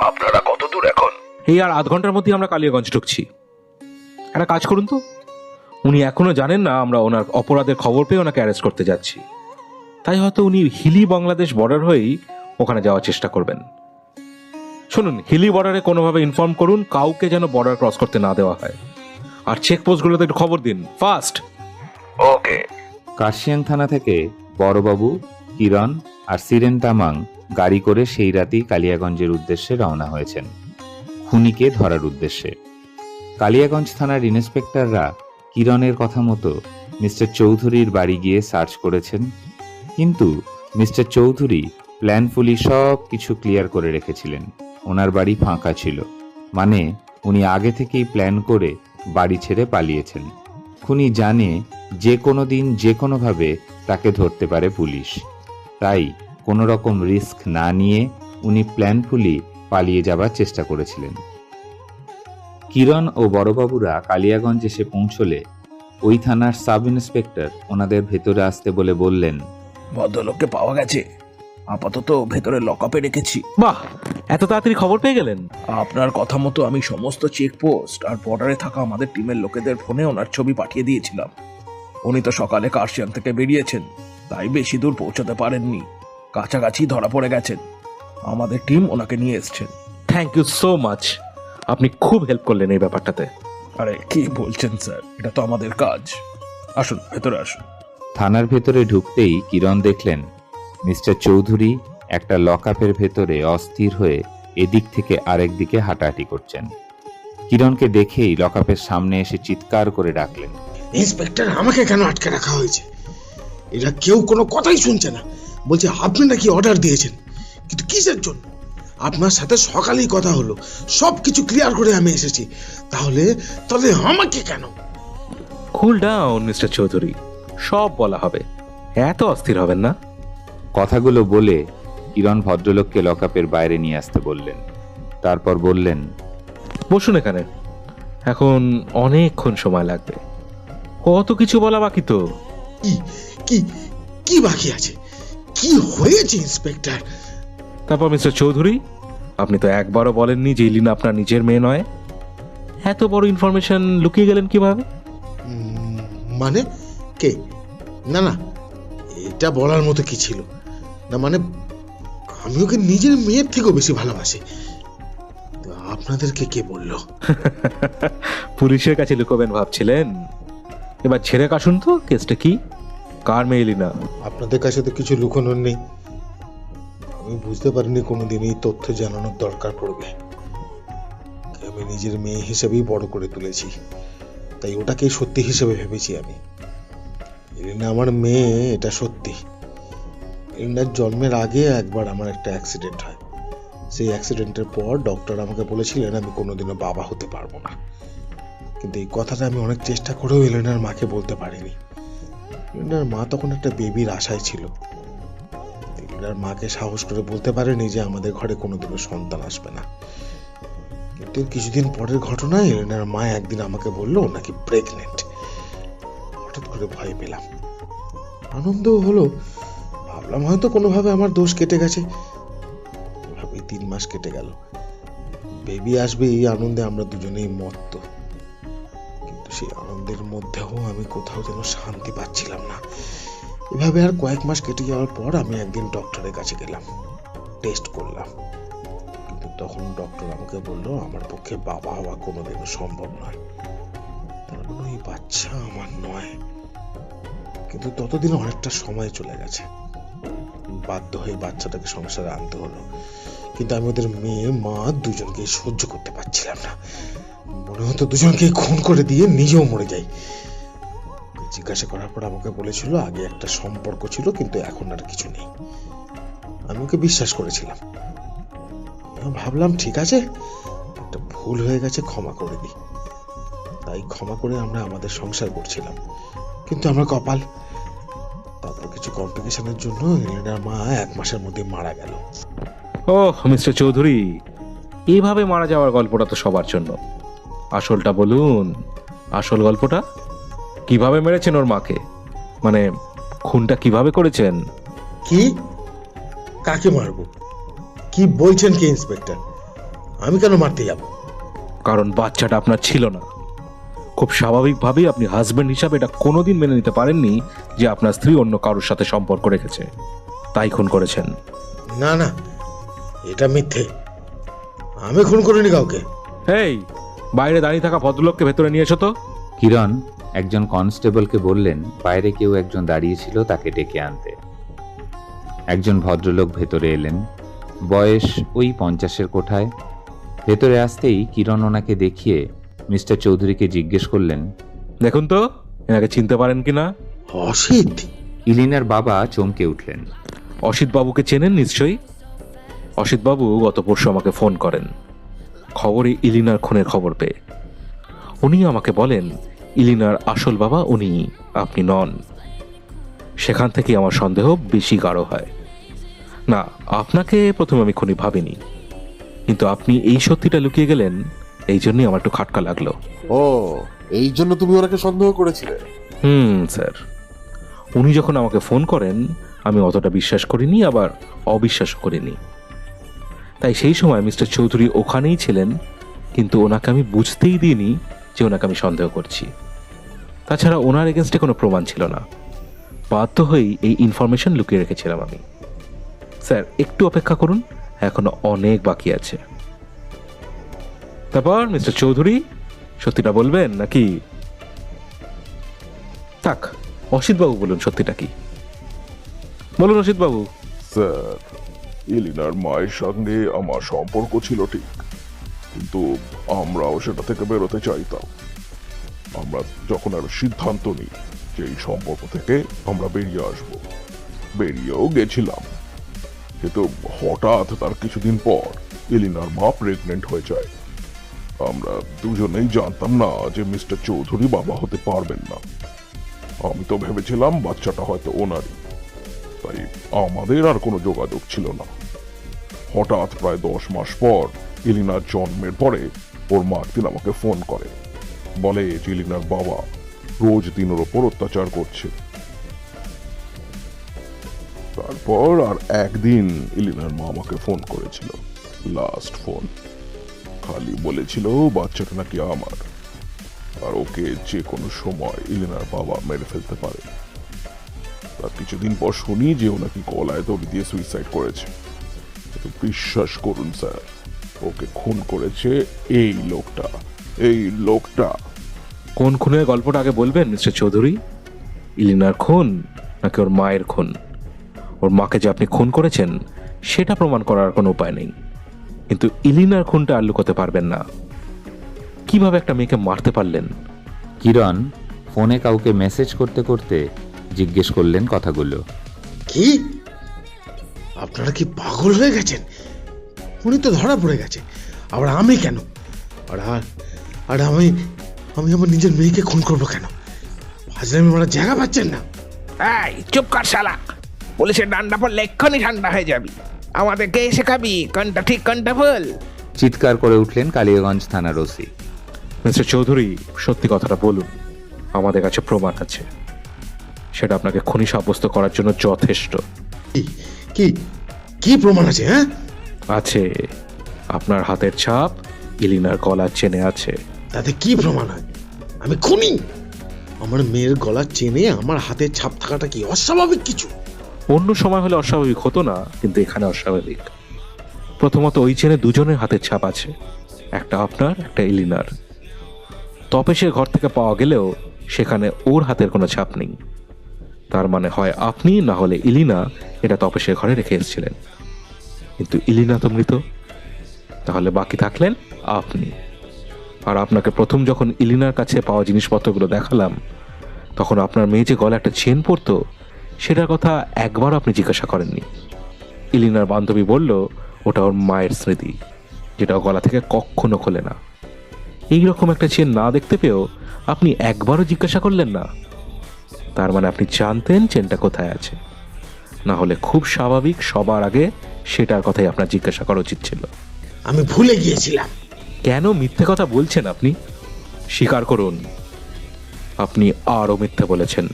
আপনারা কত দূর এখন? এই আর আধ ঘন্টার মধ্যে আমরা কালিয়াগঞ্জ ঢুকছি। একটা কাজ করুন তো, উনি এখনো জানেন না আমরা ওনার অপরাধের খবর পেয়ে ওনাকে অ্যারেস্ট করতে যাচ্ছি। তাই হয়তো উনি হিলি বাংলাদেশ বর্ডার হয়েই ওখানে যাওয়ার চেষ্টা করবেন। শুনুন, হিলি বর্ডারে কোনোভাবে ইনফর্ম করুন কাউকে যেন বর্ডার ক্রস করতে না দেওয়া হয়। আর চেকপোস্টগুলোতে একটু খবর দিন, ফাস্ট। ওকে। কার্শিয়াং থানা থেকে বড়বাবু, কিরণ আর সিরেন তামাং গাড়ি করে সেই রাতেই কালিয়াগঞ্জের উদ্দেশ্যে রওনা হয়েছেন, খুনিকে ধরার উদ্দেশ্যে। কালিয়াগঞ্জ থানার ইন্সপেক্টররা কিরণের কথা মতো মিস্টার চৌধুরীর বাড়ি গিয়ে সার্চ করেছেন, কিন্তু মিস্টার চৌধুরী প্ল্যানফুলি সব কিছু ক্লিয়ার করে রেখেছিলেন। ওনার বাড়ি ফাঁকা ছিল, মানে উনি আগে থেকেই প্ল্যান করে বাড়ি ছেড়ে পালিয়েছেন। খুনি জানে যে কোনো দিন যে কোনোভাবে তাকে ধরতে পারে পুলিশ, তাই কোনো রকম রিস্ক না নিয়ে উনি প্ল্যানফুলি পালিয়ে যাবার চেষ্টা করেছিলেন। কিরণ ও বড়বাবুরা কালিয়াগঞ্জ এসে পৌঁছলে ওই থানার সাব ইন্সপেক্টর ওনাদের ভেতরে আসতে বলে বললেন, ভদ্রলোককে পাওয়া গেছে, আপাতত ভেতরে লকআপে রেখেছি। বাহ, এত তাড়াতাড়ি খবর পেয়ে গেলেন? আপনার কথা মতো আমি সমস্ত চেকপোস্ট আর বর্ডারে থাকা আমাদের টিমের লোকেদের ফোনে ওনার ছবি পাঠিয়ে দিয়েছিলাম। উনি তো সকালে কার্শিয়াং থেকে বেরিয়েছেন, তাই বেশি দূর পৌঁছতে পারেননি, কাছাকাছি ধরা পড়ে গেছেন। আমাদের টিম ওনাকে নিয়ে এসছেন। থ্যাংক ইউ সো মাচ, আপনি খুব হেল্প করলেন এই ব্যাপারটাতে। আরে কি বলছেন স্যার, এটা তো আমাদের কাজ। আসুন ভেতরে আসুন। থানার ভেতরে ঢুকতেই কিরণ দেখলেন মিস্টার চৌধুরী একটা লকআপের ভেতরে অস্থির হয়ে এদিক থেকে আরেক দিকে হাঁটাহাঁটি করছেন। কিরণকে দেখেই লকআপের সামনে এসে চিৎকার করে ডাকলেন, ইন্সপেক্টর, আমাকে কেন আটকে রাখা হয়েছে? এরা কেউ কোনো কথাই শুনছে না। বলছে আপনি নাকি অর্ডার দিয়েছেন, কিন্তু কিসের জন্য? আপনার সাথে সকালেই কথা হলো, সব কিছু ক্লিয়ার করে আমি এসেছি। তাহলে তাহলে আমাকে কেন? কুল ডাউন মিস্টার চৌধুরী, সব বলা হবে, এত অস্থির হবেন না। কথাগুলো বলে কিরণ ভদ্রলোককে লকআপের বাইরে নিয়ে আসতে বললেন। তারপর বললেন, বসুন এখানে, এখন অনেকক্ষণ সময় লাগবে, কত কিছু বলা বাকি তো। কি কি কি বাকি আছে? কি হয়েছে ইন্সপেক্টর? তারপর মিস্টার চৌধুরী, আপনি তো একবারও বলেননি যে ইলিনা আপনার নিজের মেয়ে নয়। এত বড় ইনফরমেশন লুকিয়ে গেলেন কিভাবে? মানে কে? না না, এটা বলার মতো কি ছিল না। মানে আমি ওকে নিজের মেয়ের থেকেও বেশি ভালোবাসি। তো আপনাদেরকে কে বললো? পুলিশের কাছে লুকোবেন ভাবছিলেন? এবার ছেড়ে কাশুন তো, কেসটা কি, কার মেয়ে ইলিনা? আপনাদের কাছে তো কিছু লুকোনোর নেই। আমি বুঝতে পারিনি কোনোদিন এই তথ্য জানানোর দরকার পড়বে। আমি নিজের মেয়ে হিসেবেই বড় করে তুলেছি, তাই ওটাকে সত্যি হিসেবে ভেবেছি আমি। এলিনা আমার মেয়ে, এটা সত্যি। এলিনার জন্মের আগে একবার আমার একটা অ্যাক্সিডেন্ট হয়। সেই অ্যাক্সিডেন্টের পর ডক্টর আমাকে বলেছিলেন আমি কোনোদিনও বাবা হতে পারবো না। কিন্তু এই কথাটা আমি অনেক চেষ্টা করেও এলিনার মাকে বলতে পারিনি। এলিনার মা তখন একটা বেবির আশায় ছিল। এলিনার মাকে সাহস করে বলতে পারেনি যে আমাদের ঘরে কোনোদিনও সন্তান আসবে না। কিন্তু কিছুদিন পরের ঘটনায় এলিনার মা একদিন আমাকে বললো নাকি প্রেগনেন্ট। হঠাৎ করে ভয় পেলাম, আনন্দ হলো। ভাবলাম হয়তো কোনোভাবে আমার দোষ কেটে গেছে। এভাবেই 3 মাস কেটে গেল। বেবি আসবে এই আনন্দে আমরা দুজনেই মত্ত। কিন্তু সেই আনন্দের মধ্যেও আমি কোথাও যেন শান্তি পাচ্ছিলাম না। এভাবে আর কয়েক মাস কেটে যাওয়ার পর আমি একদিন ডক্টরের কাছে গেলাম, টেস্ট করলাম। কিন্তু তখন ডক্টর আমাকে বললো আমার পক্ষে বাবা হওয়া কোনোদিনও সম্ভব নয়। তার মানে এই বাচ্চা আমার নয়। কিন্তু ততদিন অনেকটা সময় চলে গেছে। বাধ্য হয়ে বাচ্চাটাকে সংসারে আনতে হলো। কিন্তু আমি ওদের মেয়ে মা দুজনকে সহ্য করতে পারছিলাম না। মনে হতো দুজনকে খুন করে দিয়ে নিজেও মরে যাই। জিজ্ঞাসা করার পর আমাকে বলেছিল আগে একটা সম্পর্ক ছিল, কিন্তু এখন আর কিছু নেই। আমি ওকে বিশ্বাস করেছিলাম। ভাবলাম ঠিক আছে, একটা ভুল হয়ে গেছে, ক্ষমা করে দিই। তাই ক্ষমা করে আমরা আমাদের সংসার করছিলাম। কিন্তু আমার কপাল, তারপর কিছু কমপ্লিকেশনের জন্য এলিনার মা 1 মাসের মধ্যে মারা গেল। ওহ মিস্টার চৌধুরী, এইভাবে মারা যাওয়ার গল্পটা তো সবার জন্য। আসলটা বলুন, আসল গল্পটা কিভাবে মেরেছেন ওর মাকে, মানে খুনটা কিভাবে করেছেন? কি? কাকে মারবো? কি বলছেন কি ইন্সপেক্টর? আমি কেন মারতে যাব? কারণ বাচ্চাটা আপনার ছিল না। খুব স্বাভাবিকভাবেই আপনি হাজবেন্ড হিসাবে এটা কোনোদিন মেনে নিতে পারেননি যে আপনার স্ত্রী অন্য কারোর সাথে সম্পর্ক রেখেছে, তাই খুন করেছেন। না না, এটা মিথ্যে। আমি খুন করিনি কাউকে। এই, বাইরে দাঁড়িয়ে থাকা ভদ্রলোককে ভেতরে নিয়ে এসো তো। কিরণ একজন কনস্টেবলকে বললেন বাইরে কেউ একজন দাঁড়িয়েছিল, তাকে ডেকে আনতে। একজন ভদ্রলোক ভেতরে এলেন, বয়স ওই 50-এর কোঠায়। ভেতরে আসতেই কিরণ ওনাকে দেখিয়ে মিস্টার চৌধুরীকে জিজ্ঞেস করলেন, দেখুন তো এনাকে চিনতে পারেন কিনা। অসিত। ইলিনার বাবা চমকে উঠলেন। অসিত বাবুকে চেনেন নিশ্চয়ই। অসিত বাবু গত পরশু আমাকে ফোন করেন খবরে ইলিনার খুনের খবর পেয়ে। উনি আমাকে বলেন ইলিনার আসল বাবা উনি, আপনি নন। সেখান থেকে আমার সন্দেহ বেশি গাঢ় হয়। না, আপনাকে প্রথমে আমি খুনি ভাবিনি, কিন্তু আপনি এই সত্যিটা লুকিয়ে গেলেন, এই জন্যই আমার একটু খাটকা লাগলো। ও, এই জন্য তুমি ওনাকে সন্দেহ করেছিলে? স্যার, উনি যখন আমাকে ফোন করেন আমি অতটা বিশ্বাস করিনি, আবার অবিশ্বাস করিনি। তাই সেই সময় মিস্টার চৌধুরী ওখানেই ছিলেন, কিন্তু ওনাকে আমি বুঝতেই দিইনি যে ওনাকে আমি সন্দেহ করছি। তাছাড়া ওনার এগেনস্টে কোনো প্রমাণ ছিল না, বাধ্য হয়েই এই ইনফরমেশন লুকিয়ে রেখেছিলাম আমি। স্যার একটু অপেক্ষা করুন, এখনো অনেক বাকি আছে। তারপর মিস্টার চৌধুরী সত্যিটা বলবেন নাকি? থাক, অসিতবাবু বলুন সত্যিটা কি। বলুন অসিতবাবু। স্যার, এলিনার মায়ের সঙ্গে আমার সম্পর্ক ছিল ঠিক, কিন্তু আমরাও সেটা থেকে বেরোতে চাইতাম। আমরা যখন আর সিদ্ধান্ত নিই যে এই সম্পর্ক থেকে আমরা বেরিয়ে আসব, বেরিয়েও গেছিলাম, কিন্তু হঠাৎ তার কিছুদিন পর এলিনার মা প্রেগনেন্ট হয়ে যায়। আমরা দুজনেই জানতাম না যে মিস্টার চৌধুরী বাবা হতে পারবেন না। আমি তো ভেবেছিলাম বাচ্চাটা হয়তো ওনারই, তাই আমাদের আর কোনো যোগাযোগ ছিল না। হঠাৎ প্রায় 10 মাস পর এলিনার জন্মের পরে ওর মা একদিন আমাকে ফোন করে, বলে যে এলিনার বাবা রোজ দিন ওর ওপর অত্যাচার করছে। তারপর আর একদিন এলিনার মা আমাকে ফোন করেছিল, লাস্ট ফোন। খালি বলেছিল বাচ্চাটা নাকি আমার, আর ওকে যে কোনো সময় এলিনার বাবা মেরে ফেলতে পারে। তার কিছুদিন পর শুনি যে ও নাকি গলায় দড়ি দিয়ে সুইসাইড করেছে। কিন্তু বিশ্বাস করুন স্যার, ওকে খুন করেছে এই লোকটা। কোন খুনের গল্পটা আগে বলবেন মিস্টার চৌধুরী? ইলিনার খুন নাকি ওর মায়ের খুন? ওর মাকে যে আপনি খুন করেছেন সেটা প্রমাণ করার কোনো উপায় নেই, কিন্তু ইলিনার খুনটা আর লুকোতে পারবেন না। কিভাবে একটা মেয়েকে মারতে পারলেন? কিরণ ফোনে কাউকে মেসেজ করতে করতে জিজ্ঞেস করলেন কথাগুলো। কি আপনারা কি পাগল হয়ে গেছেন? উনি তো ধরা পড়ে গেছে, আবার আমি কেন? আর আমি আমার নিজের মেয়েকে খুন করবো কেন? ফাজলামি মারা জায়গা পাচ্ছেন না। এই চুপ কর শালা, পুলিশের ডান্ডা পড়লে এক্ষুনি ঠান্ডা হয়ে যাবি। আমাদেরকে শেখাবি কোনটা ঠিক কোনটা ভুল। চিৎকার করে উঠলেন কালিয়াগঞ্জ থানার ওসি। মিস্টার চৌধুরী, সত্যি কথাটা বলুন, আমাদের কাছে প্রমাণ আছে, সেটা আপনাকে খুনি সাব্যস্ত করার জন্য যথেষ্ট। কি প্রমাণ আছে? হ্যাঁ আছে, আপনার হাতের ছাপ ইলিনার গলার চেনে আছে। তাতে কি প্রমাণ হয় আমি খুনি? আমার মেয়ের গলার চেনে আমার হাতের ছাপ থাকাটা কি অস্বাভাবিক কিছু? অন্য সময় হলে অস্বাভাবিক হতো না, কিন্তু এখানে অস্বাভাবিক। প্রথমত ওই চেনে দুজনের হাতের ছাপ আছে, একটা আপনার, একটা ইলিনার। তপেশের ঘর থেকে পাওয়া গেলেও সেখানে ওর হাতের কোনো ছাপ নেই। তার মানে হয় আপনি না হলে ইলিনা এটা তপেশের ঘরে রেখে এসেছিলেন। কিন্তু ইলিনা তো মৃত, তাহলে বাকি থাকলেন আপনি। আর আপনাকে প্রথম যখন ইলিনার কাছে পাওয়া জিনিসপত্রগুলো দেখালাম, তখন আপনার মেয়ে যে গলায় একটা চেন পরতো সেটার কথা একবার আপনি জিজ্ঞাসা করেননি। ইলিনার বান্ধবী বলল ওটা ওর মায়ের স্মৃতি, যেটা গলা থেকে কখনো খোলে না। এইরকম একটা চেন না দেখতে পেয়েও আপনি একবারও জিজ্ঞাসা করলেন না। তার মানে আপনি জানতেন চেনটা কোথায় আছে, না হলে খুব স্বাভাবিক সবার আগে সেটার কথাই আপনার জিজ্ঞাসা করা উচিত ছিল। আমি ভুলে গিয়েছিলাম। কেন মিথ্যে কথা বলছেন আপনি? স্বীকার করুন, আপনি আরও মিথ্যে বলেছেন।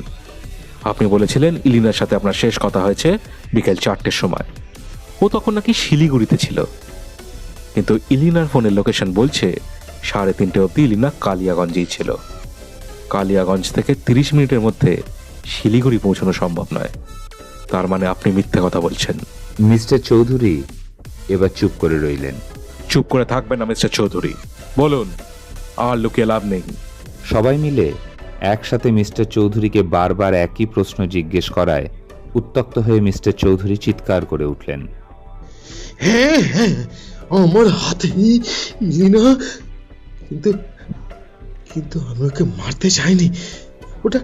আপনি বলেছিলেন ইলিনার সাথে আপনার শেষ কথা হয়েছে বিকেল 4টের সময়। ও তখন নাকি শিলিগুড়িতে ছিল, কিন্তু ইলিনার ফোনের লোকেশন বলছে 3:30 অবধি ইলিনা কালিয়াগঞ্জেই ছিল। কালিয়াগঞ্জ থেকে 30 মিনিটের মধ্যে শিলিগুড়ি পৌঁছানো সম্ভব নয়। তার মানে আপনি মিথ্যে কথা বলছেন। মিস্টার চৌধুরী এবার চুপ করে রইলেন। চুপ করে থাকবেন না মিস্টার চৌধুরী, বলুন, আর লুকিয়ে লাভ নেই। সবাই মিলে একসাথে মিস্টার চৌধুরীকে বারবার একই প্রশ্ন জিজ্ঞেস করায় উত্তক্ত হয়ে মিস্টার চৌধুরী চিৎকার করে উঠলেন। হ্যাঁ, আমার হাতে ইলিনা, কিন্তু আমি ওকে মারতে চাইনি। ওটা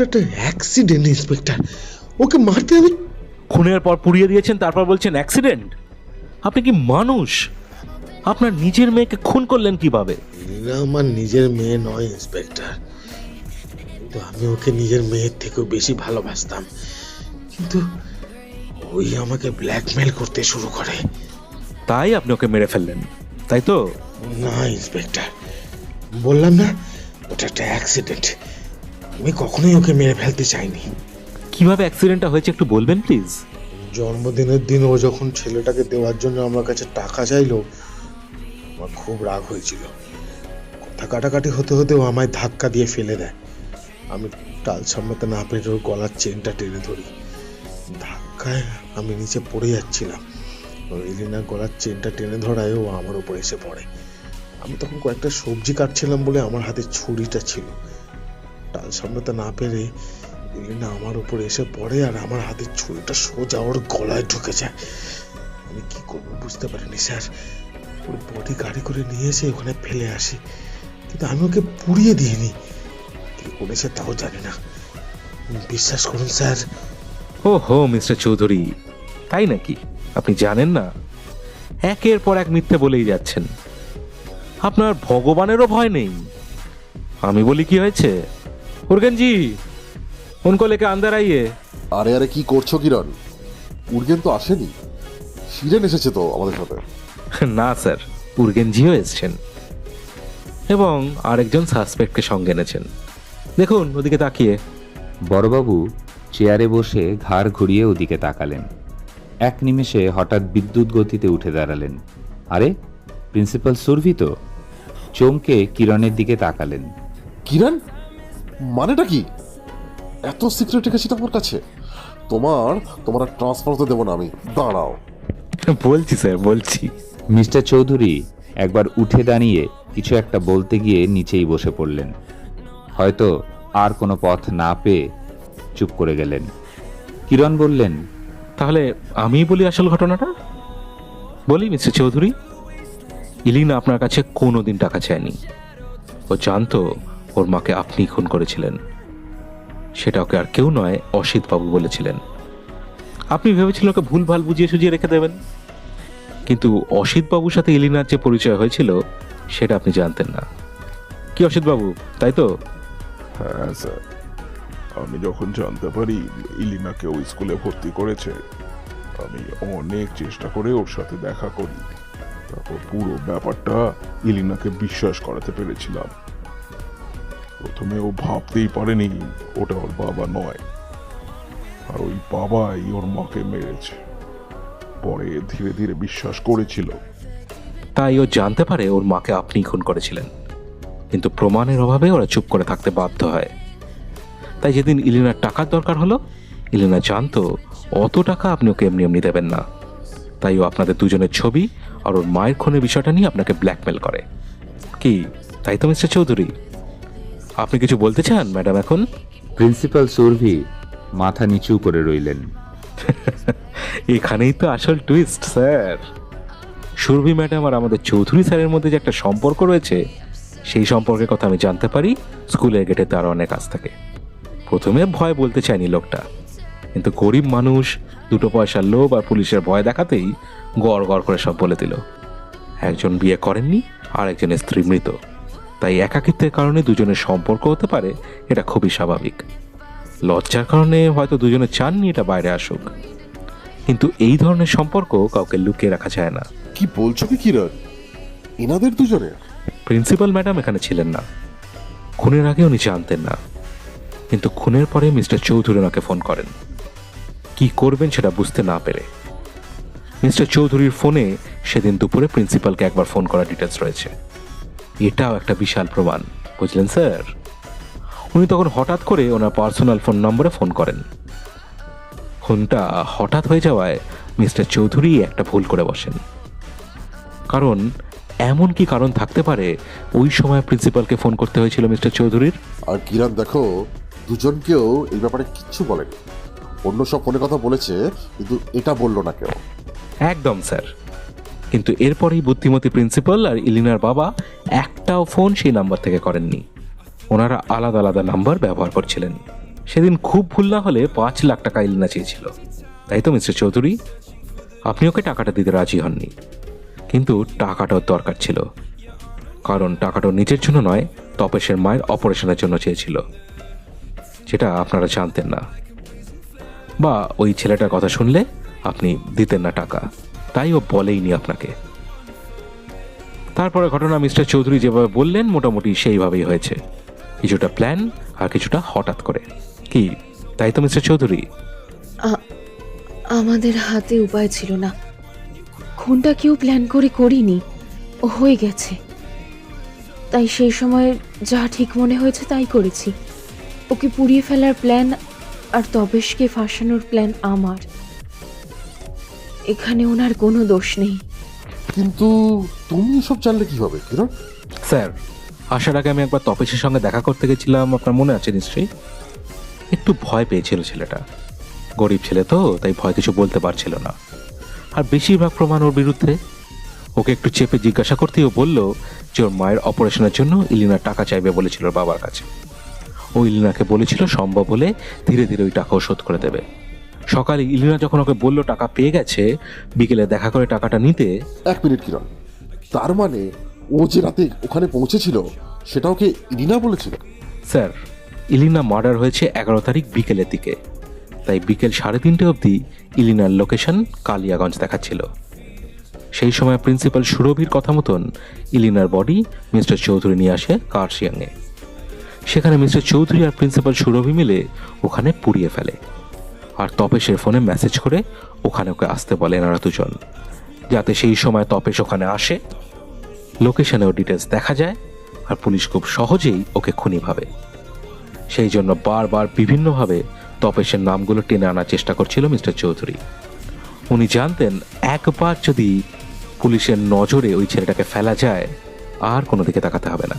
একটা অ্যাক্সিডেন্ট ইন্সপেক্টর। ওকে মারতে আমি খুনের পর পুড়িয়ে দিয়েছেন, তারপর বলছেন অ্যাক্সিডেন্ট? আপনি কি মানুষ? আপনার নিজের মেয়েকে খুন করলেন কিভাবে? ইলিনা আমার নিজের মেয়ে নয় ইন্সপেক্টর, কিন্তু আমি ওকে নিজের মেয়ের থেকেও বেশি ভালোবাসতাম। কিন্তু ওই আমাকে ব্ল্যাকমেল করতে শুরু করে। তাই আপনি ওকে মেরে ফেললেন, তাই তো? না ইন্সপেক্টর, বললাম না ওটা একটা অ্যাক্সিডেন্ট। আমি কখনোই ওকে মেরে ফেলতে চাইনি। কিভাবে অ্যাক্সিডেন্টটা হয়েছে একটু বলবেন প্লিজ? জন্মদিনের দিন ও যখন ছেলেটাকে দেওয়ার জন্য আমার কাছে টাকা চাইলো, আমার খুব রাগ হয়েছিল। কথা কাটাকাটি হতে হতে ও আমায় ধাক্কা দিয়ে ফেলে দেয়। আমি টাল সামলাতে না পেরে ওর গলার চেনটা টেনে ধরি। ধাক্কায় আমি নিচে পড়ে যাচ্ছিলাম। ও এলিনার গলার চেনটা টেনে ধরায় ও আমার উপর এসে পড়ে। আমি তখন কয়েকটা সবজি কাটছিলাম বলে আমার হাতে ছুরিটা ছিল। টাল সামলাতে না পেরে এলিনা আমার উপর এসে পড়ে আর আমার হাতের ছুরিটা সোজা ওর গলায় ঢুকে যায়। আমি কি করবো বুঝতে পারিনি স্যার। ওর বডি গাড়ি করে নিয়ে এসে ওখানে ফেলে আসি, কিন্তু আমি ওকে পুড়িয়ে দিইনি। কি করেছে তাও জানি না। বিশ্বাস করুন স্যার। ও হো মিস্টার চৌধুরী, তাই নাকি? আপনি জানেন না, একের পর এক মিথ্যে বলেই যাচ্ছেন। আপনার ভগবানেরও ভয় নেই। আমি বলি কি হয়েছে, উর্গেনজি উনকো লেকে আন্দার আইয়ে। আরে আরে কি করছো কিরণ? উর্গেন তো আসেনি, শিরেন এসেছে তো আমাদের সাথে। না স্যার, উর্গেনজিও এসছেন এবং আরেকজন সাসপেক্টকে সঙ্গে এনেছেন। দেখুন ওদিকে তাকিয়ে। বড়বাবু চেয়ারে বসে ঘাড় ঘুরিয়ে ওদিকে তাকালেন। এক নিমেষে হঠাৎ বিদ্যুৎ গতিতে উঠে দাঁড়ালেন। আরে, প্রিন্সিপাল সুরভি তো! চমকে কিরণের দিকে তাকালেন। কিরণ, মানেটা কি? এত সিক্রেট রেখেছি তোমার কাছে? তোমার ট্রান্সফার তো দেবো না আমি। দাঁড়াও। বলছি স্যার, বলছি। মিস্টার চৌধুরী একবার উঠে দাঁড়িয়ে কিছু একটা বলতে গিয়ে নিচেই বসে পড়লেন। হয়তো আর কোনো পথ না পেয়ে চুপ করে গেলেন। কিরণ বললেন, তাহলে আমি বলি আসল ঘটনাটা। বলি মিস্টার চৌধুরী, ইলিনা আপনার কাছে কোনোদিন টাকা চায়নি। ও জানতো ওর মাকে আপনি খুন করেছিলেন। সেটা ওকে আর কেউ নয়, অসিত বাবু বলেছিলেন। আপনি ভেবেছিলেন ওকে ভুল ভাল বুঝিয়ে সুঝিয়ে রেখে দেবেন, কিন্তু অসিত বাবুর সাথে ইলিনার যে পরিচয় হয়েছিল সেটা আপনি জানতেন না। কি অসিত বাবু, তাই তো? হ্যাঁ স্যার, আমি যখন জানতে পারি ইলিনাকে ওই স্কুলে ভর্তি করেছে, আমি অনেক চেষ্টা করে ওর সাথে দেখা করি। তারপর পুরো ব্যাপারটা ইলিনাকে বিশ্বাস করাতে পেরেছিলাম। প্রথমে ও ভাবতেই পারেনি ওটা ওর বাবা নয়, আর ওই বাবাই ওর মাকে মেরেছে। পরে ধীরে ধীরে বিশ্বাস করেছিল। তাই ও জানতে পারে ওর মাকে আপনি খুন করেছিলেন, কিন্তু প্রমাণের অভাবে ওরা চুপ করে থাকতে বাধ্য হয়। তাই যেদিন ইলিনার টাকার দরকার হলো, ইলিনা জানতো অত টাকা আপনি ওকে এমনি এমনি দেবেন না। তাই ও আপনাদের দুজনের ছবি আর ওর মায়ের খুনের বিষয়টা নিয়ে আপনাকে ব্ল্যাকমেল করে। কি তাই তো মিস্টার চৌধুরী? আপনি কিছু বলতে চান ম্যাডাম এখন? প্রিন্সিপাল সুরভি মাথা নিচু করে রইলেন। এখানেই তো আসল টুইস্ট স্যার। সুরভি ম্যাডাম আর আমাদের চৌধুরী স্যারের মধ্যে যে একটা সম্পর্ক রয়েছে, সেই সম্পর্কের কথা আমি জানতে পারি স্কুলের গেটে তার অনেক কাছ থেকে। প্রথমে ভয় বলতে চায়নি লোকটা, কিন্তু গরিব মানুষ, দুটো পয়সার লোভ আর পুলিশের ভয় দেখাতেই গড় গড় করে সব বলে দিল। একজন বিয়ে করেননি আর একজনের স্ত্রী মৃত, তাই একাকিত্বের কারণে দুজনের সম্পর্ক হতে পারে, এটা খুবই স্বাভাবিক। লজ্জার কারণে হয়তো দুজনে চাননি এটা বাইরে আসুক, কিন্তু এই ধরনের সম্পর্ক কাউকে লুকিয়ে রাখা যায় না। কি বলছো কি কিরণ? এনাদের দুজনের? প্রিন্সিপাল ম্যাডাম এখানে ছিলেন না, খুনের আগে উনি জানতেন না, কিন্তু খুনের পরে মিস্টার চৌধুরী ওনাকে ফোন করেন কি করবেন সেটা বুঝতে না পেরে। মিস্টার চৌধুরীর ফোনে সেদিন দুপুরে প্রিন্সিপালকে একবার ফোন করার ডিটেলস রয়েছে। এটাও একটা বিশাল প্রমাণ, বুঝলেন স্যার? উনি তখন হঠাৎ করে ওনার পার্সোনাল ফোন নম্বরে ফোন করেন। ফোনটা হঠাৎ হয়ে যাওয়ায় মিস্টার চৌধুরী একটা ভুল করে বসেন। কারণ এমন কি কারণ থাকতে পারে ওই সময় প্রিন্সিপালকে ফোন করতে হয়েছিল মিস্টার চৌধুরীর? আর কিরণ দেখো, দুজনকেও এই ব্যাপারে কিচ্ছু বলেনি। অন্য সব ফোনে কথা বলেছে, কিন্তু এটা বললো না কেউ। একদম স্যার। কিন্তু এরপরেই বুদ্ধিমতী প্রিন্সিপাল আর ইলিনার বাবা একটাও ফোন সেই নাম্বার থেকে করেননি। ওনারা আলাদা আলাদা নাম্বার ব্যবহার করছিলেন। সেদিন খুব ভুল না হলে 5 লাখ টাকা ইলিনা চেয়েছিল, তাই তো মিস্টার চৌধুরী? আপনি ওকে টাকাটা দিতে রাজি হননি, কিন্তু টাকাটাও দরকার ছিল। কারণ টাকাটা নিজের জন্য নয়, তপেশের মায়ের অপারেশনের জন্য চেয়েছিল, যেটা আপনারা জানতেন না, বা ওই ছেলেটার কথা শুনলে আপনি দিতেন না টাকা, তাই ও বলেইনি আপনাকে। তারপরে ঘটনা মিস্টার চৌধুরী যেভাবে বললেন মোটামুটি সেইভাবেই হয়েছে, কিছুটা প্ল্যান আর কিছুটা হঠাৎ করে। কি তাই তো মিস্টার চৌধুরী? আমাদের হাতে উপায় ছিল না। খুনটা কেউ প্ল্যান করে করিনি, ও হয়ে গেছে। তাই সেই সময় যা ঠিক মনে হয়েছে তাই করেছি। ওকে পুড়িয়ে ফেলার প্ল্যান আর তবেশকে ফাঁসানোর প্ল্যান আমার। এখানে ওনার কোনো দোষ নেই। কিন্তু তুমি এসব জানলে কিভাবে কিরণ? স্যার, আসার আগে আমি একবার তপেশের সঙ্গে দেখা করতে গেছিলাম, আপনার মনে আছে নিশ্চয়ই। একটু ভয় পেয়েছিল ছেলেটা, গরিব ছেলে তো, তাই ভয় কিছু বলতে পারছিল না। আর বেশিরভাগ প্রমাণ ওর বিরুদ্ধে। ওকে একটু চেপে জিজ্ঞাসা করতেই ও বলল যে ওর মায়ের অপারেশনের জন্য ইলিনার টাকা চাইবে বলেছিল ওর বাবার কাছে। ও ইলিনাকে বলেছিল সম্ভব হলে ধীরে ধীরে ওই টাকাও শোধ করে দেবে। সকালে ইলিনা যখন ওকে বলল টাকা পেয়ে গেছে, বিকেলে দেখা করে টাকাটা নিতে। 1 মিনিট কিরণ, তার মানে ও যে রাতে ওখানে পৌঁছেছিল সেটা ওকে ইলিনা বলেছিল? স্যার, ইলিনা মার্ডার হয়েছে 11 তারিখ বিকেলের দিকে, তাই বিকেল 3:30 অবধি ইলিনার লোকেশন কালিয়াগঞ্জ দেখাচ্ছিল। সেই সময় প্রিন্সিপাল সুরভির কথা মতন ইলিনার বডি মিস্টার চৌধুরী নিয়ে আসে কার্শিয়াংয়ে। সেখানে মিস্টার চৌধুরী আর প্রিন্সিপাল সুরভি মিলে ওখানে পুড়িয়ে ফেলে। আর তপেশের ফোনে মেসেজ করে ওখানে ওকে আসতে বলে এনারা দুজন, যাতে সেই সময় তপেশ ওখানে আসে, লোকেশনেও ডিটেলস দেখা যায়, আর পুলিশ খুব সহজেই ওকে খুনি ভাবে। সেই জন্য বারবার বিভিন্নভাবে তপেশের নামগুলো টেনে আনার চেষ্টা করছিল মিস্টার চৌধুরী। উনি জানতেন একবার যদি পুলিশের নজরে ওই ছেলেটাকে ফেলা যায় আর কোনো দিকে তাকাতে হবে না।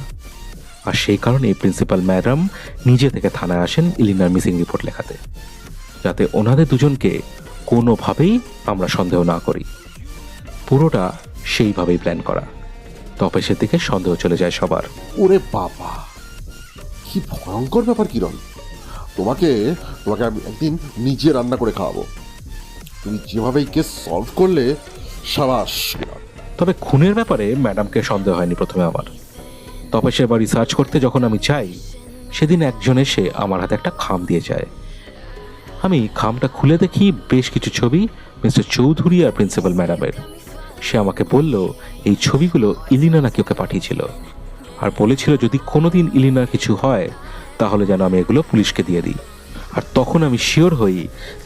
আর সেই কারণে প্রিন্সিপাল ম্যাডাম নিজে থেকে থানায় আসেন ইলিনার মিসিং রিপোর্ট লেখাতে, যাতে ওনাদের দুজনকে কোনোভাবেই আমরা সন্দেহ না করি। পুরোটা সেইভাবেই প্ল্যান করা। তপেশের দিকে সন্দেহ চলে যায় সবার। ওরে বাবা, কি ভয়ঙ্কর ব্যাপার কিরণ। তোমাকে আমি একদিন নিজে রান্না করে খাওয়াবো। তুমি যেভাবে এই কেস সলভ করলে, সাবাস। তবে খুনের ব্যাপারে ম্যাডামকে সন্দেহ হয়নি প্রথমে আমার। তপেশের বাড়ি সার্চ করতে যখন আমি চাই, সেদিন একজন এসে আমার হাতে একটা খাম দিয়ে যায়। আমি খামটা খুলে দেখি বেশ কিছু ছবি মিস্টার চৌধুরী আর প্রিন্সিপাল ম্যাডামের। সে আমাকে বলল এই ছবিগুলো ইলিনা নাকি ওকে পাঠিয়েছিল, আর বলেছিল যদি কোনোদিন ইলিনার কিছু হয় তাহলে যেন আমি এগুলো পুলিশকে দিয়ে দিই। আর তখন আমি শিওর হই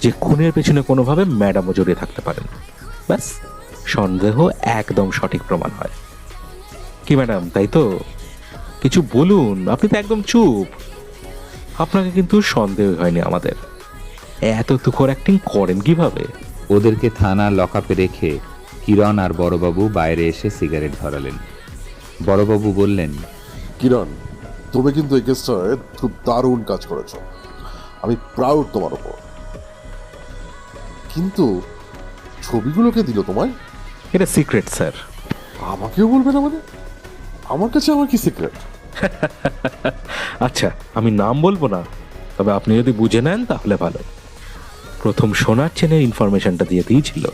যে খুনের পেছনে কোনোভাবে ম্যাডামও জড়িয়ে থাকতে পারেন। ব্যাস, সন্দেহ একদম সঠিক প্রমাণ হয়। কি ম্যাডাম, তাই তো? কিছু বলুন, আপনি তো একদম চুপ। আপনাকে কিন্তু সন্দেহ হয়নি আমাদের। এত তুখোর অ্যাক্টিং করেন কিভাবে? ওদেরকে থানার লকআপে রেখে কিরণ আর বড়বাবু বাইরে এসে সিগারেট ধরালেন। বড়বাবু বললেন, কিরণ, তুমি কিন্তু এই কেসটায় খুব দারুণ কাজ করেছো। আমি প্রাউড তোমার উপর। কিন্তু ছবিগুলোকে দিল তোমায়? এটা সিক্রেট স্যার। আমাকেও বলবে না মানে? আমার কাছে আমার কি সিক্রেট? আচ্ছা, আমি নাম বলবো না, তবে আপনি যদি বুঝে নেন তাহলে ভালো। প্রথম সোনার চেনের ইনফরমেশনটা দিয়ে দিয়েছিল